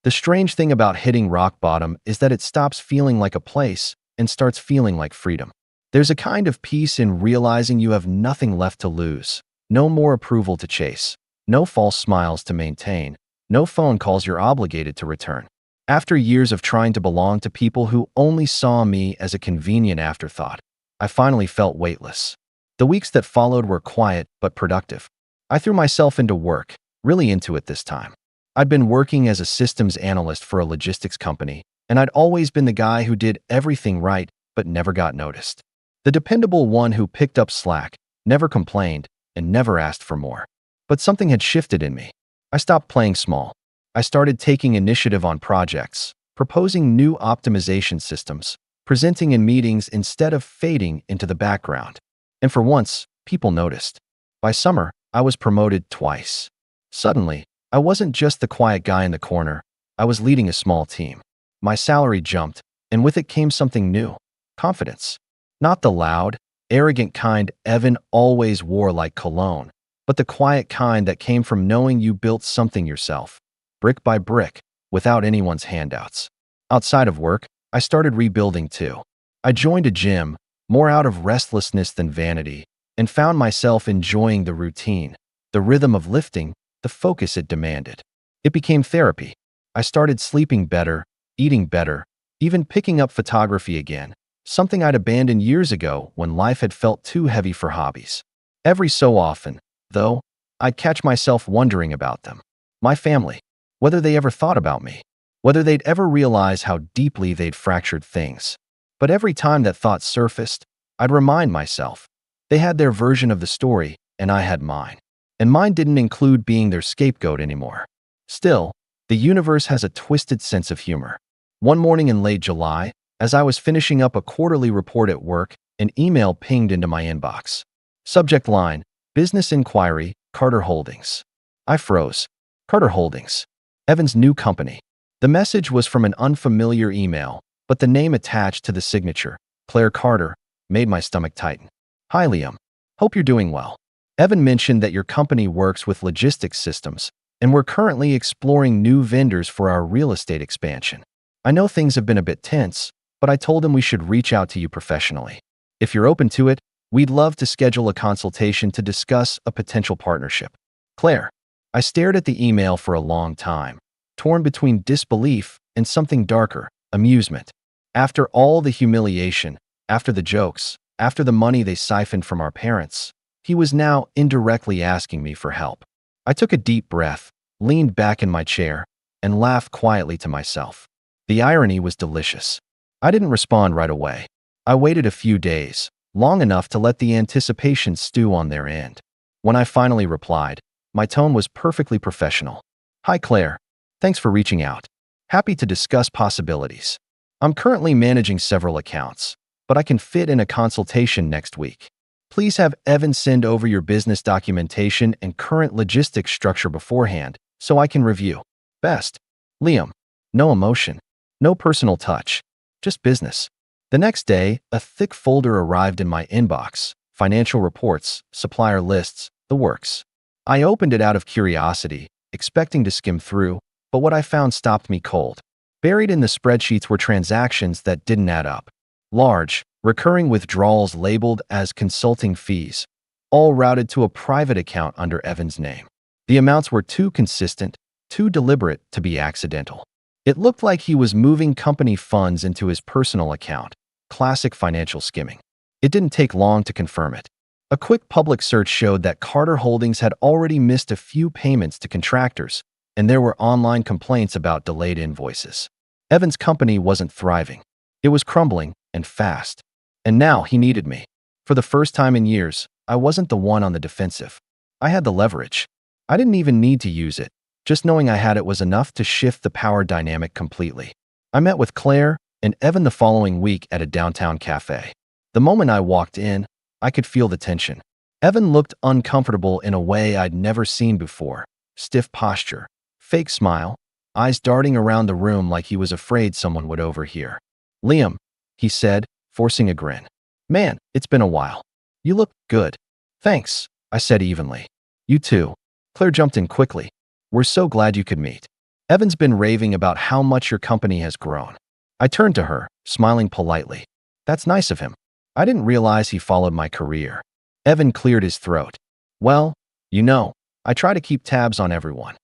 [SPEAKER 1] The strange thing about hitting rock bottom is that it stops feeling like a place and starts feeling like freedom. There's a kind of peace in realizing you have nothing left to lose, no more approval to chase, no false smiles to maintain, no phone calls you're obligated to return. After years of trying to belong to people who only saw me as a convenient afterthought, I finally felt weightless. The weeks that followed were quiet but productive. I threw myself into work, really into it this time. I'd been working as a systems analyst for a logistics company, and I'd always been the guy who did everything right but never got noticed. The dependable one who picked up slack, never complained, and never asked for more. But something had shifted in me. I stopped playing small. I started taking initiative on projects, proposing new optimization systems, presenting in meetings instead of fading into the background. And for once, people noticed. By summer, I was promoted twice. Suddenly, I wasn't just the quiet guy in the corner. I was leading a small team. My salary jumped, and with it came something new. Confidence. Not the loud, arrogant kind Evan always wore like cologne, but the quiet kind that came from knowing you built something yourself, brick by brick, without anyone's handouts. Outside of work, I started rebuilding too. I joined a gym, more out of restlessness than vanity, and found myself enjoying the routine, the rhythm of lifting, the focus it demanded. It became therapy. I started sleeping better, eating better, even picking up photography again, something I'd abandoned years ago when life had felt too heavy for hobbies. Every so often, though, I'd catch myself wondering about them. My family. Whether they ever thought about me. Whether they'd ever realize how deeply they'd fractured things. But every time that thought surfaced, I'd remind myself, they had their version of the story, and I had mine. And mine didn't include being their scapegoat anymore. Still, the universe has a twisted sense of humor. One morning in late July, as I was finishing up a quarterly report at work, an email pinged into my inbox. Subject line, Business inquiry, Carter Holdings. I froze. Carter Holdings. Evan's new company. The message was from an unfamiliar email, but the name attached to the signature, Claire Carter, made my stomach tighten. Hi, Liam. Hope you're doing well. Evan mentioned that your company works with logistics systems, and we're currently exploring new vendors for our real estate expansion. I know things have been a bit tense, but I told him we should reach out to you professionally. If you're open to it, we'd love to schedule a consultation to discuss a potential partnership. Claire. I stared at the email for a long time, torn between disbelief and something darker, amusement. After all the humiliation, after the jokes, after the money they siphoned from our parents, he was now indirectly asking me for help. I took a deep breath, leaned back in my chair, and laughed quietly to myself. The irony was delicious. I didn't respond right away. I waited a few days, long enough to let the anticipation stew on their end. When I finally replied, my tone was perfectly professional. Hi, Claire. Thanks for reaching out. Happy to discuss possibilities. I'm currently managing several accounts, but I can fit in a consultation next week. Please have Evan send over your business documentation and current logistics structure beforehand so I can review. Best. Liam. No emotion. No personal touch. Just business. The next day, a thick folder arrived in my inbox. Financial reports, supplier lists, the works. I opened it out of curiosity, expecting to skim through, but what I found stopped me cold. Buried in the spreadsheets were transactions that didn't add up. Large, recurring withdrawals labeled as consulting fees, all routed to a private account under Evan's name. The amounts were too consistent, too deliberate to be accidental. It looked like he was moving company funds into his personal account. Classic financial skimming. It didn't take long to confirm it. A quick public search showed that Carter Holdings had already missed a few payments to contractors, and there were online complaints about delayed invoices. Evan's company wasn't thriving. It was crumbling, and fast. And now he needed me. For the first time in years, I wasn't the one on the defensive. I had the leverage. I didn't even need to use it. Just knowing I had it was enough to shift the power dynamic completely. I met with Claire and Evan the following week at a downtown cafe. The moment I walked in, I could feel the tension. Evan looked uncomfortable in a way I'd never seen before. Stiff posture, fake smile, eyes darting around the room like he was afraid someone would overhear. Liam, he said, forcing a grin. Man, it's been a while. You look good. Thanks, I said evenly. You too. Claire jumped in quickly. We're so glad you could meet. Evan's been raving about how much your company has grown. I turned to her, smiling politely. That's nice of him. I didn't realize he followed my career. Evan cleared his throat. Well, you know, I try to keep tabs on everyone.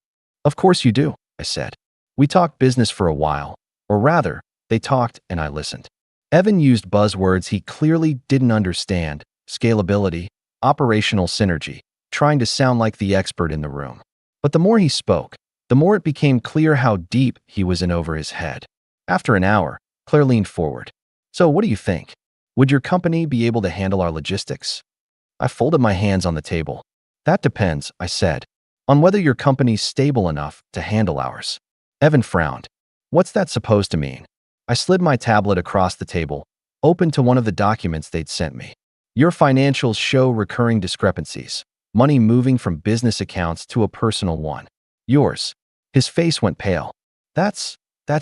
[SPEAKER 1] Of course you do, I said. We talked business for a while, or rather, they talked and I listened. Evan used buzzwords he clearly didn't understand: scalability, operational synergy, trying to sound like the expert in the room. But the more he spoke, the more it became clear how deep he was in over his head. After an hour, Claire leaned forward. So what do you think? Would your company be able to handle our logistics? I folded my hands on the table. That depends, I said, on whether your company's stable enough to handle ours. Evan frowned. What's that supposed to mean? I slid my tablet across the table, opened to one of the documents they'd sent me. Your financials show recurring discrepancies, money moving from business accounts to a personal one. Yours. His face went pale. That's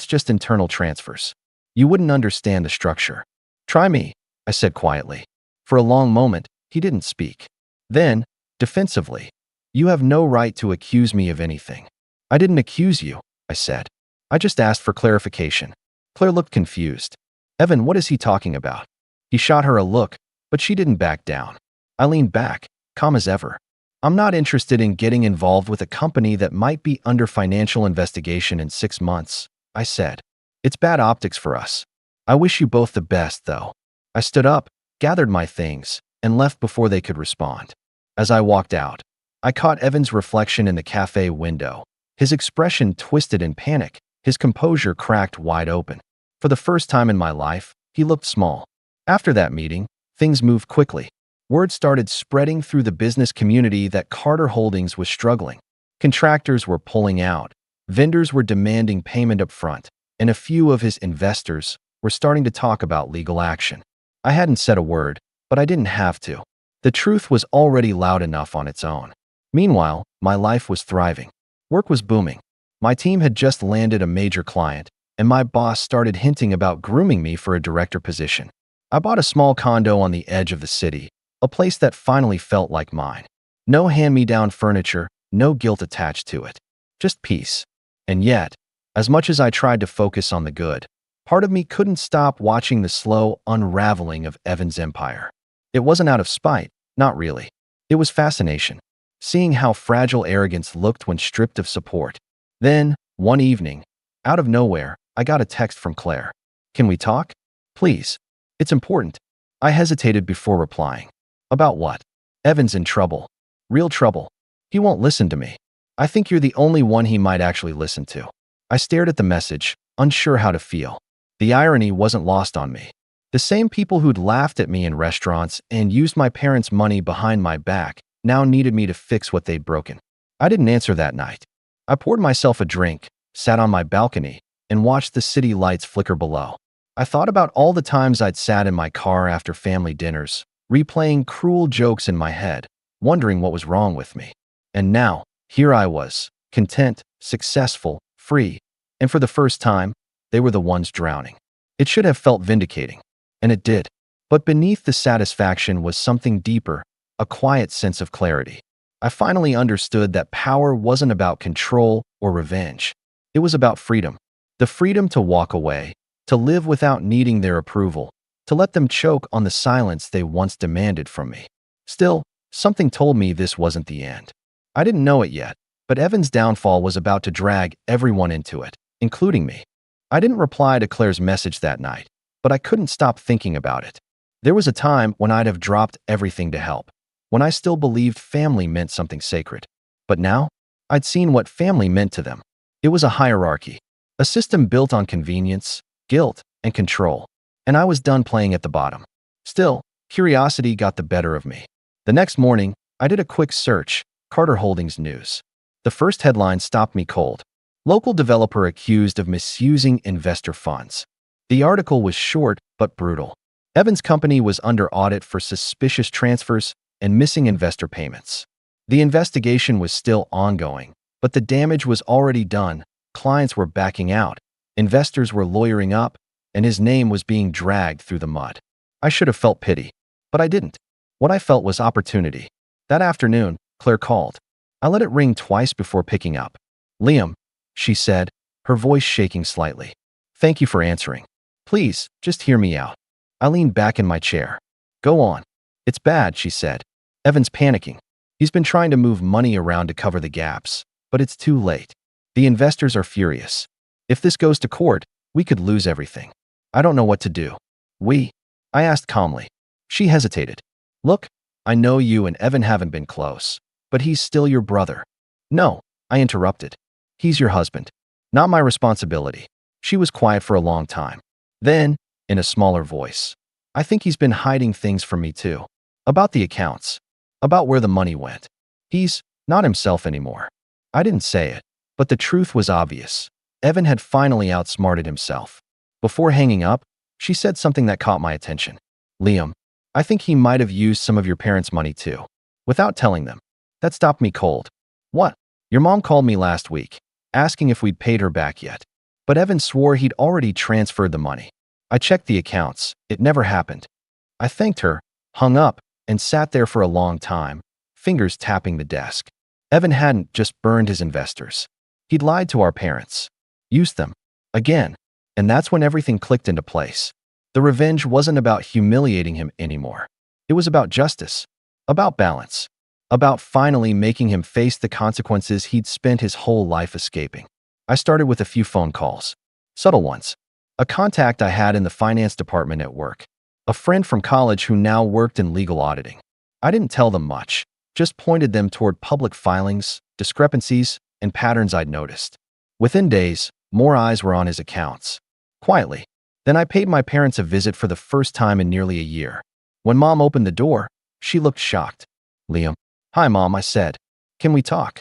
[SPEAKER 1] just internal transfers. You wouldn't understand the structure. Try me, I said quietly. For a long moment, he didn't speak. Then, defensively, you have no right to accuse me of anything. I didn't accuse you, I said. I just asked for clarification. Claire looked confused. Evan, what is he talking about? He shot her a look, but she didn't back down. I leaned back, calm as ever. I'm not interested in getting involved with a company that might be under financial investigation in 6 months, I said. It's bad optics for us. I wish you both the best, though. I stood up, gathered my things, and left before they could respond. As I walked out, I caught Evan's reflection in the cafe window. His expression twisted in panic, his composure cracked wide open. For the first time in my life, he looked small. After that meeting, things moved quickly. Word started spreading through the business community that Carter Holdings was struggling. Contractors were pulling out, vendors were demanding payment up front, and a few of his investors were starting to talk about legal action. I hadn't said a word, but I didn't have to. The truth was already loud enough on its own. Meanwhile, my life was thriving. Work was booming. My team had just landed a major client, and my boss started hinting about grooming me for a director position. I bought a small condo on the edge of the city, a place that finally felt like mine. No hand-me-down furniture, no guilt attached to it. Just peace. And yet, as much as I tried to focus on the good, part of me couldn't stop watching the slow unraveling of Evan's empire. It wasn't out of spite, not really. It was fascination, seeing how fragile arrogance looked when stripped of support. Then, one evening, out of nowhere, I got a text from Claire. "Can we talk? Please. It's important." I hesitated before replying. "About what?" "Evan's in trouble. Real trouble. He won't listen to me. I think you're the only one he might actually listen to." I stared at the message, unsure how to feel. The irony wasn't lost on me. The same people who'd laughed at me in restaurants and used my parents' money behind my back now needed me to fix what they'd broken. I didn't answer that night. I poured myself a drink, sat on my balcony, and watched the city lights flicker below. I thought about all the times I'd sat in my car after family dinners, replaying cruel jokes in my head, wondering what was wrong with me. And now, here I was, content, successful, free, and for the first time, they were the ones drowning. It should have felt vindicating, and it did. But beneath the satisfaction was something deeper, a quiet sense of clarity. I finally understood that power wasn't about control or revenge. It was about freedom. The freedom to walk away, to live without needing their approval, to let them choke on the silence they once demanded from me. Still, something told me this wasn't the end. I didn't know it yet, but Evan's downfall was about to drag everyone into it, including me. I didn't reply to Claire's message that night, but I couldn't stop thinking about it. There was a time when I'd have dropped everything to help, when I still believed family meant something sacred. But now, I'd seen what family meant to them. It was a hierarchy, a system built on convenience, guilt, and control, and I was done playing at the bottom. Still, curiosity got the better of me. The next morning, I did a quick search, Carter Holdings News. The first headline stopped me cold. Local developer accused of misusing investor funds. The article was short but brutal. Evan's company was under audit for suspicious transfers and missing investor payments. The investigation was still ongoing, but the damage was already done. Clients were backing out, investors were lawyering up, and his name was being dragged through the mud. I should have felt pity, but I didn't. What I felt was opportunity. That afternoon, Claire called. I let it ring twice before picking up. "Liam," she said, her voice shaking slightly. "Thank you for answering. Please, just hear me out." I leaned back in my chair. "Go on." "It's bad," she said. "Evan's panicking. He's been trying to move money around to cover the gaps, but it's too late. The investors are furious. If this goes to court, we could lose everything. I don't know what to do." "We?" I asked calmly. She hesitated. "Look, I know you and Evan haven't been close, but he's still your brother." "No," I interrupted. "He's your husband. Not my responsibility." She was quiet for a long time. Then, in a smaller voice, "I think he's been hiding things from me too. About the accounts. About where the money went. He's not himself anymore." I didn't say it, but the truth was obvious. Evan had finally outsmarted himself. Before hanging up, she said something that caught my attention. "Liam, I think he might have used some of your parents' money too, without telling them." That stopped me cold. "What?" "Your mom called me last week, asking if we'd paid her back yet. But Evan swore he'd already transferred the money. I checked the accounts. It never happened." I thanked her, hung up, and sat there for a long time, fingers tapping the desk. Evan hadn't just burned his investors. He'd lied to our parents. Used them. Again. And that's when everything clicked into place. The revenge wasn't about humiliating him anymore. It was about justice. About balance. About finally making him face the consequences he'd spent his whole life escaping. I started with a few phone calls. Subtle ones. A contact I had in the finance department at work. A friend from college who now worked in legal auditing. I didn't tell them much, just pointed them toward public filings, discrepancies, and patterns I'd noticed. Within days, more eyes were on his accounts. Quietly. Then I paid my parents a visit for the first time in nearly a year. When Mom opened the door, she looked shocked. "Liam." "Hi, Mom," I said. "Can we talk?"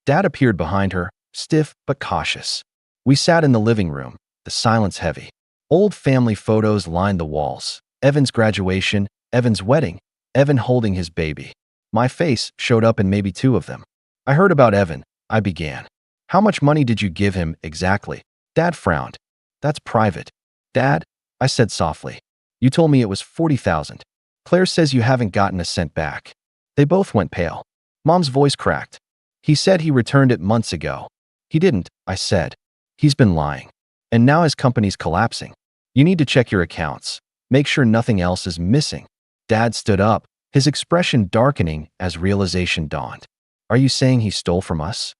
[SPEAKER 1] Dad appeared behind her, stiff but cautious. We sat in the living room, the silence heavy. Old family photos lined the walls. Evan's graduation, Evan's wedding, Evan holding his baby. My face showed up in maybe two of them. I heard about Evan, I began. How much money did you give him exactly? Dad frowned. That's private. Dad, I said softly. You told me it was 40,000. Claire says you haven't gotten a cent back. They both went pale. Mom's voice cracked. He said he returned it months ago. He didn't, I said. He's been lying. And now his company's collapsing. You need to check your accounts. Make sure nothing else is missing. Dad stood up, his expression darkening as realization dawned. Are you saying he stole from us?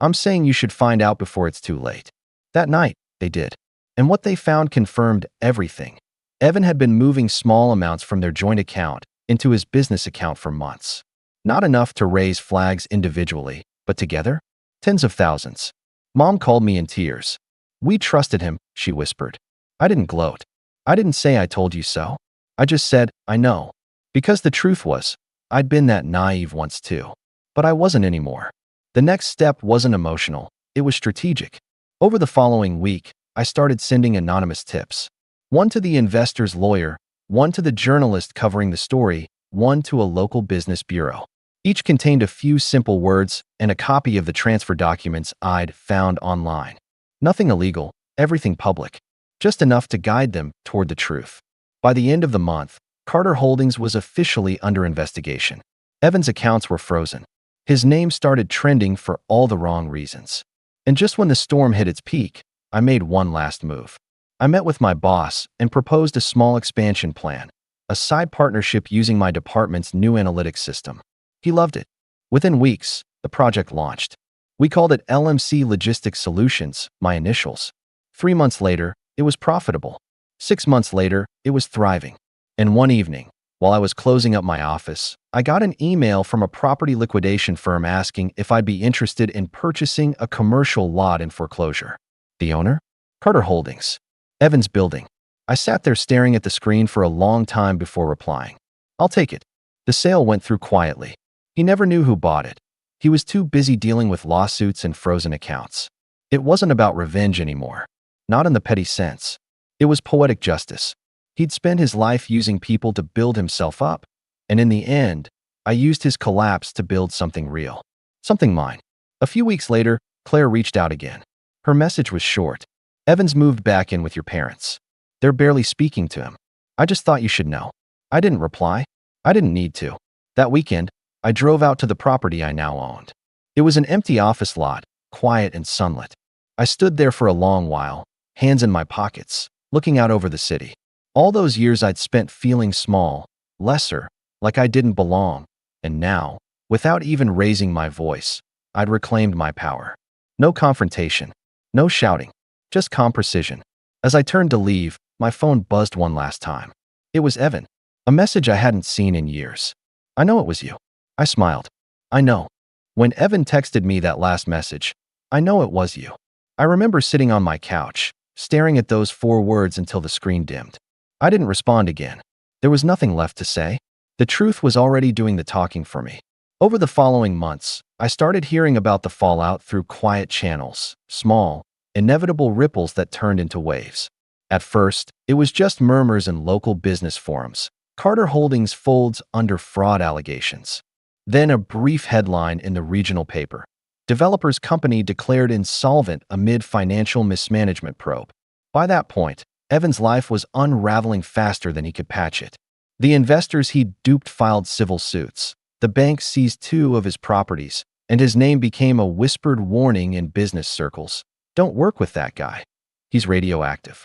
[SPEAKER 1] I'm saying you should find out before it's too late. That night, they did. And what they found confirmed everything. Evan had been moving small amounts from their joint account into his business account for months. Not enough to raise flags individually, but together? Tens of thousands. Mom called me in tears. We trusted him, she whispered. I didn't gloat. I didn't say I told you so. I just said, I know. Because the truth was, I'd been that naive once too. But I wasn't anymore. The next step wasn't emotional, it was strategic. Over the following week, I started sending anonymous tips. One to the investor's lawyer, one to the journalist covering the story, one to a local business bureau. Each contained a few simple words and a copy of the transfer documents I'd found online. Nothing illegal, everything public. Just enough to guide them toward the truth. By the end of the month, Carter Holdings was officially under investigation. Evan's accounts were frozen. His name started trending for all the wrong reasons. And just when the storm hit its peak, I made one last move. I met with my boss and proposed a small expansion plan, a side partnership using my department's new analytics system. He loved it. Within weeks, the project launched. We called it LMC Logistics Solutions, my initials. 3 months later, it was profitable. 6 months later, it was thriving. And one evening, while I was closing up my office, I got an email from a property liquidation firm asking if I'd be interested in purchasing a commercial lot in foreclosure. The owner? Carter Holdings. Evan's building. I sat there staring at the screen for a long time before replying. I'll take it. The sale went through quietly. He never knew who bought it. He was too busy dealing with lawsuits and frozen accounts. It wasn't about revenge anymore. Not in the petty sense. It was poetic justice. He'd spent his life using people to build himself up, and in the end, I used his collapse to build something real. Something mine. A few weeks later, Claire reached out again. Her message was short. Evan's moved back in with your parents. They're barely speaking to him. I just thought you should know. I didn't reply. I didn't need to. That weekend, I drove out to the property I now owned. It was an empty office lot, quiet and sunlit. I stood there for a long while, hands in my pockets, looking out over the city. All those years I'd spent feeling small, lesser, like I didn't belong, and now, without even raising my voice, I'd reclaimed my power. No confrontation, no shouting, just calm precision. As I turned to leave, my phone buzzed one last time. It was Evan, a message I hadn't seen in years. I know it was you. I smiled. I know. When Evan texted me that last message, I know it was you. I remember sitting on my couch, staring at those 4 words until the screen dimmed. I didn't respond again. There was nothing left to say. The truth was already doing the talking for me. Over the following months, I started hearing about the fallout through quiet channels, small, inevitable ripples that turned into waves. At first, it was just murmurs in local business forums. Carter Holdings folds under fraud allegations. Then a brief headline in the regional paper. Developer's company declared insolvent amid financial mismanagement probe. By that point, Evan's life was unraveling faster than he could patch it. The investors he'd duped filed civil suits. The bank seized 2 of his properties, and his name became a whispered warning in business circles. Don't work with that guy. He's radioactive.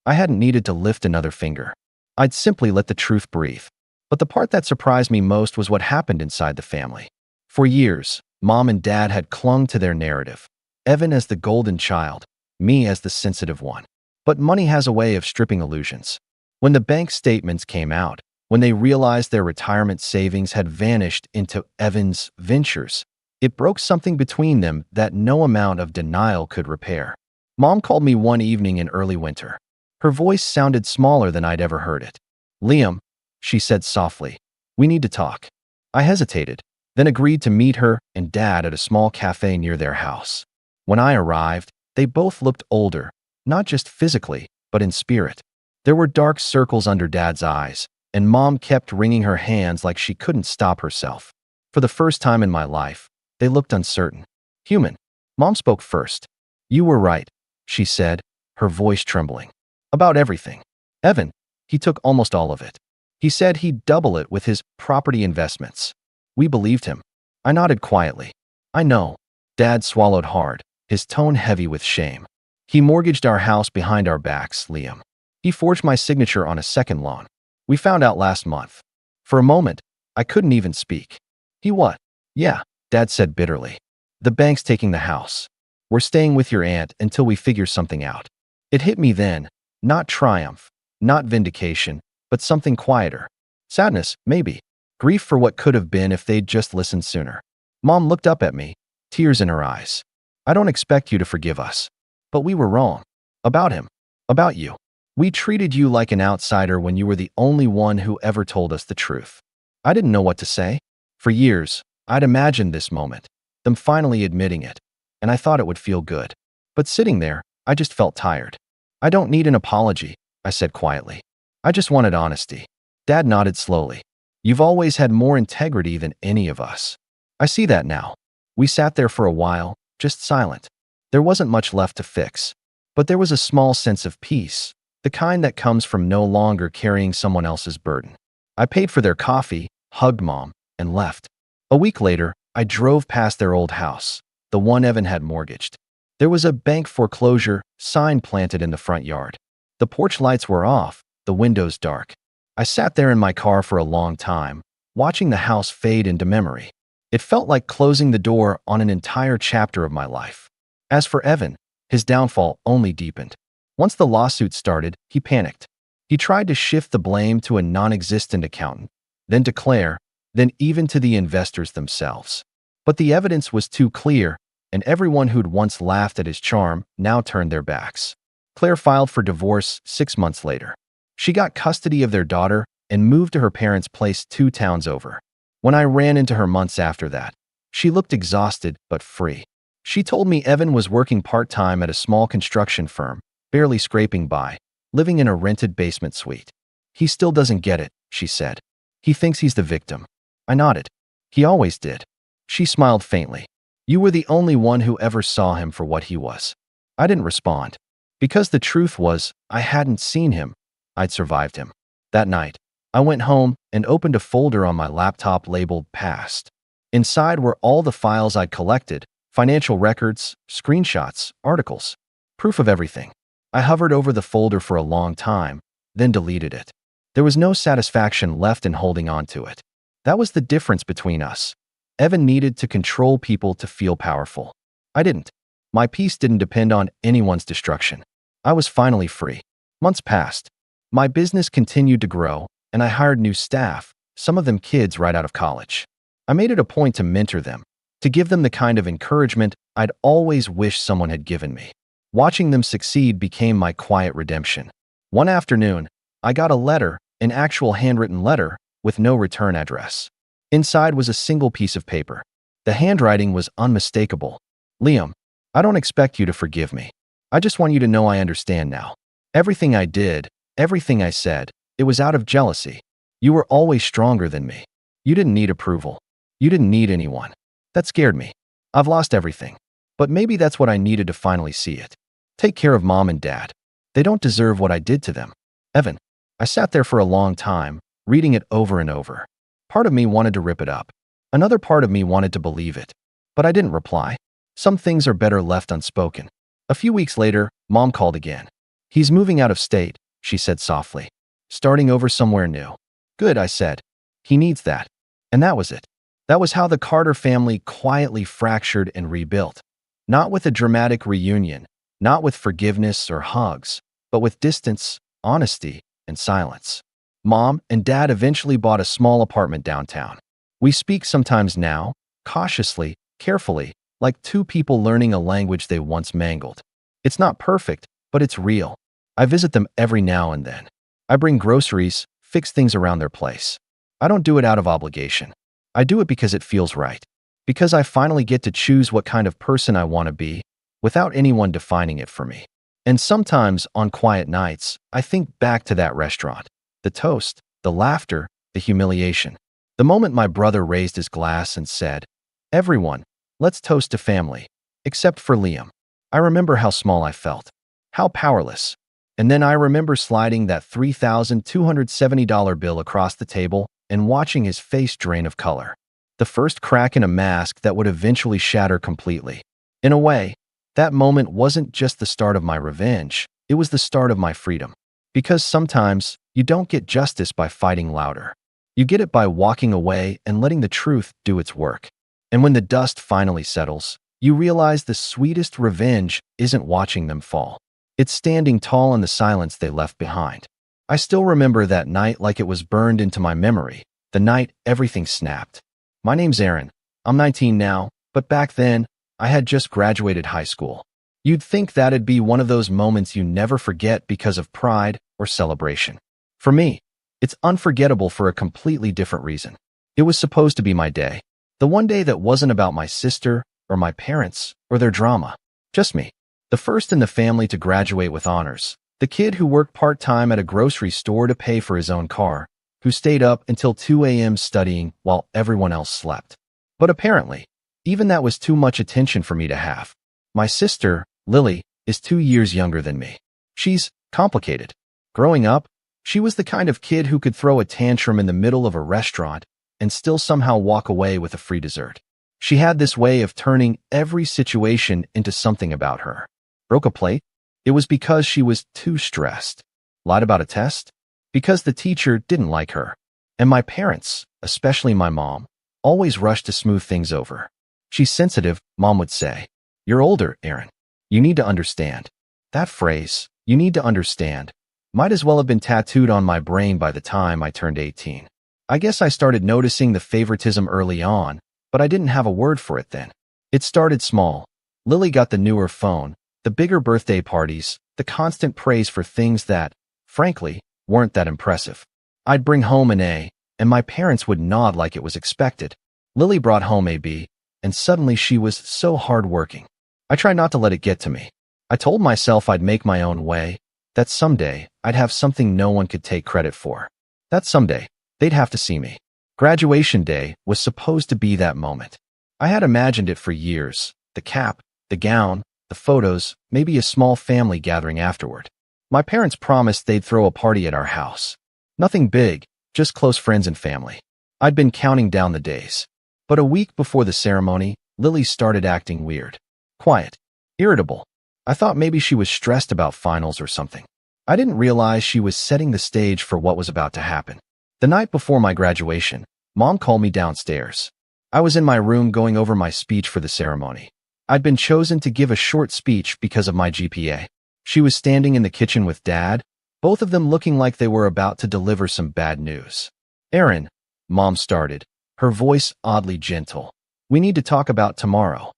[SPEAKER 1] I hadn't needed to lift another finger. I'd simply let the truth breathe. But the part that surprised me most was what happened inside the family. For years, Mom and Dad had clung to their narrative. Evan as the golden child, me as the sensitive one. But money has a way of stripping illusions. When the bank statements came out, when they realized their retirement savings had vanished into Evan's ventures, it broke something between them that no amount of denial could repair. Mom called me one evening in early winter. Her voice sounded smaller than I'd ever heard it. Liam, she said softly, we need to talk. I hesitated, then agreed to meet her and Dad at a small cafe near their house. When I arrived, they both looked older, not just physically, but in spirit. There were dark circles under Dad's eyes, and Mom kept wringing her hands like she couldn't stop herself. For the first time in my life, they looked uncertain. Human. Mom spoke first. You were right, she said, her voice trembling. About everything. Evan, he took almost all of it. He said he'd double it with his property investments. We believed him. I nodded quietly. I know. Dad swallowed hard, his tone heavy with shame. He mortgaged our house behind our backs, Liam. He forged my signature on a second loan. We found out last month. For a moment, I couldn't even speak. He what? Yeah, Dad said bitterly. The bank's taking the house. We're staying with your aunt until we figure something out. It hit me then, not triumph, not vindication, but something quieter. Sadness, maybe. Grief for what could have been if they'd just listened sooner. Mom looked up at me, tears in her eyes. I don't expect you to forgive us. But we were wrong. About him. About you. We treated you like an outsider when you were the only one who ever told us the truth. I didn't know what to say. For years, I'd imagined this moment, them finally admitting it, and I thought it would feel good. But sitting there, I just felt tired. I don't need an apology, I said quietly. I just wanted honesty. Dad nodded slowly. You've always had more integrity than any of us. I see that now. We sat there for a while, just silent. There wasn't much left to fix, but there was a small sense of peace, the kind that comes from no longer carrying someone else's burden. I paid for their coffee, hugged Mom, and left. A week later, I drove past their old house, the one Evan had mortgaged. There was a bank foreclosure sign planted in the front yard. The porch lights were off, the windows dark. I sat there in my car for a long time, watching the house fade into memory. It felt like closing the door on an entire chapter of my life. As for Evan, his downfall only deepened. Once the lawsuit started, he panicked. He tried to shift the blame to a non-existent accountant, then to Claire, then even to the investors themselves. But the evidence was too clear, and everyone who'd once laughed at his charm now turned their backs. Claire filed for divorce 6 months later. She got custody of their daughter and moved to her parents' place 2 towns over. When I ran into her months after that, she looked exhausted but free. She told me Evan was working part-time at a small construction firm, barely scraping by, living in a rented basement suite. He still doesn't get it, she said. He thinks he's the victim. I nodded. He always did. She smiled faintly. You were the only one who ever saw him for what he was. I didn't respond. Because the truth was, I hadn't seen him. I'd survived him. That night, I went home and opened a folder on my laptop labeled Past. Inside were all the files I'd collected, financial records, screenshots, articles, proof of everything. I hovered over the folder for a long time, then deleted it. There was no satisfaction left in holding on to it. That was the difference between us. Evan needed to control people to feel powerful. I didn't. My peace didn't depend on anyone's destruction. I was finally free. Months passed. My business continued to grow, and I hired new staff, some of them kids right out of college. I made it a point to mentor them, to give them the kind of encouragement I'd always wished someone had given me. Watching them succeed became my quiet redemption. One afternoon, I got a letter, an actual handwritten letter, with no return address. Inside was a single piece of paper. The handwriting was unmistakable. Liam, I don't expect you to forgive me. I just want you to know I understand now. Everything I did, everything I said, it was out of jealousy. You were always stronger than me. You didn't need approval. You didn't need anyone. That scared me. I've lost everything. But maybe that's what I needed to finally see it. Take care of Mom and Dad. They don't deserve what I did to them. Evan. I sat there for a long time, reading it over and over. Part of me wanted to rip it up. Another part of me wanted to believe it. But I didn't reply. Some things are better left unspoken. A few weeks later, Mom called again. He's moving out of state, she said softly. Starting over somewhere new. Good, I said. He needs that. And that was it. That was how the Carter family quietly fractured and rebuilt. Not with a dramatic reunion, not with forgiveness or hugs, but with distance, honesty, and silence. Mom and Dad eventually bought a small apartment downtown. We speak sometimes now, cautiously, carefully, like 2 people learning a language they once mangled. It's not perfect, but it's real. I visit them every now and then. I bring groceries, fix things around their place. I don't do it out of obligation. I do it because it feels right. Because I finally get to choose what kind of person I want to be, without anyone defining it for me. And sometimes, on quiet nights, I think back to that restaurant. The toast, the laughter, the humiliation. The moment my brother raised his glass and said, "Everyone, let's toast to family, except for Liam." I remember how small I felt, how powerless. And then I remember sliding that $3,270 bill across the table and watching his face drain of color. The first crack in a mask that would eventually shatter completely. In a way, that moment wasn't just the start of my revenge, it was the start of my freedom. Because sometimes you don't get justice by fighting louder. You get it by walking away and letting the truth do its work. And when the dust finally settles, you realize the sweetest revenge isn't watching them fall. It's standing tall in the silence they left behind. I still remember that night like it was burned into my memory, the night everything snapped. My name's Aaron. I'm 19 now, but back then, I had just graduated high school. You'd think that'd be one of those moments you never forget because of pride or celebration. For me, it's unforgettable for a completely different reason. It was supposed to be my day. The one day that wasn't about my sister or my parents or their drama. Just me. The first in the family to graduate with honors. The kid who worked part-time at a grocery store to pay for his own car, who stayed up until 2 a.m. studying while everyone else slept. But apparently, even that was too much attention for me to have. My sister, Lily, is 2 years younger than me. She's complicated. Growing up, she was the kind of kid who could throw a tantrum in the middle of a restaurant and still somehow walk away with a free dessert. She had this way of turning every situation into something about her. Broke a plate? It was because she was too stressed. Lied about a test? Because the teacher didn't like her. And my parents, especially my mom, always rushed to smooth things over. "She's sensitive," Mom would say. "You're older, Aaron. You need to understand." That phrase, "you need to understand," might as well have been tattooed on my brain by the time I turned 18. I guess I started noticing the favoritism early on, but I didn't have a word for it then. It started small. Lily got the newer phone, the bigger birthday parties, the constant praise for things that, frankly, weren't that impressive. I'd bring home an A, and my parents would nod like it was expected. Lily brought home a B, and suddenly she was so hardworking. I tried not to let it get to me. I told myself I'd make my own way, that someday I'd have something no one could take credit for. That someday, they'd have to see me. Graduation day was supposed to be that moment. I had imagined it for years. The cap, the gown, the photos, maybe a small family gathering afterward. My parents promised they'd throw a party at our house. Nothing big, just close friends and family. I'd been counting down the days. But a week before the ceremony, Lily started acting weird. Quiet. Irritable. I thought maybe she was stressed about finals or something. I didn't realize she was setting the stage for what was about to happen. The night before my graduation, Mom called me downstairs. I was in my room going over my speech for the ceremony. I'd been chosen to give a short speech because of my GPA. She was standing in the kitchen with Dad, both of them looking like they were about to deliver some bad news. "Aaron," Mom started, her voice oddly gentle. "We need to talk about tomorrow."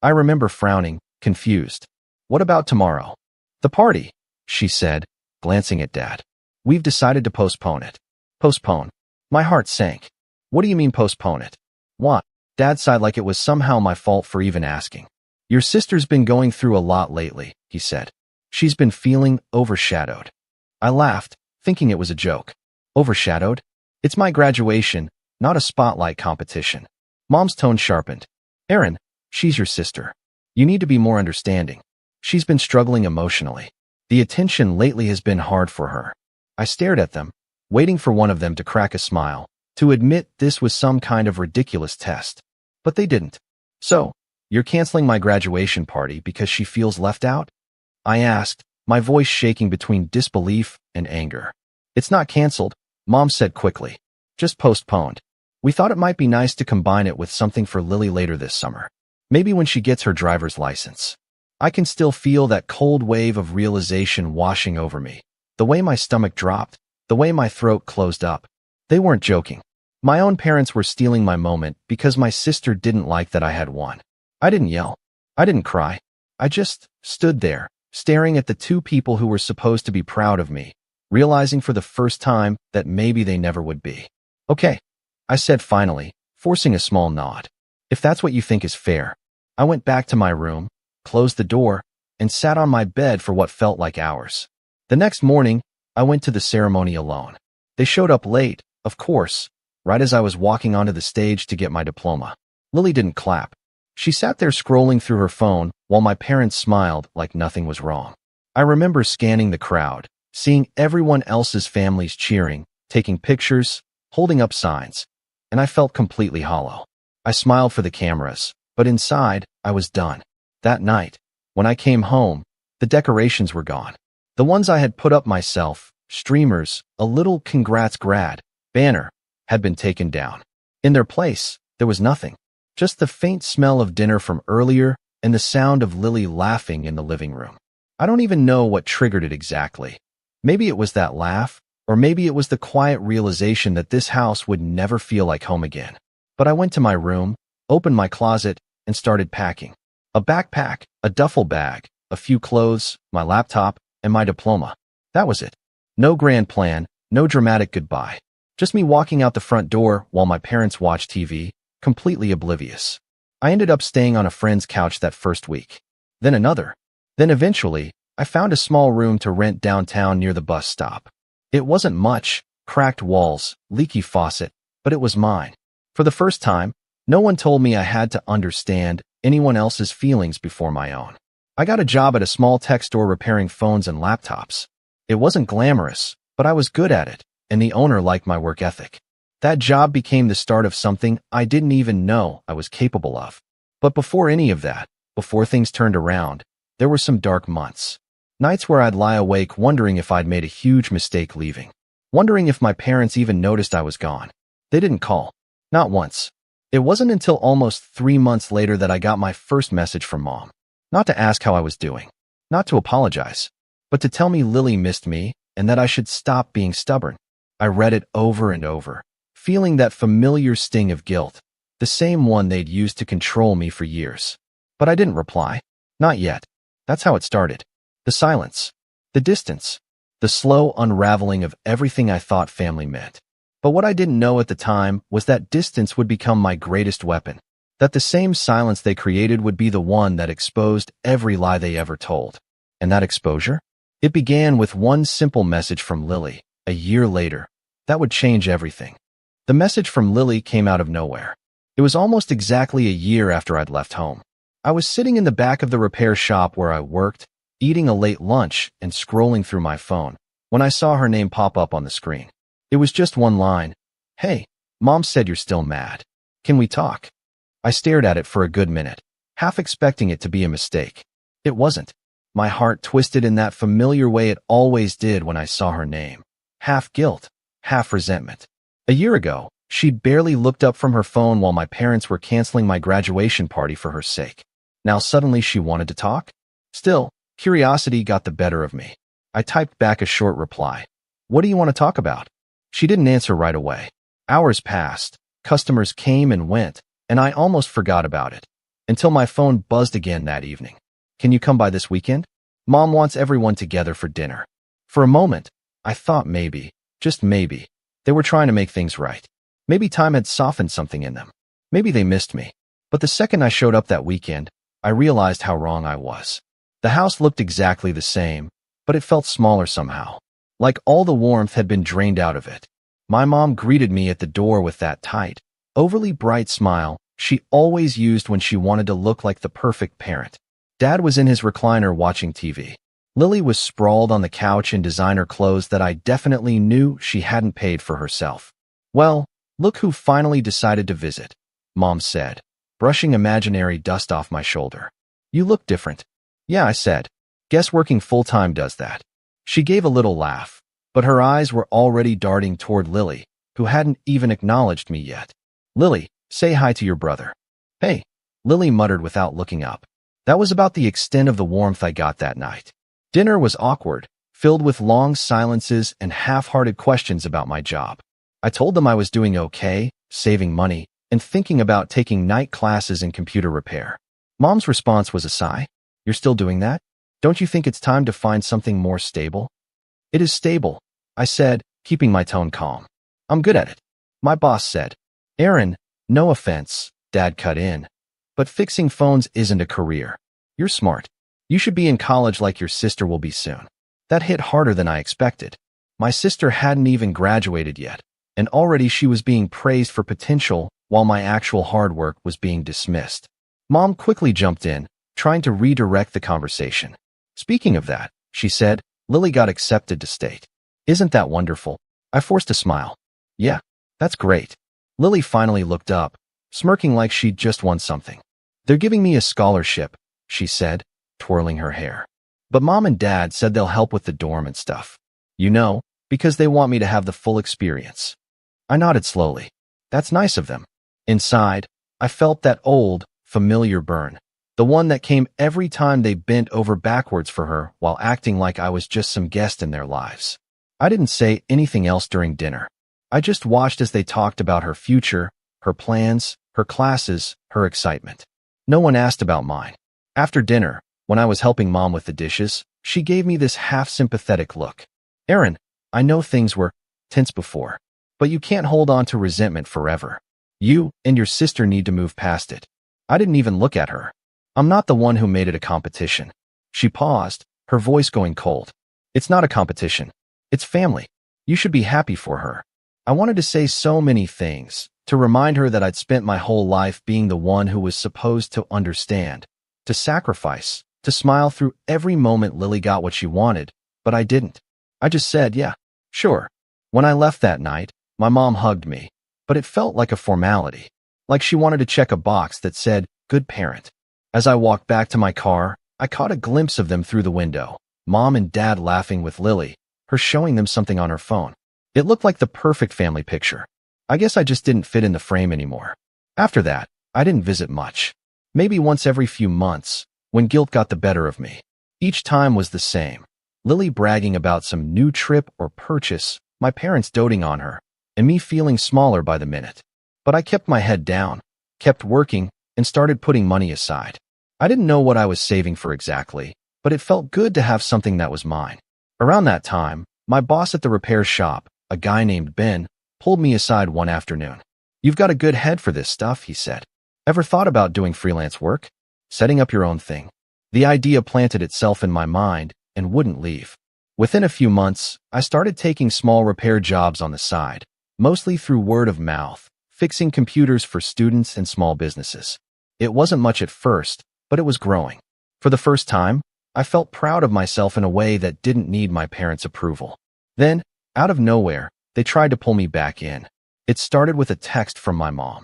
[SPEAKER 1] I remember frowning, confused. "What about tomorrow?" "The party," she said, glancing at Dad. "We've decided to postpone it." "Postpone?" My heart sank. "What do you mean postpone it?" "What?" Dad sighed like it was somehow my fault for even asking. "Your sister's been going through a lot lately," he said. "She's been feeling overshadowed." I laughed, thinking it was a joke. Overshadowed? It's my graduation, not a spotlight competition. Mom's tone sharpened. "Aaron, she's your sister. You need to be more understanding. She's been struggling emotionally. The attention lately has been hard for her." I stared at them, waiting for one of them to crack a smile, to admit this was some kind of ridiculous test. But they didn't. "So, you're canceling my graduation party because she feels left out?" I asked, my voice shaking between disbelief and anger. "It's not canceled," Mom said quickly. "Just postponed. We thought it might be nice to combine it with something for Lily later this summer. Maybe when she gets her driver's license." I can still feel that cold wave of realization washing over me. The way my stomach dropped, the way my throat closed up. They weren't joking. My own parents were stealing my moment because my sister didn't like that I had won. I didn't yell. I didn't cry. I just stood there, staring at the two people who were supposed to be proud of me, realizing for the first time that maybe they never would be. "Okay," I said finally, forcing a small nod. "If that's what you think is fair." I went back to my room, closed the door, and sat on my bed for what felt like hours. The next morning, I went to the ceremony alone. They showed up late, of course, right as I was walking onto the stage to get my diploma. Lily didn't clap. She sat there scrolling through her phone while my parents smiled like nothing was wrong. I remember scanning the crowd, seeing everyone else's families cheering, taking pictures, holding up signs, and I felt completely hollow. I smiled for the cameras, but inside, I was done. That night, when I came home, the decorations were gone. The ones I had put up myself, streamers, a little congrats grad banner, had been taken down. In their place, there was nothing. Just the faint smell of dinner from earlier and the sound of Lily laughing in the living room. I don't even know what triggered it exactly. Maybe it was that laugh, or maybe it was the quiet realization that this house would never feel like home again. But I went to my room, opened my closet, and started packing. A backpack, a duffel bag, a few clothes, my laptop, and my diploma. That was it. No grand plan, no dramatic goodbye. Just me walking out the front door while my parents watched TV, completely oblivious. I ended up staying on a friend's couch that first week. Then another. Then eventually, I found a small room to rent downtown near the bus stop. It wasn't much, cracked walls, leaky faucet, but it was mine. For the first time, no one told me I had to understand anyone else's feelings before my own. I got a job at a small tech store repairing phones and laptops. It wasn't glamorous, but I was good at it, and the owner liked my work ethic. That job became the start of something I didn't even know I was capable of. But before any of that, before things turned around, there were some dark months. Nights where I'd lie awake wondering if I'd made a huge mistake leaving. Wondering if my parents even noticed I was gone. They didn't call. Not once. It wasn't until almost 3 months later that I got my first message from Mom. Not to ask how I was doing. Not to apologize. But to tell me Lily missed me and that I should stop being stubborn. I read it over and over, feeling that familiar sting of guilt, the same one they'd used to control me for years. But I didn't reply. Not yet. That's how it started. The silence. The distance. The slow unraveling of everything I thought family meant. But what I didn't know at the time was that distance would become my greatest weapon. That the same silence they created would be the one that exposed every lie they ever told. And that exposure? It began with one simple message from Lily, a year later. That would change everything. The message from Lily came out of nowhere. It was almost exactly a year after I'd left home. I was sitting in the back of the repair shop where I worked, eating a late lunch and scrolling through my phone, when I saw her name pop up on the screen. It was just one line. "Hey, Mom said you're still mad. Can we talk?" I stared at it for a good minute, half expecting it to be a mistake. It wasn't. My heart twisted in that familiar way it always did when I saw her name. Half guilt, half resentment. A year ago, she'd barely looked up from her phone while my parents were canceling my graduation party for her sake. Now suddenly she wanted to talk? Still, curiosity got the better of me. I typed back a short reply. "What do you want to talk about?" She didn't answer right away. Hours passed, customers came and went, and I almost forgot about it. Until my phone buzzed again that evening. "Can you come by this weekend? Mom wants everyone together for dinner." For a moment, I thought maybe, just maybe, they were trying to make things right. Maybe time had softened something in them. Maybe they missed me. But the second I showed up that weekend, I realized how wrong I was. The house looked exactly the same, but it felt smaller somehow. Like all the warmth had been drained out of it. My mom greeted me at the door with that tight, overly bright smile she always used when she wanted to look like the perfect parent. Dad was in his recliner watching TV. Lily was sprawled on the couch in designer clothes that I definitely knew she hadn't paid for herself. "Well, look who finally decided to visit," Mom said, brushing imaginary dust off my shoulder. "You look different." "Yeah," I said. "Guess working full-time does that." She gave a little laugh, but her eyes were already darting toward Lily, who hadn't even acknowledged me yet. "Lily, say hi to your brother." "Hey," Lily muttered without looking up. That was about the extent of the warmth I got that night. Dinner was awkward, filled with long silences and half-hearted questions about my job. I told them I was doing okay, saving money, and thinking about taking night classes in computer repair. Mom's response was a sigh. "You're still doing that? Don't you think it's time to find something more stable?" "It is stable," I said, keeping my tone calm. "I'm good at it." My boss said. "Aaron, no offense," Dad cut in, "but fixing phones isn't a career. You're smart. You should be in college like your sister will be soon." That hit harder than I expected. My sister hadn't even graduated yet, and already she was being praised for potential while my actual hard work was being dismissed. Mom quickly jumped in, trying to redirect the conversation. Speaking of that, she said, Lily got accepted to state. Isn't that wonderful? I forced a smile. Yeah, that's great. Lily finally looked up, smirking like she'd just won something. They're giving me a scholarship, she said, twirling her hair. But Mom and Dad said they'll help with the dorm and stuff. You know, because they want me to have the full experience. I nodded slowly. That's nice of them. Inside, I felt that old, familiar burn, the one that came every time they bent over backwards for her while acting like I was just some guest in their lives. I didn't say anything else during dinner. I just watched as they talked about her future, her plans, her classes, her excitement. No one asked about mine. After dinner, when I was helping Mom with the dishes, she gave me this half-sympathetic look. Aaron, I know things were tense before, but you can't hold on to resentment forever. You and your sister need to move past it. I didn't even look at her. I'm not the one who made it a competition. She paused, her voice going cold. It's not a competition. It's family. You should be happy for her. I wanted to say so many things, to remind her that I'd spent my whole life being the one who was supposed to understand, to sacrifice, to smile through every moment Lily got what she wanted, but I didn't. I just said, yeah, sure. When I left that night, my mom hugged me, but it felt like a formality, like she wanted to check a box that said, good parent. As I walked back to my car, I caught a glimpse of them through the window, Mom and Dad laughing with Lily, her showing them something on her phone. It looked like the perfect family picture. I guess I just didn't fit in the frame anymore. After that, I didn't visit much. Maybe once every few months, when guilt got the better of me. Each time was the same. Lily bragging about some new trip or purchase, my parents doting on her, and me feeling smaller by the minute. But I kept my head down, kept working, and started putting money aside. I didn't know what I was saving for exactly, but it felt good to have something that was mine. Around that time, my boss at the repair shop, a guy named Ben, pulled me aside one afternoon. You've got a good head for this stuff, he said. Ever thought about doing freelance work? Setting up your own thing? The idea planted itself in my mind and wouldn't leave. Within a few months, I started taking small repair jobs on the side, mostly through word of mouth, fixing computers for students and small businesses. It wasn't much at first, but it was growing. For the first time, I felt proud of myself in a way that didn't need my parents' approval. Then, out of nowhere, they tried to pull me back in. It started with a text from my mom.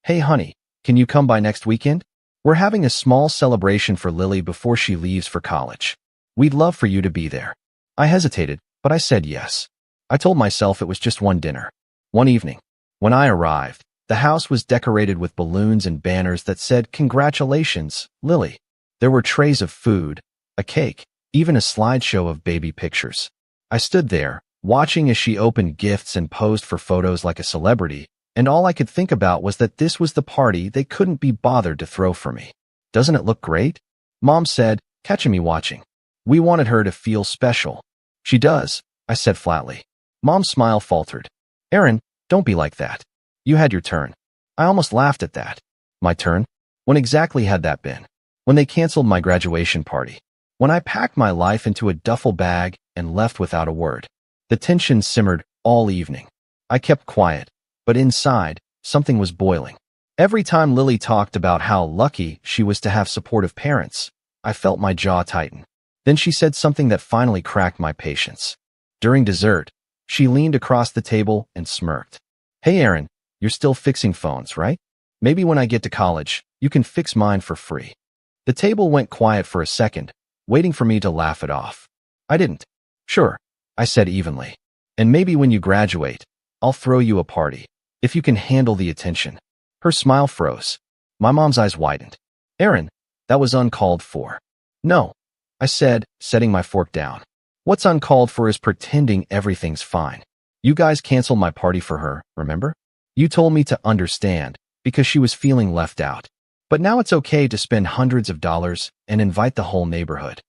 [SPEAKER 1] Hey honey, can you come by next weekend? We're having a small celebration for Lily before she leaves for college. We'd love for you to be there. I hesitated, but I said yes. I told myself it was just one dinner. One evening. When I arrived, the house was decorated with balloons and banners that said, Congratulations, Lily. There were trays of food, a cake, even a slideshow of baby pictures. I stood there, watching as she opened gifts and posed for photos like a celebrity, and all I could think about was that this was the party they couldn't be bothered to throw for me. Doesn't it look great? Mom said, catching me watching. We wanted her to feel special. She does, I said flatly. Mom's smile faltered. Aaron, don't be like that. You had your turn. I almost laughed at that. My turn? When exactly had that been? When they canceled my graduation party. When I packed my life into a duffel bag and left without a word. The tension simmered all evening. I kept quiet, but inside, something was boiling. Every time Lily talked about how lucky she was to have supportive parents, I felt my jaw tighten. Then she said something that finally cracked my patience. During dessert, she leaned across the table and smirked. Hey Aaron, you're still fixing phones, right? Maybe when I get to college, you can fix mine for free. The table went quiet for a second, waiting for me to laugh it off. I didn't. Sure, I said evenly. And maybe when you graduate, I'll throw you a party, if you can handle the attention. Her smile froze. My mom's eyes widened. Aaron, that was uncalled for. No, I said, setting my fork down. What's uncalled for is pretending everything's fine. You guys canceled my party for her, remember? You told me to understand, because she was feeling left out. But now it's okay to spend hundreds of dollars and invite the whole neighborhood.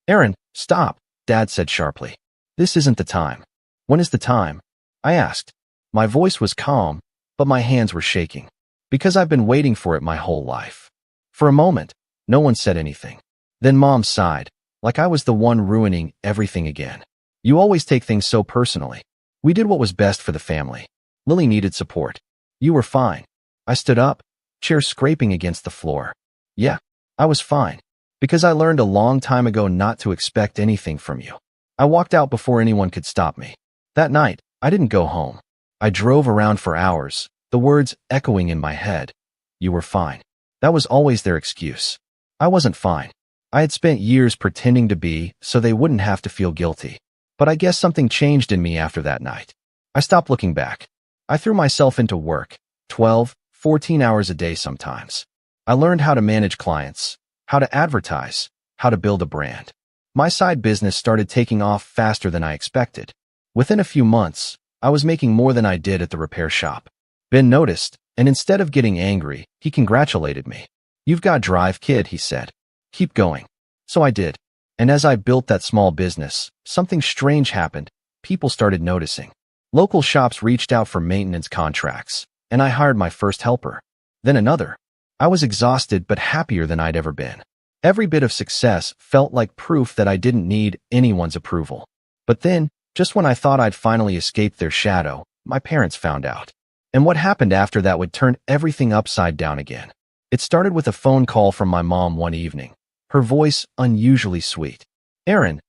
[SPEAKER 1] Aaron, stop, Dad said sharply. This isn't the time. When is the time? I asked. My voice was calm, but my hands were shaking. Because I've been waiting for it my whole life. For a moment, no one said anything. Then Mom sighed, like I was the one ruining everything again. You always take things so personally. We did what was best for the family. Lily needed support. You were fine. I stood up, chair scraping against the floor. Yeah, I was fine. Because I learned a long time ago not to expect anything from you. I walked out before anyone could stop me. That night, I didn't go home. I drove around for hours, the words echoing in my head. You were fine. That was always their excuse. I wasn't fine. I had spent years pretending to be so they wouldn't have to feel guilty. But I guess something changed in me after that night. I stopped looking back. I threw myself into work, 12, 14 hours a day sometimes. I learned how to manage clients, how to advertise, how to build a brand. My side business started taking off faster than I expected. Within a few months, I was making more than I did at the repair shop. Ben noticed, and instead of getting angry, he congratulated me. You've got drive, kid, he said. Keep going. So I did. And as I built that small business, something strange happened. People started noticing. Local shops reached out for maintenance contracts, and I hired my first helper. Then another. I was exhausted but happier than I'd ever been. Every bit of success felt like proof that I didn't need anyone's approval. But then, just when I thought I'd finally escaped their shadow, my parents found out. And what happened after that would turn everything upside down again. It started with a phone call from my mom one evening. Her voice unusually sweet. Aaron,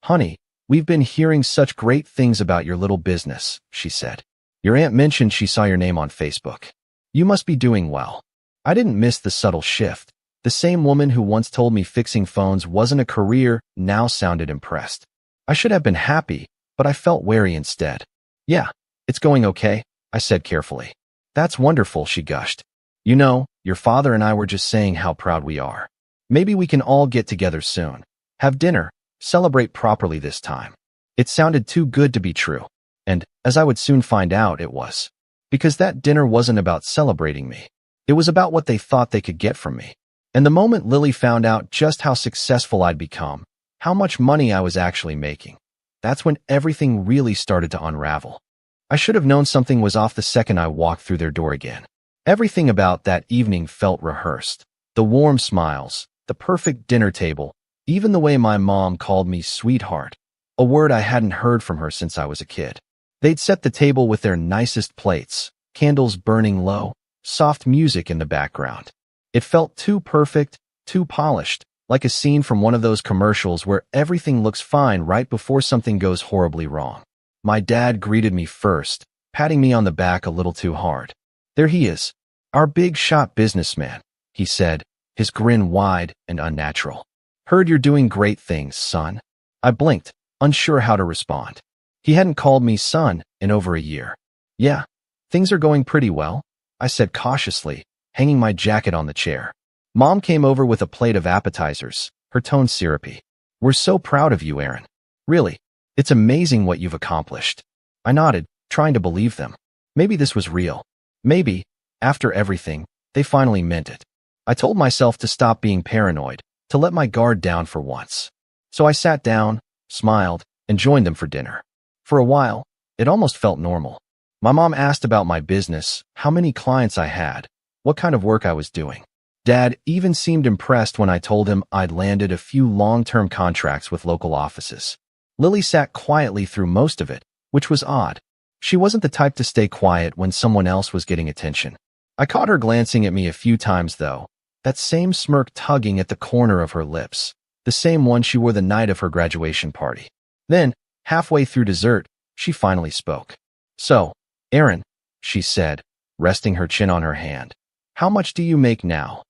[SPEAKER 1] honey, we've been hearing such great things about your little business, she said. Your aunt mentioned she saw your name on Facebook. You must be doing well. I didn't miss the subtle shift. The same woman who once told me fixing phones wasn't a career now sounded impressed. I should have been happy, but I felt wary instead. Yeah, it's going okay, I said carefully. That's wonderful, she gushed. You know, your father and I were just saying how proud we are. Maybe we can all get together soon. Have dinner, celebrate properly this time. It sounded too good to be true. And, as I would soon find out, it was. Because that dinner wasn't about celebrating me. It was about what they thought they could get from me. And the moment Lily found out just how successful I'd become, how much money I was actually making, that's when everything really started to unravel. I should have known something was off the second I walked through their door again. Everything about that evening felt rehearsed. The warm smiles, the perfect dinner table, even the way my mom called me sweetheart, a word I hadn't heard from her since I was a kid. They'd set the table with their nicest plates, candles burning low, soft music in the background. It felt too perfect, too polished, like a scene from one of those commercials where everything looks fine right before something goes horribly wrong. My dad greeted me first, patting me on the back a little too hard. There he is, our big shot businessman, he said, his grin wide and unnatural. Heard you're doing great things, son. I blinked, unsure how to respond. He hadn't called me son in over a year. Yeah, things are going pretty well, I said cautiously, hanging my jacket on the chair. Mom came over with a plate of appetizers, her tone syrupy. We're so proud of you, Aaron. Really, it's amazing what you've accomplished. I nodded, trying to believe them. Maybe this was real. Maybe, after everything, they finally meant it. I told myself to stop being paranoid, to let my guard down for once. So I sat down, smiled, and joined them for dinner. For a while, it almost felt normal. My mom asked about my business, how many clients I had, what kind of work I was doing. Dad even seemed impressed when I told him I'd landed a few long-term contracts with local offices. Lily sat quietly through most of it, which was odd. She wasn't the type to stay quiet when someone else was getting attention. I caught her glancing at me a few times, though, that same smirk tugging at the corner of her lips, the same one she wore the night of her graduation party. Then, halfway through dessert, she finally spoke. So, Aaron, she said, resting her chin on her hand, how much do you make now?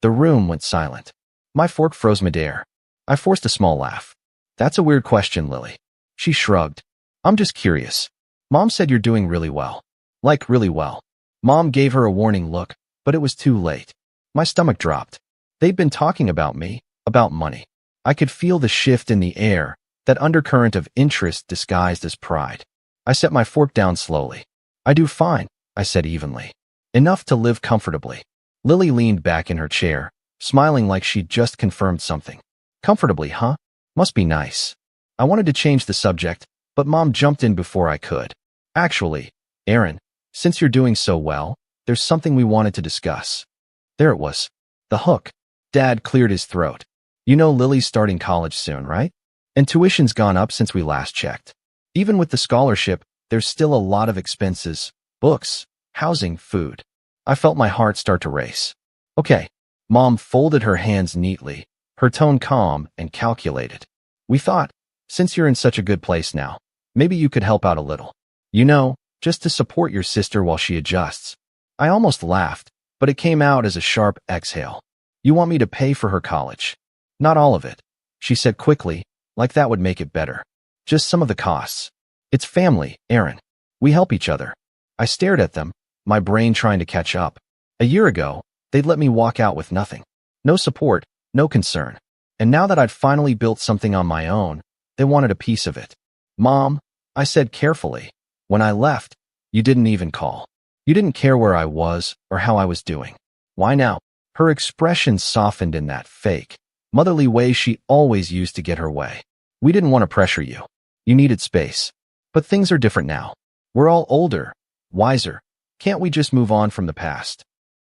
[SPEAKER 1] The room went silent. My fork froze midair. I forced a small laugh. That's a weird question, Lily. She shrugged. I'm just curious. Mom said you're doing really well. Like really well. Mom gave her a warning look, but it was too late. My stomach dropped. They'd been talking about me, about money. I could feel the shift in the air, that undercurrent of interest disguised as pride. I set my fork down slowly. I do fine, I said evenly. Enough to live comfortably. Lily leaned back in her chair, smiling like she'd just confirmed something. Comfortably, huh? Must be nice. I wanted to change the subject, but Mom jumped in before I could. Actually, Aaron, since you're doing so well, there's something we wanted to discuss. There it was. The hook. Dad cleared his throat. You know Lily's starting college soon, right? And tuition's gone up since we last checked. Even with the scholarship, there's still a lot of expenses, books, housing, food. I felt my heart start to race. Okay. Mom folded her hands neatly, her tone calm and calculated. We thought, since you're in such a good place now, maybe you could help out a little. You know, just to support your sister while she adjusts. I almost laughed, but it came out as a sharp exhale. You want me to pay for her college? Not all of it, she said quickly, like that would make it better. Just some of the costs. It's family, Aaron. We help each other. I stared at them, my brain trying to catch up. A year ago, they'd let me walk out with nothing. No support, no concern. And now that I'd finally built something on my own, they wanted a piece of it. Mom, I said carefully, when I left, you didn't even call. You didn't care where I was or how I was doing. Why now? Her expression softened in that fake, motherly way she always used to get her way. We didn't want to pressure you. You needed space. But things are different now. We're all older, wiser. Can't we just move on from the past?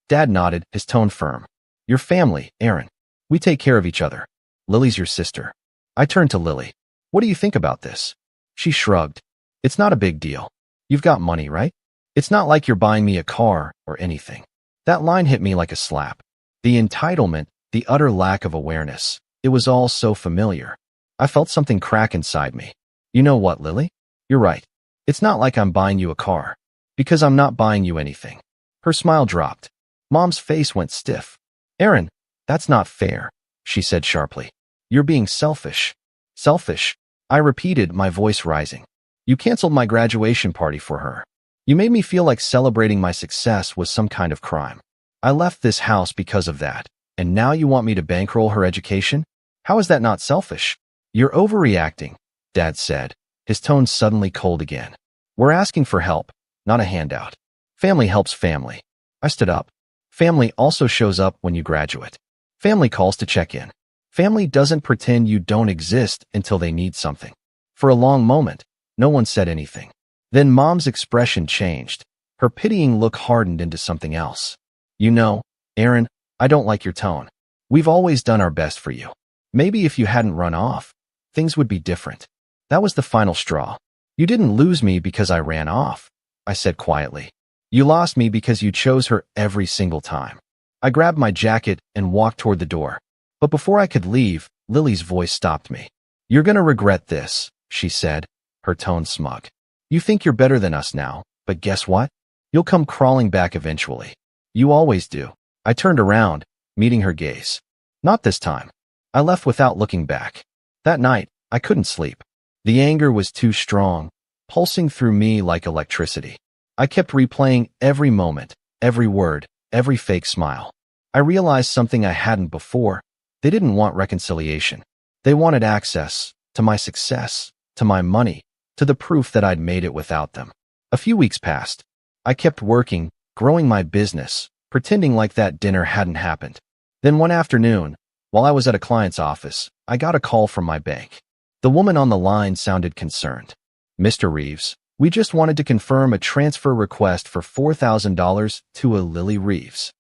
[SPEAKER 1] Dad nodded, his tone firm. Your family, Aaron. We take care of each other. Lily's your sister. I turned to Lily. What do you think about this? She shrugged. It's not a big deal. You've got money, right? It's not like you're buying me a car or anything. That line hit me like a slap. The entitlement, the utter lack of awareness. It was all so familiar. I felt something crack inside me. You know what, Lily? You're right. It's not like I'm buying you a car. Because I'm not buying you anything. Her smile dropped. Mom's face went stiff. Aaron, that's not fair, she said sharply. You're being selfish. Selfish? I repeated, my voice rising. You canceled my graduation party for her. You made me feel like celebrating my success was some kind of crime. I left this house because of that, and now you want me to bankroll her education? How is that not selfish? You're overreacting, Dad said, his tone suddenly cold again. We're asking for help, not a handout. Family helps family. I stood up. Family also shows up when you graduate. Family calls to check in. Family doesn't pretend you don't exist until they need something. For a long moment, no one said anything. Then Mom's expression changed. Her pitying look hardened into something else. You know, Aaron, I don't like your tone. We've always done our best for you. Maybe if you hadn't run off, things would be different. That was the final straw. You didn't lose me because I ran off, I said quietly. You lost me because you chose her every single time. I grabbed my jacket and walked toward the door. But before I could leave, Lily's voice stopped me. You're gonna regret this, she said, her tone smug. You think you're better than us now, but guess what? You'll come crawling back eventually. You always do. I turned around, meeting her gaze. Not this time. I left without looking back. That night, I couldn't sleep. The anger was too strong, pulsing through me like electricity. I kept replaying every moment, every word, every fake smile. I realized something I hadn't before. They didn't want reconciliation. They wanted access to my success, to my money, to the proof that I'd made it without them. A few weeks passed. I kept working, growing my business, pretending like that dinner hadn't happened. Then one afternoon, while I was at a client's office, I got a call from my bank. The woman on the line sounded concerned. Mr. Reeves, we just wanted to confirm a transfer request for $4,000 to a Lily Reeves.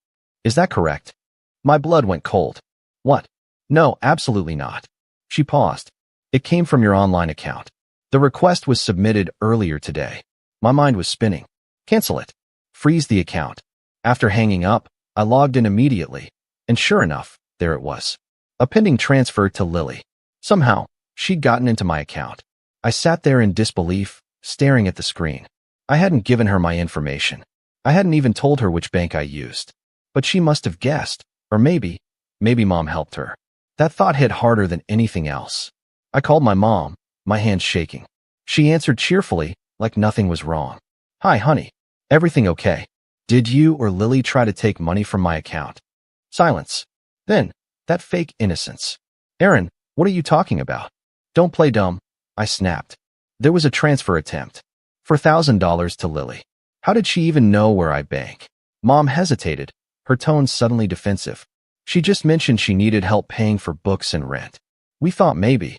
[SPEAKER 1] Is that correct? My blood went cold. What? No, absolutely not. She paused. It came from your online account. The request was submitted earlier today. My mind was spinning. Cancel it. Freeze the account. After hanging up, I logged in immediately, and sure enough, there it was. A pending transfer to Lily. Somehow, she'd gotten into my account. I sat there in disbelief, staring at the screen. I hadn't given her my information. I hadn't even told her which bank I used. But she must have guessed, or maybe Mom helped her. That thought hit harder than anything else. I called my mom, my hands shaking. She answered cheerfully, like nothing was wrong. Hi, honey. Everything okay? Did you or Lily try to take money from my account? Silence. Then, that fake innocence. Aaron, what are you talking about? Don't play dumb, I snapped. There was a transfer attempt. For $1,000 to Lily. How did she even know where I bank? Mom hesitated, her tone suddenly defensive. She just mentioned she needed help paying for books and rent. We thought maybe.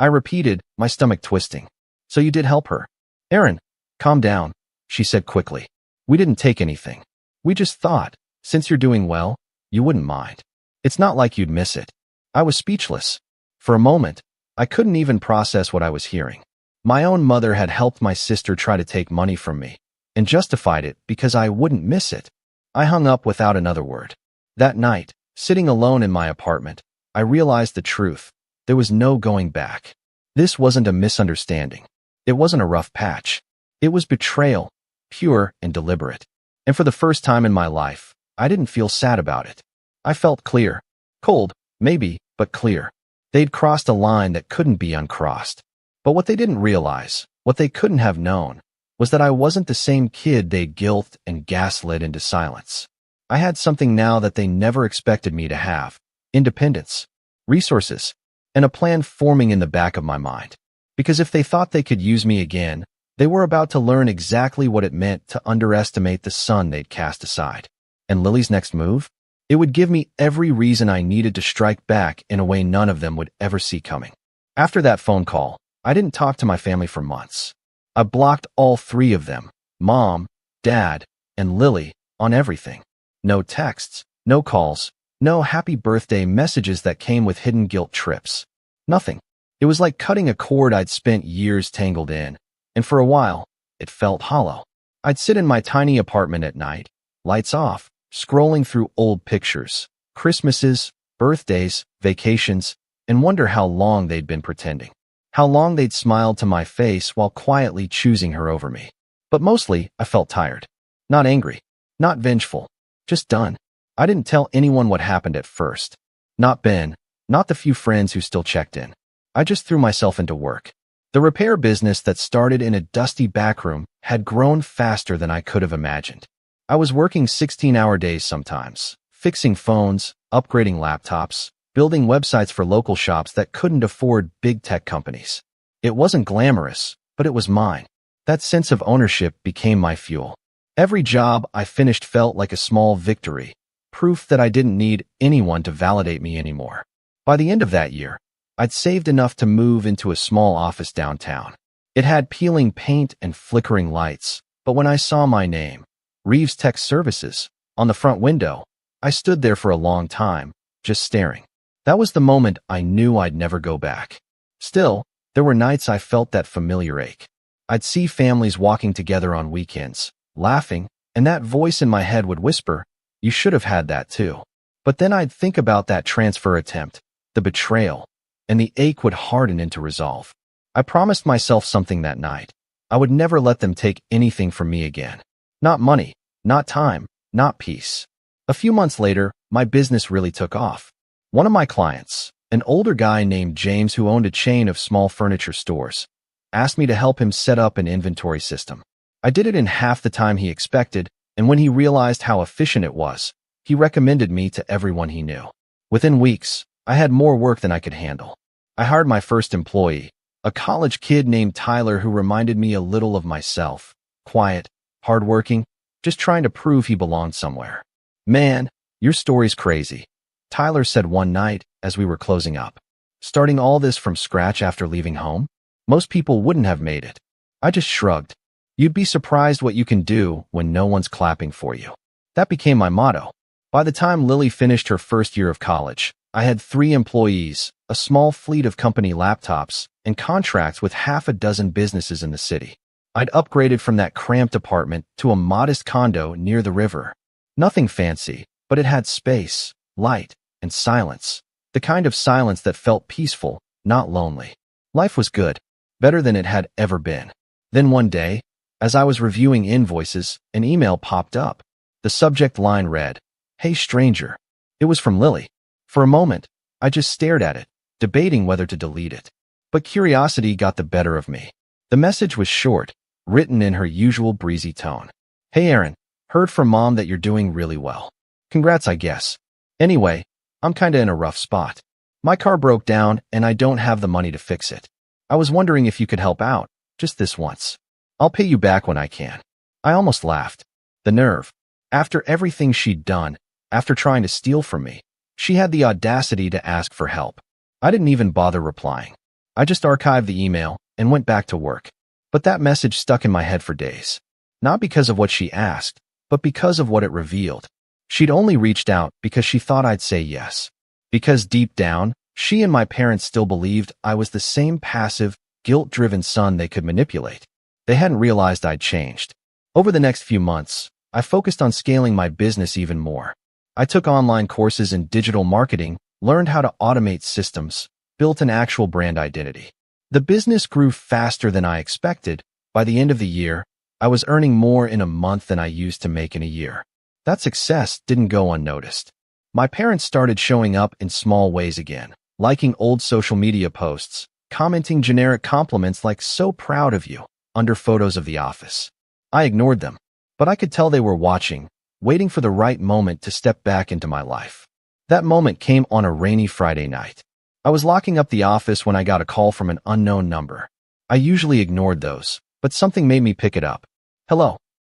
[SPEAKER 1] I repeated, my stomach twisting. So you did help her? Aaron, calm down, she said quickly. We didn't take anything. We just thought, since you're doing well, you wouldn't mind. It's not like you'd miss it. I was speechless. For a moment, I couldn't even process what I was hearing. My own mother had helped my sister try to take money from me and justified it because I wouldn't miss it. I hung up without another word. That night, sitting alone in my apartment, I realized the truth. There was no going back. This wasn't a misunderstanding. It wasn't a rough patch. It was betrayal, pure and deliberate. And for the first time in my life, I didn't feel sad about it. I felt clear. Cold, maybe, but clear. They'd crossed a line that couldn't be uncrossed. But what they didn't realize, what they couldn't have known, was that I wasn't the same kid they'd guilt and gaslit into silence. I had something now that they never expected me to have: independence, resources, and a plan forming in the back of my mind. Because if they thought they could use me again, they were about to learn exactly what it meant to underestimate the son they'd cast aside. And Lily's next move? It would give me every reason I needed to strike back in a way none of them would ever see coming. After that phone call, I didn't talk to my family for months. I blocked all three of them, Mom, Dad, and Lily, on everything. No texts, no calls, no happy birthday messages that came with hidden guilt trips. Nothing. It was like cutting a cord I'd spent years tangled in, and for a while, it felt hollow. I'd sit in my tiny apartment at night, lights off, scrolling through old pictures, Christmases, birthdays, vacations, and wonder how long they'd been pretending. How long they'd smiled to my face while quietly choosing her over me. But mostly, I felt tired. Not angry. Not vengeful. Just done. I didn't tell anyone what happened at first. Not Ben. Not the few friends who still checked in. I just threw myself into work. The repair business that started in a dusty backroom had grown faster than I could have imagined. I was working 16-hour days sometimes, fixing phones, upgrading laptops, building websites for local shops that couldn't afford big tech companies. It wasn't glamorous, but it was mine. That sense of ownership became my fuel. Every job I finished felt like a small victory, proof that I didn't need anyone to validate me anymore. By the end of that year, I'd saved enough to move into a small office downtown. It had peeling paint and flickering lights, but when I saw my name, Reeves Tech Services, on the front window, I stood there for a long time, just staring. That was the moment I knew I'd never go back. Still, there were nights I felt that familiar ache. I'd see families walking together on weekends, laughing, and that voice in my head would whisper, "You should have had that too." But then I'd think about that transfer attempt, the betrayal, and the ache would harden into resolve. I promised myself something that night. I would never let them take anything from me again. Not money, not time, not peace. A few months later, my business really took off. One of my clients, an older guy named James who owned a chain of small furniture stores, asked me to help him set up an inventory system. I did it in half the time he expected, and when he realized how efficient it was, he recommended me to everyone he knew. Within weeks, I had more work than I could handle. I hired my first employee, a college kid named Tyler who reminded me a little of myself. Quiet, hardworking, just trying to prove he belonged somewhere. "Man, your story's crazy," Tyler said one night as we were closing up. "Starting all this from scratch after leaving home? Most people wouldn't have made it." I just shrugged. "You'd be surprised what you can do when no one's clapping for you." That became my motto. By the time Lily finished her first year of college, I had 3 employees, a small fleet of company laptops, and contracts with half a dozen businesses in the city. I'd upgraded from that cramped apartment to a modest condo near the river. Nothing fancy, but it had space, light, and silence. The kind of silence that felt peaceful, not lonely. Life was good, better than it had ever been. Then one day, as I was reviewing invoices, an email popped up. The subject line read, "Hey stranger." It was from Lily. For a moment, I just stared at it, debating whether to delete it. But curiosity got the better of me. The message was short, written in her usual breezy tone. "Hey Aaron, heard from Mom that you're doing really well. Congrats, I guess. Anyway, I'm kinda in a rough spot. My car broke down and I don't have the money to fix it. I was wondering if you could help out, just this once. I'll pay you back when I can." I almost laughed. The nerve. After everything she'd done, after trying to steal from me, she had the audacity to ask for help. I didn't even bother replying. I just archived the email and went back to work. But that message stuck in my head for days. Not because of what she asked, but because of what it revealed. She'd only reached out because she thought I'd say yes. Because deep down, She and my parents still believed I was the same passive, guilt-driven son they could manipulate. They hadn't realized I'd changed. Over the next few months, I focused on scaling my business even more. I took online courses in digital marketing, learned how to automate systems, built an actual brand identity. The business grew faster than I expected. By the end of the year, I was earning more in a month than I used to make in a year. That success didn't go unnoticed. My parents started showing up in small ways again, liking old social media posts, commenting generic compliments like "so proud of you" under photos of the office. I ignored them, but I could tell they were watching, waiting for the right moment to step back into my life. That moment came on a rainy Friday night. I was locking up the office when I got a call from an unknown number. I usually ignored those, but something made me pick it up. "Hello,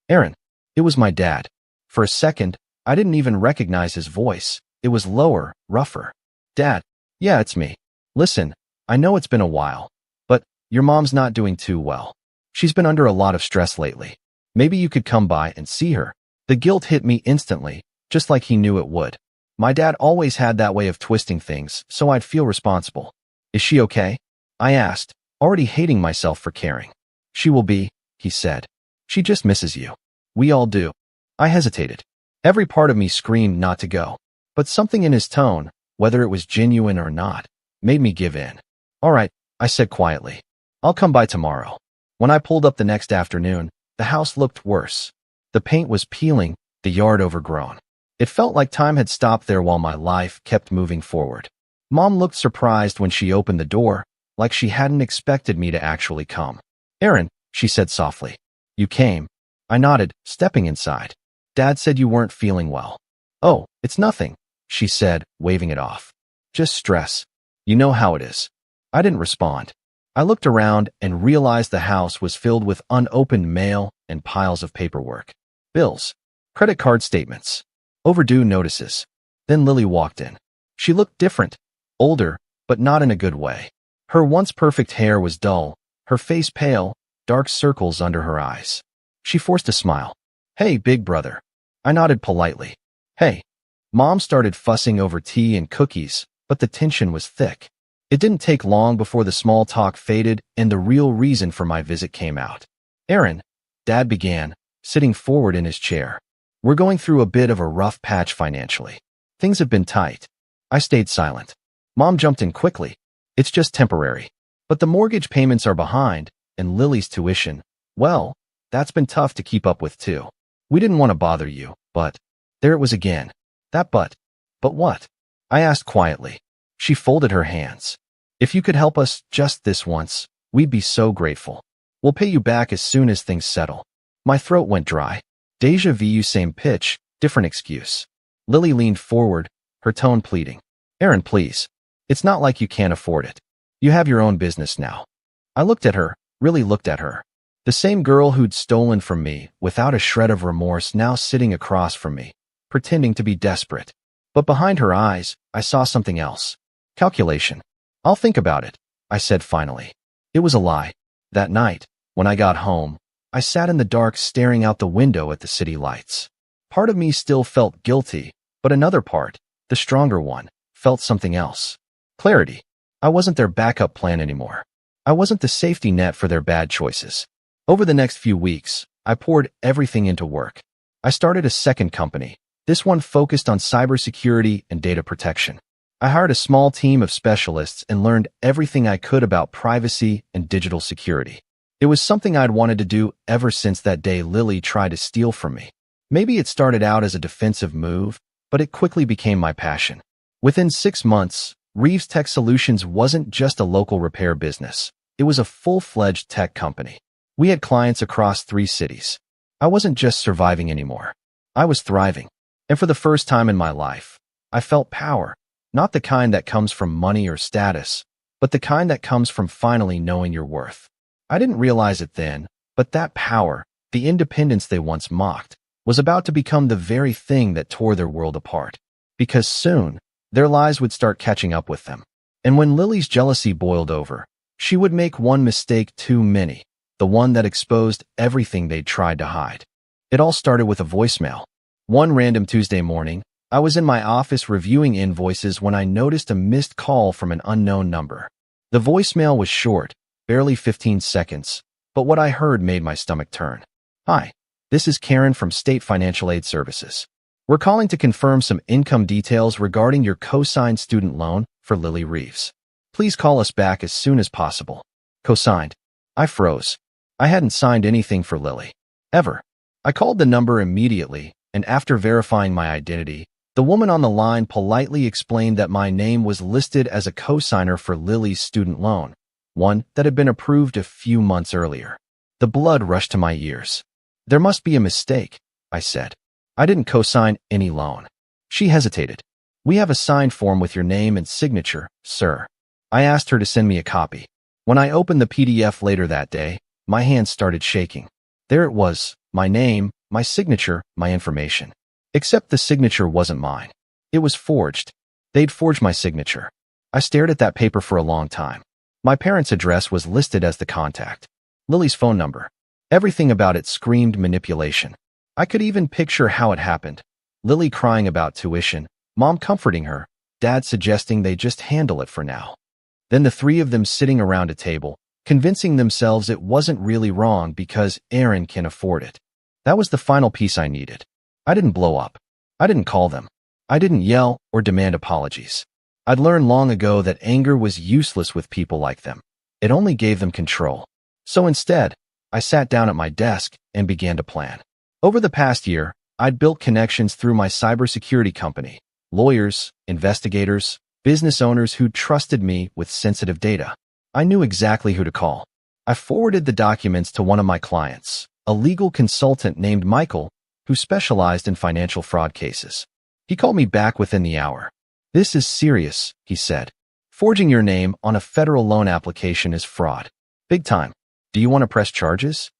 [SPEAKER 1] Aaron." It was my dad. For a second, I didn't even recognize his voice. It was lower, rougher. "Dad, yeah, it's me. Listen, I know it's been a while, but your mom's not doing too well. She's been under a lot of stress lately. Maybe you could come by and see her." The guilt hit me instantly, just like he knew it would. My dad always had that way of twisting things, so I'd feel responsible. "Is she okay?" I asked, already hating myself for caring. "She will be," he said. "She just misses you. We all do." I hesitated. Every part of me screamed not to go. But something in his tone, whether it was genuine or not, made me give in. "All right," I said quietly. "I'll come by tomorrow." When I pulled up the next afternoon, the house looked worse. The paint was peeling, the yard overgrown. It felt like time had stopped there while my life kept moving forward. Mom looked surprised when she opened the door, like she hadn't expected me to actually come. "Aaron," she said softly. "You came." I nodded, stepping inside. "Dad said you weren't feeling well." "Oh, it's nothing," she said, waving it off. "Just stress. You know how it is." I didn't respond. I looked around and realized the house was filled with unopened mail and piles of paperwork. Bills, credit card statements, overdue notices. Then Lily walked in. She looked different, older, but not in a good way. Her once perfect hair was dull, her face pale, dark circles under her eyes. She forced a smile. "Hey, big brother." I nodded politely. "Hey." Mom started fussing over tea and cookies, but the tension was thick. It didn't take long before the small talk faded and the real reason for my visit came out. "Aaron," Dad began, sitting forward in his chair. "We're going through a bit of a rough patch financially. Things have been tight." I stayed silent. Mom jumped in quickly. "It's just temporary. But the mortgage payments are behind, and Lily's tuition, well, that's been tough to keep up with too. We didn't want to bother you, but..." There it was again. That but. "But what?" I asked quietly. She folded her hands. "If you could help us just this once, we'd be so grateful. We'll pay you back as soon as things settle." My throat went dry. Deja vu, same pitch, different excuse. Lily leaned forward, her tone pleading. "Aaron, please. It's not like you can't afford it. You have your own business now." I looked at her, really looked at her. The same girl who'd stolen from me, without a shred of remorse, now sitting across from me, pretending to be desperate. But behind her eyes, I saw something else. Calculation. "I'll think about it," I said finally. It was a lie. That night, when I got home, I sat in the dark staring out the window at the city lights. Part of me still felt guilty, but another part, the stronger one, felt something else. Clarity. I wasn't their backup plan anymore. I wasn't the safety net for their bad choices. Over the next few weeks, I poured everything into work. I started a second company, this one focused on cybersecurity and data protection. I hired a small team of specialists and learned everything I could about privacy and digital security. It was something I'd wanted to do ever since that day Lily tried to steal from me. Maybe it started out as a defensive move, but it quickly became my passion. Within 6 months, Reeves Tech Solutions wasn't just a local repair business. It was a full-fledged tech company. We had clients across 3 cities. I wasn't just surviving anymore. I was thriving. And for the first time in my life, I felt power. Not the kind that comes from money or status, but the kind that comes from finally knowing your worth. I didn't realize it then, but that power, the independence they once mocked, was about to become the very thing that tore their world apart. Because soon, their lies would start catching up with them. And when Lily's jealousy boiled over, she would make one mistake too many, the one that exposed everything they'd tried to hide. It all started with a voicemail. One random Tuesday morning, I was in my office reviewing invoices when I noticed a missed call from an unknown number. The voicemail was short, barely 15 seconds, but what I heard made my stomach turn. "Hi, this is Karen from State Financial Aid Services. We're calling to confirm some income details regarding your co-signed student loan for Lily Reeves. Please call us back as soon as possible." Co-signed. I froze. I hadn't signed anything for Lily. Ever. I called the number immediately, and after verifying my identity, the woman on the line politely explained that my name was listed as a co-signer for Lily's student loan, one that had been approved a few months earlier. The blood rushed to my ears. "There must be a mistake," I said. "I didn't co-sign any loan." She hesitated. "We have a signed form with your name and signature, sir." I asked her to send me a copy. When I opened the PDF later that day, my hands started shaking. There it was, my name, my signature, my information. Except the signature wasn't mine. It was forged. They'd forged my signature. I stared at that paper for a long time. My parents' address was listed as the contact. Lily's phone number. Everything about it screamed manipulation. I could even picture how it happened. Lily crying about tuition, Mom comforting her, Dad suggesting they just handle it for now. Then the three of them sitting around a table, convincing themselves it wasn't really wrong because Aaron can afford it. That was the final piece I needed. I didn't blow up. I didn't call them. I didn't yell or demand apologies. I'd learned long ago that anger was useless with people like them. It only gave them control. So instead, I sat down at my desk and began to plan. Over the past year, I'd built connections through my cybersecurity company, lawyers, investigators, business owners who trusted me with sensitive data. I knew exactly who to call. I forwarded the documents to one of my clients, a legal consultant named Michael, who specialized in financial fraud cases. He called me back within the hour. "This is serious," he said. "Forging your name on a federal loan application is fraud. Big time. Do you want to press charges?"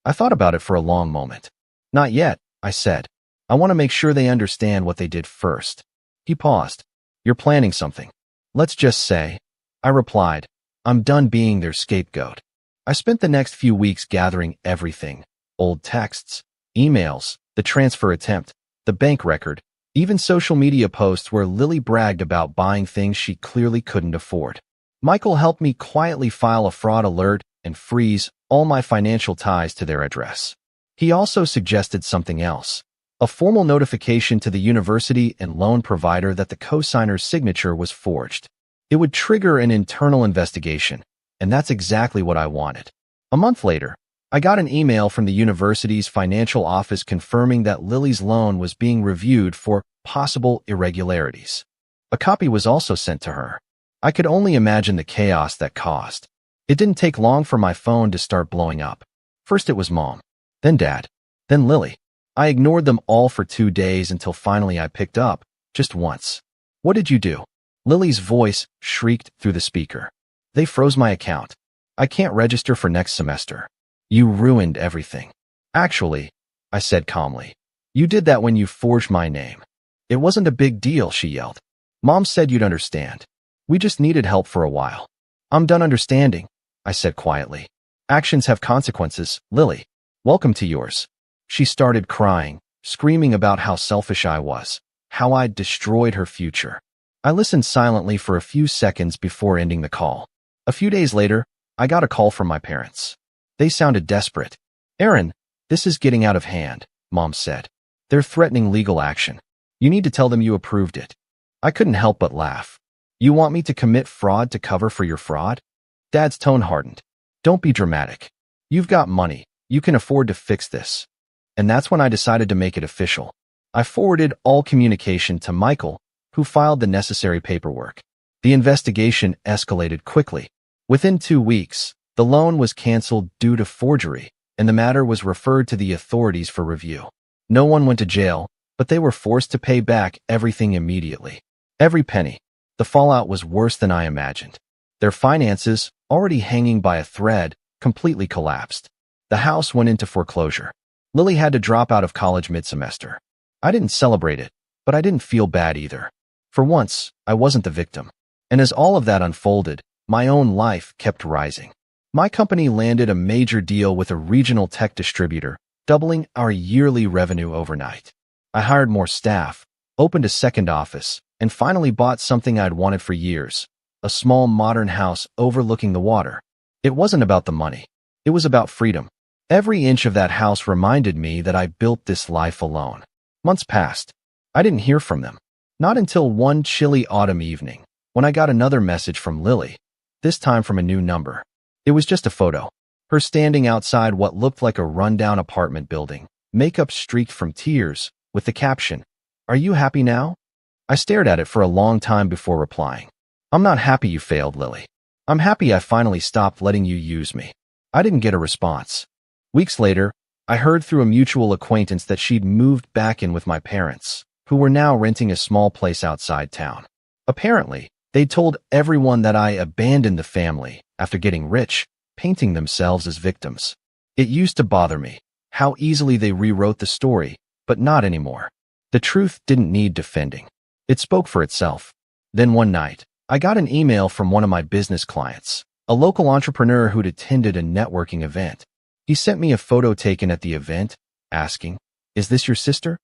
[SPEAKER 1] I thought about it for a long moment. "Not yet," I said. "I want to make sure they understand what they did first." He paused. "You're planning something. Let's just say," I replied, "I'm done being their scapegoat." I spent the next few weeks gathering everything: old texts, emails, the transfer attempt, the bank record, even social media posts where Lily bragged about buying things she clearly couldn't afford. Michael helped me quietly file a fraud alert and freeze all my financial ties to their address. He also suggested something else: a formal notification to the university and loan provider that the co-signer's signature was forged. It would trigger an internal investigation, and that's exactly what I wanted. A month later, I got an email from the university's financial office confirming that Lily's loan was being reviewed for possible irregularities. A copy was also sent to her. I could only imagine the chaos that caused. It didn't take long for my phone to start blowing up. First it was Mom, then Dad, then Lily. I ignored them all for 2 days until finally I picked up, just once. "What did you do?" Lily's voice shrieked through the speaker. "They froze my account. I can't register for next semester. You ruined everything." "Actually," I said calmly, "you did that when you forged my name." "It wasn't a big deal," she yelled. "Mom said you'd understand. We just needed help for a while." "I'm done understanding," I said quietly. "Actions have consequences, Lily. Welcome to yours." She started crying, screaming about how selfish I was, how I'd destroyed her future. I listened silently for a few seconds before ending the call. A few days later, I got a call from my parents. They sounded desperate. "Aaron, this is getting out of hand," Mom said. "They're threatening legal action. You need to tell them you approved it." I couldn't help but laugh. "You want me to commit fraud to cover for your fraud?" Dad's tone hardened. "Don't be dramatic. You've got money. You can afford to fix this." And that's when I decided to make it official. I forwarded all communication to Michael, who filed the necessary paperwork. The investigation escalated quickly. Within 2 weeks, the loan was canceled due to forgery, and the matter was referred to the authorities for review. No one went to jail, but they were forced to pay back everything immediately. Every penny. The fallout was worse than I imagined. Their finances, already hanging by a thread, completely collapsed. The house went into foreclosure. Lily had to drop out of college mid-semester. I didn't celebrate it, but I didn't feel bad either. For once, I wasn't the victim. And as all of that unfolded, my own life kept rising. My company landed a major deal with a regional tech distributor, doubling our yearly revenue overnight. I hired more staff, opened a second office, and finally bought something I'd wanted for years, a small modern house overlooking the water. It wasn't about the money. It was about freedom. Every inch of that house reminded me that I built this life alone. Months passed. I didn't hear from them. Not until one chilly autumn evening, when I got another message from Lily, this time from a new number. It was just a photo. Her standing outside what looked like a rundown apartment building, makeup streaked from tears, with the caption, "Are you happy now?" I stared at it for a long time before replying. "I'm not happy you failed, Lily. I'm happy I finally stopped letting you use me." I didn't get a response. Weeks later, I heard through a mutual acquaintance that she'd moved back in with my parents, who were now renting a small place outside town. Apparently, they told everyone that I abandoned the family after getting rich, painting themselves as victims. It used to bother me how easily they rewrote the story, but not anymore. The truth didn't need defending. It spoke for itself. Then one night, I got an email from one of my business clients, a local entrepreneur who'd attended a networking event. He sent me a photo taken at the event, asking, "Is this your sister?"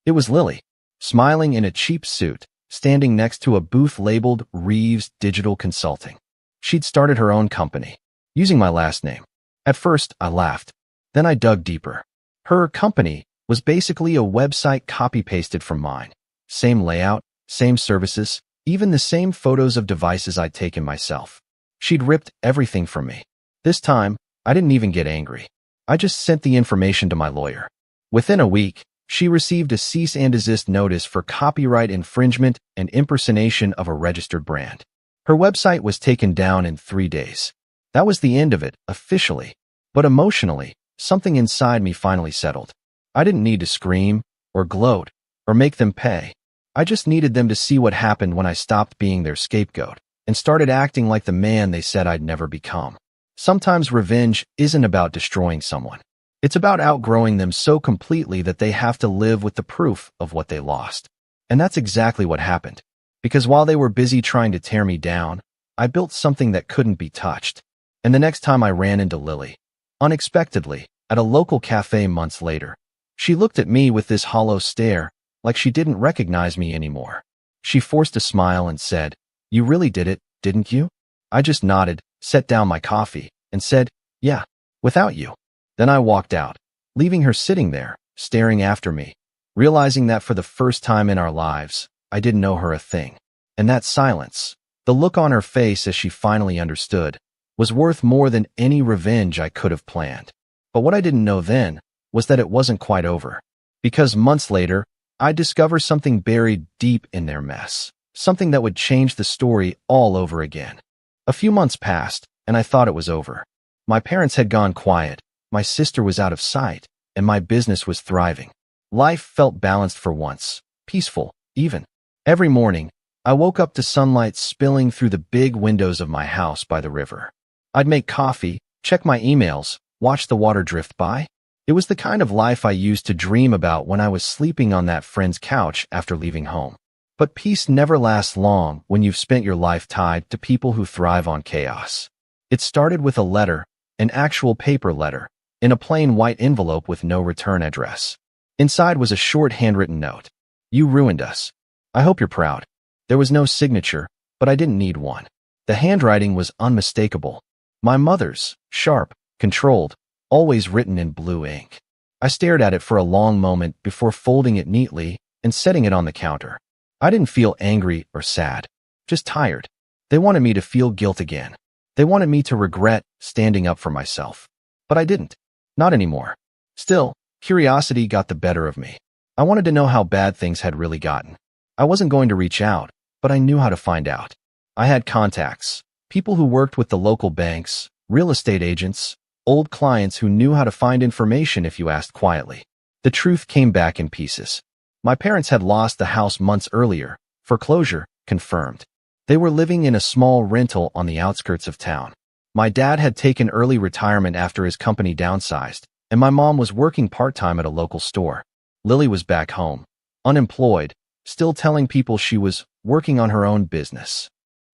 [SPEAKER 1] It was Lily, smiling in a cheap suit, standing next to a booth labeled Reeves Digital Consulting. She'd started her own company, using my last name. At first, I laughed. Then I dug deeper. Her company was basically a website copy-pasted from mine. Same layout, same services, even the same photos of devices I'd taken myself. She'd ripped everything from me. This time, I didn't even get angry. I just sent the information to my lawyer. Within a week, she received a cease and desist notice for copyright infringement and impersonation of a registered brand. Her website was taken down in 3 days. That was the end of it, officially. But emotionally, something inside me finally settled. I didn't need to scream, or gloat, or make them pay. I just needed them to see what happened when I stopped being their scapegoat and started acting like the man they said I'd never become. Sometimes revenge isn't about destroying someone. It's about outgrowing them so completely that they have to live with the proof of what they lost. And that's exactly what happened. Because while they were busy trying to tear me down, I built something that couldn't be touched. And the next time I ran into Lily, unexpectedly, at a local cafe months later, she looked at me with this hollow stare, like she didn't recognize me anymore. She forced a smile and said, "You really did it, didn't you?" I just nodded, set down my coffee, and said, "Yeah, without you." Then I walked out, leaving her sitting there, staring after me, realizing that for the first time in our lives, I didn't know her a thing. And that silence, the look on her face as she finally understood, was worth more than any revenge I could have planned. But what I didn't know then was that it wasn't quite over. Because months later, I discovered something buried deep in their mess, something that would change the story all over again. A few months passed, and I thought it was over. My parents had gone quiet, my sister was out of sight, and my business was thriving. Life felt balanced for once, peaceful, even. Every morning, I woke up to sunlight spilling through the big windows of my house by the river. I'd make coffee, check my emails, watch the water drift by. It was the kind of life I used to dream about when I was sleeping on that friend's couch after leaving home. But peace never lasts long when you've spent your life tied to people who thrive on chaos. It started with a letter, an actual paper letter, in a plain white envelope with no return address. Inside was a short handwritten note. "You ruined us. I hope you're proud." There was no signature, but I didn't need one. The handwriting was unmistakable. My mother's, sharp, controlled, always written in blue ink. I stared at it for a long moment before folding it neatly and setting it on the counter. I didn't feel angry or sad, just tired. They wanted me to feel guilt again. They wanted me to regret standing up for myself. But I didn't. Not anymore. Still, curiosity got the better of me. I wanted to know how bad things had really gotten. I wasn't going to reach out, but I knew how to find out. I had contacts, people who worked with the local banks, real estate agents, old clients who knew how to find information if you asked quietly. The truth came back in pieces. My parents had lost the house months earlier, foreclosure confirmed. They were living in a small rental on the outskirts of town. My dad had taken early retirement after his company downsized, and my mom was working part-time at a local store. Lily was back home, unemployed, still telling people she was working on her own business.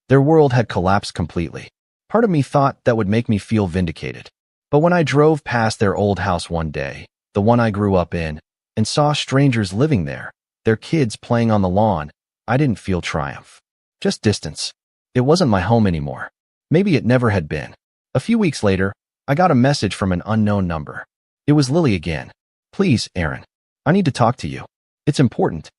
[SPEAKER 1] Their world had collapsed completely. Part of me thought that would make me feel vindicated. But when I drove past their old house one day, the one I grew up in, and saw strangers living there, their kids playing on the lawn, I didn't feel triumph. Just distance. It wasn't my home anymore. Maybe it never had been. A few weeks later, I got a message from an unknown number. It was Lily again. Please, Aaron. I need to talk to you. It's important.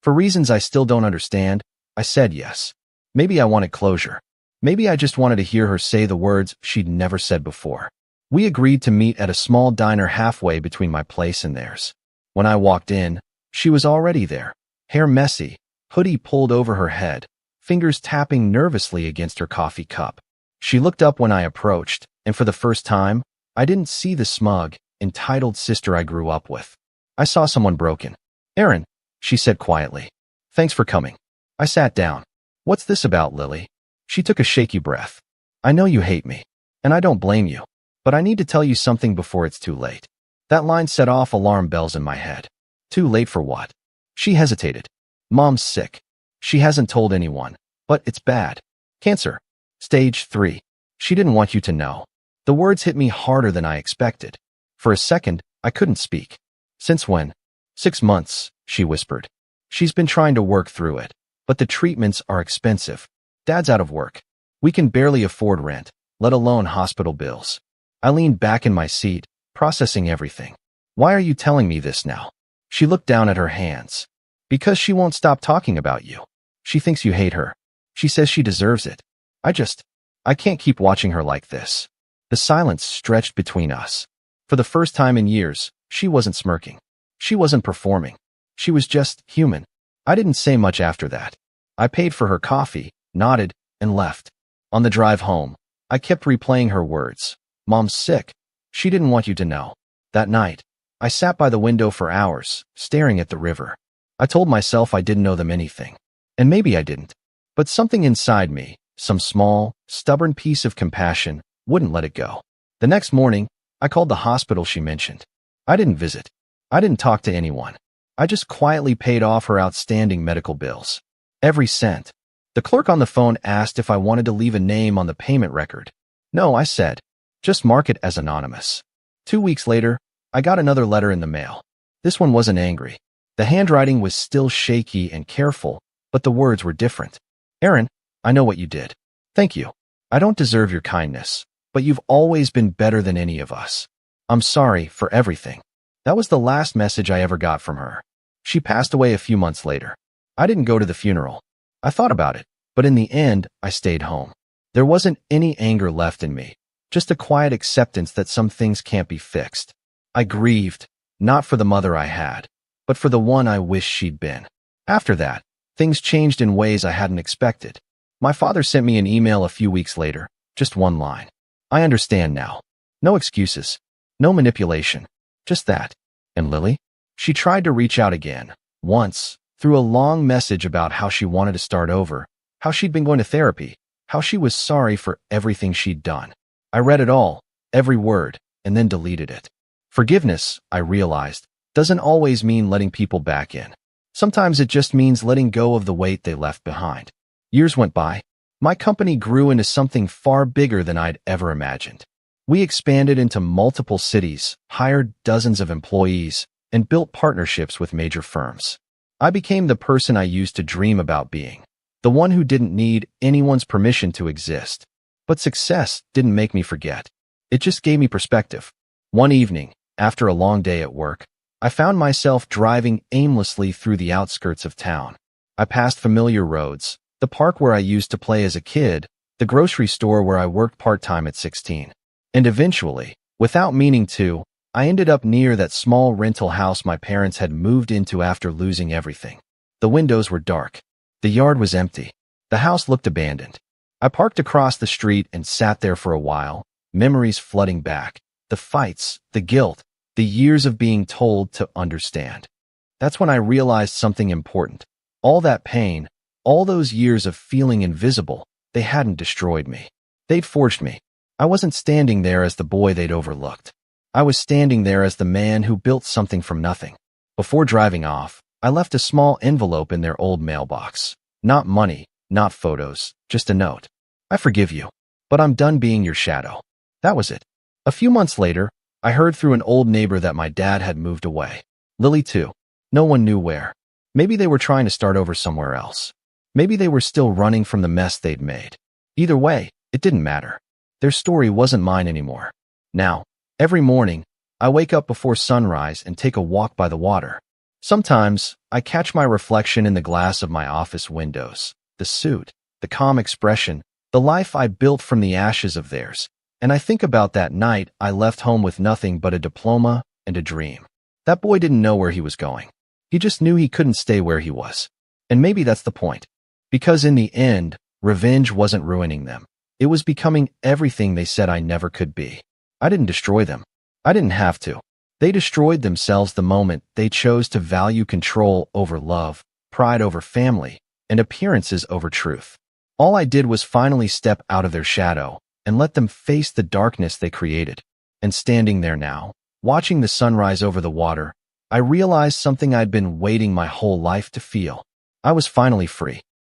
[SPEAKER 1] For reasons I still don't understand, I said yes. Maybe I wanted closure. Maybe I just wanted to hear her say the words she'd never said before. We agreed to meet at a small diner halfway between my place and theirs. When I walked in, she was already there, hair messy, hoodie pulled over her head, fingers tapping nervously against her coffee cup. She looked up when I approached, and for the first time, I didn't see the smug, entitled sister I grew up with. I saw someone broken. Aaron, she said quietly. Thanks for coming. I sat down. What's this about, Lily? She took a shaky breath. I know you hate me, and I don't blame you, but I need to tell you something before it's too late. That line set off alarm bells in my head. Too late for what? She hesitated. Mom's sick. She hasn't told anyone, but it's bad. Cancer. Stage 3. She didn't want you to know. The words hit me harder than I expected. For a second, I couldn't speak. Since when? 6 months, she whispered. She's been trying to work through it, but the treatments are expensive. Dad's out of work. We can barely afford rent, let alone hospital bills. I leaned back in my seat, processing everything. Why are you telling me this now? She looked down at her hands. Because she won't stop talking about you. She thinks you hate her. She says she deserves it. I can't keep watching her like this. The silence stretched between us. For the first time in years, she wasn't smirking. She wasn't performing. She was just human. I didn't say much after that. I paid for her coffee, nodded, and left. On the drive home, I kept replaying her words. Mom's sick. She didn't want you to know. That night, I sat by the window for hours, staring at the river. I told myself I didn't owe them anything. And maybe I didn't. But something inside me, some small, stubborn piece of compassion, wouldn't let it go. The next morning, I called the hospital she mentioned. I didn't visit. I didn't talk to anyone. I just quietly paid off her outstanding medical bills. Every cent. The clerk on the phone asked if I wanted to leave a name on the payment record. No, I said. Just mark it as anonymous. 2 weeks later, I got another letter in the mail. This one wasn't angry. The handwriting was still shaky and careful, but the words were different. Aaron, I know what you did. Thank you. I don't deserve your kindness, but you've always been better than any of us. I'm sorry for everything. That was the last message I ever got from her. She passed away a few months later. I didn't go to the funeral. I thought about it, but in the end, I stayed home. There wasn't any anger left in me, just a quiet acceptance that some things can't be fixed. I grieved, not for the mother I had, but for the one I wish she'd been. After that, things changed in ways I hadn't expected. My father sent me an email a few weeks later, just one line. I understand now. No excuses. No manipulation. Just that. And Lily? She tried to reach out again, once, through a long message about how she wanted to start over, how she'd been going to therapy, how she was sorry for everything she'd done. I read it all, every word, and then deleted it. Forgiveness, I realized, doesn't always mean letting people back in. Sometimes it just means letting go of the weight they left behind. Years went by. My company grew into something far bigger than I'd ever imagined. We expanded into multiple cities, hired dozens of employees, and built partnerships with major firms. I became the person I used to dream about being, the one who didn't need anyone's permission to exist. But success didn't make me forget. It just gave me perspective. One evening, after a long day at work, I found myself driving aimlessly through the outskirts of town. I passed familiar roads, the park where I used to play as a kid, the grocery store where I worked part-time at 16. And eventually, without meaning to, I ended up near that small rental house my parents had moved into after losing everything. The windows were dark. The yard was empty. The house looked abandoned. I parked across the street and sat there for a while, memories flooding back. The fights, the guilt, the years of being told to understand. That's when I realized something important. All that pain, all those years of feeling invisible, they hadn't destroyed me. They'd forged me. I wasn't standing there as the boy they'd overlooked. I was standing there as the man who built something from nothing. Before driving off, I left a small envelope in their old mailbox. Not money, not photos, just a note. I forgive you, but I'm done being your shadow. That was it. A few months later, I heard through an old neighbor that my dad had moved away. Lily too. No one knew where. Maybe they were trying to start over somewhere else. Maybe they were still running from the mess they'd made. Either way, it didn't matter. Their story wasn't mine anymore. Now, every morning, I wake up before sunrise and take a walk by the water. Sometimes, I catch my reflection in the glass of my office windows, the suit, the calm expression, the life I built from the ashes of theirs, and I think about that night I left home with nothing but a diploma and a dream. That boy didn't know where he was going. He just knew he couldn't stay where he was. And maybe that's the point. Because in the end, revenge wasn't ruining them. It was becoming everything they said I never could be. I didn't destroy them. I didn't have to. They destroyed themselves the moment they chose to value control over love, pride over family, and appearances over truth. All I did was finally step out of their shadow and let them face the darkness they created. And standing there now, watching the sunrise over the water, I realized something I'd been waiting my whole life to feel. I was finally free.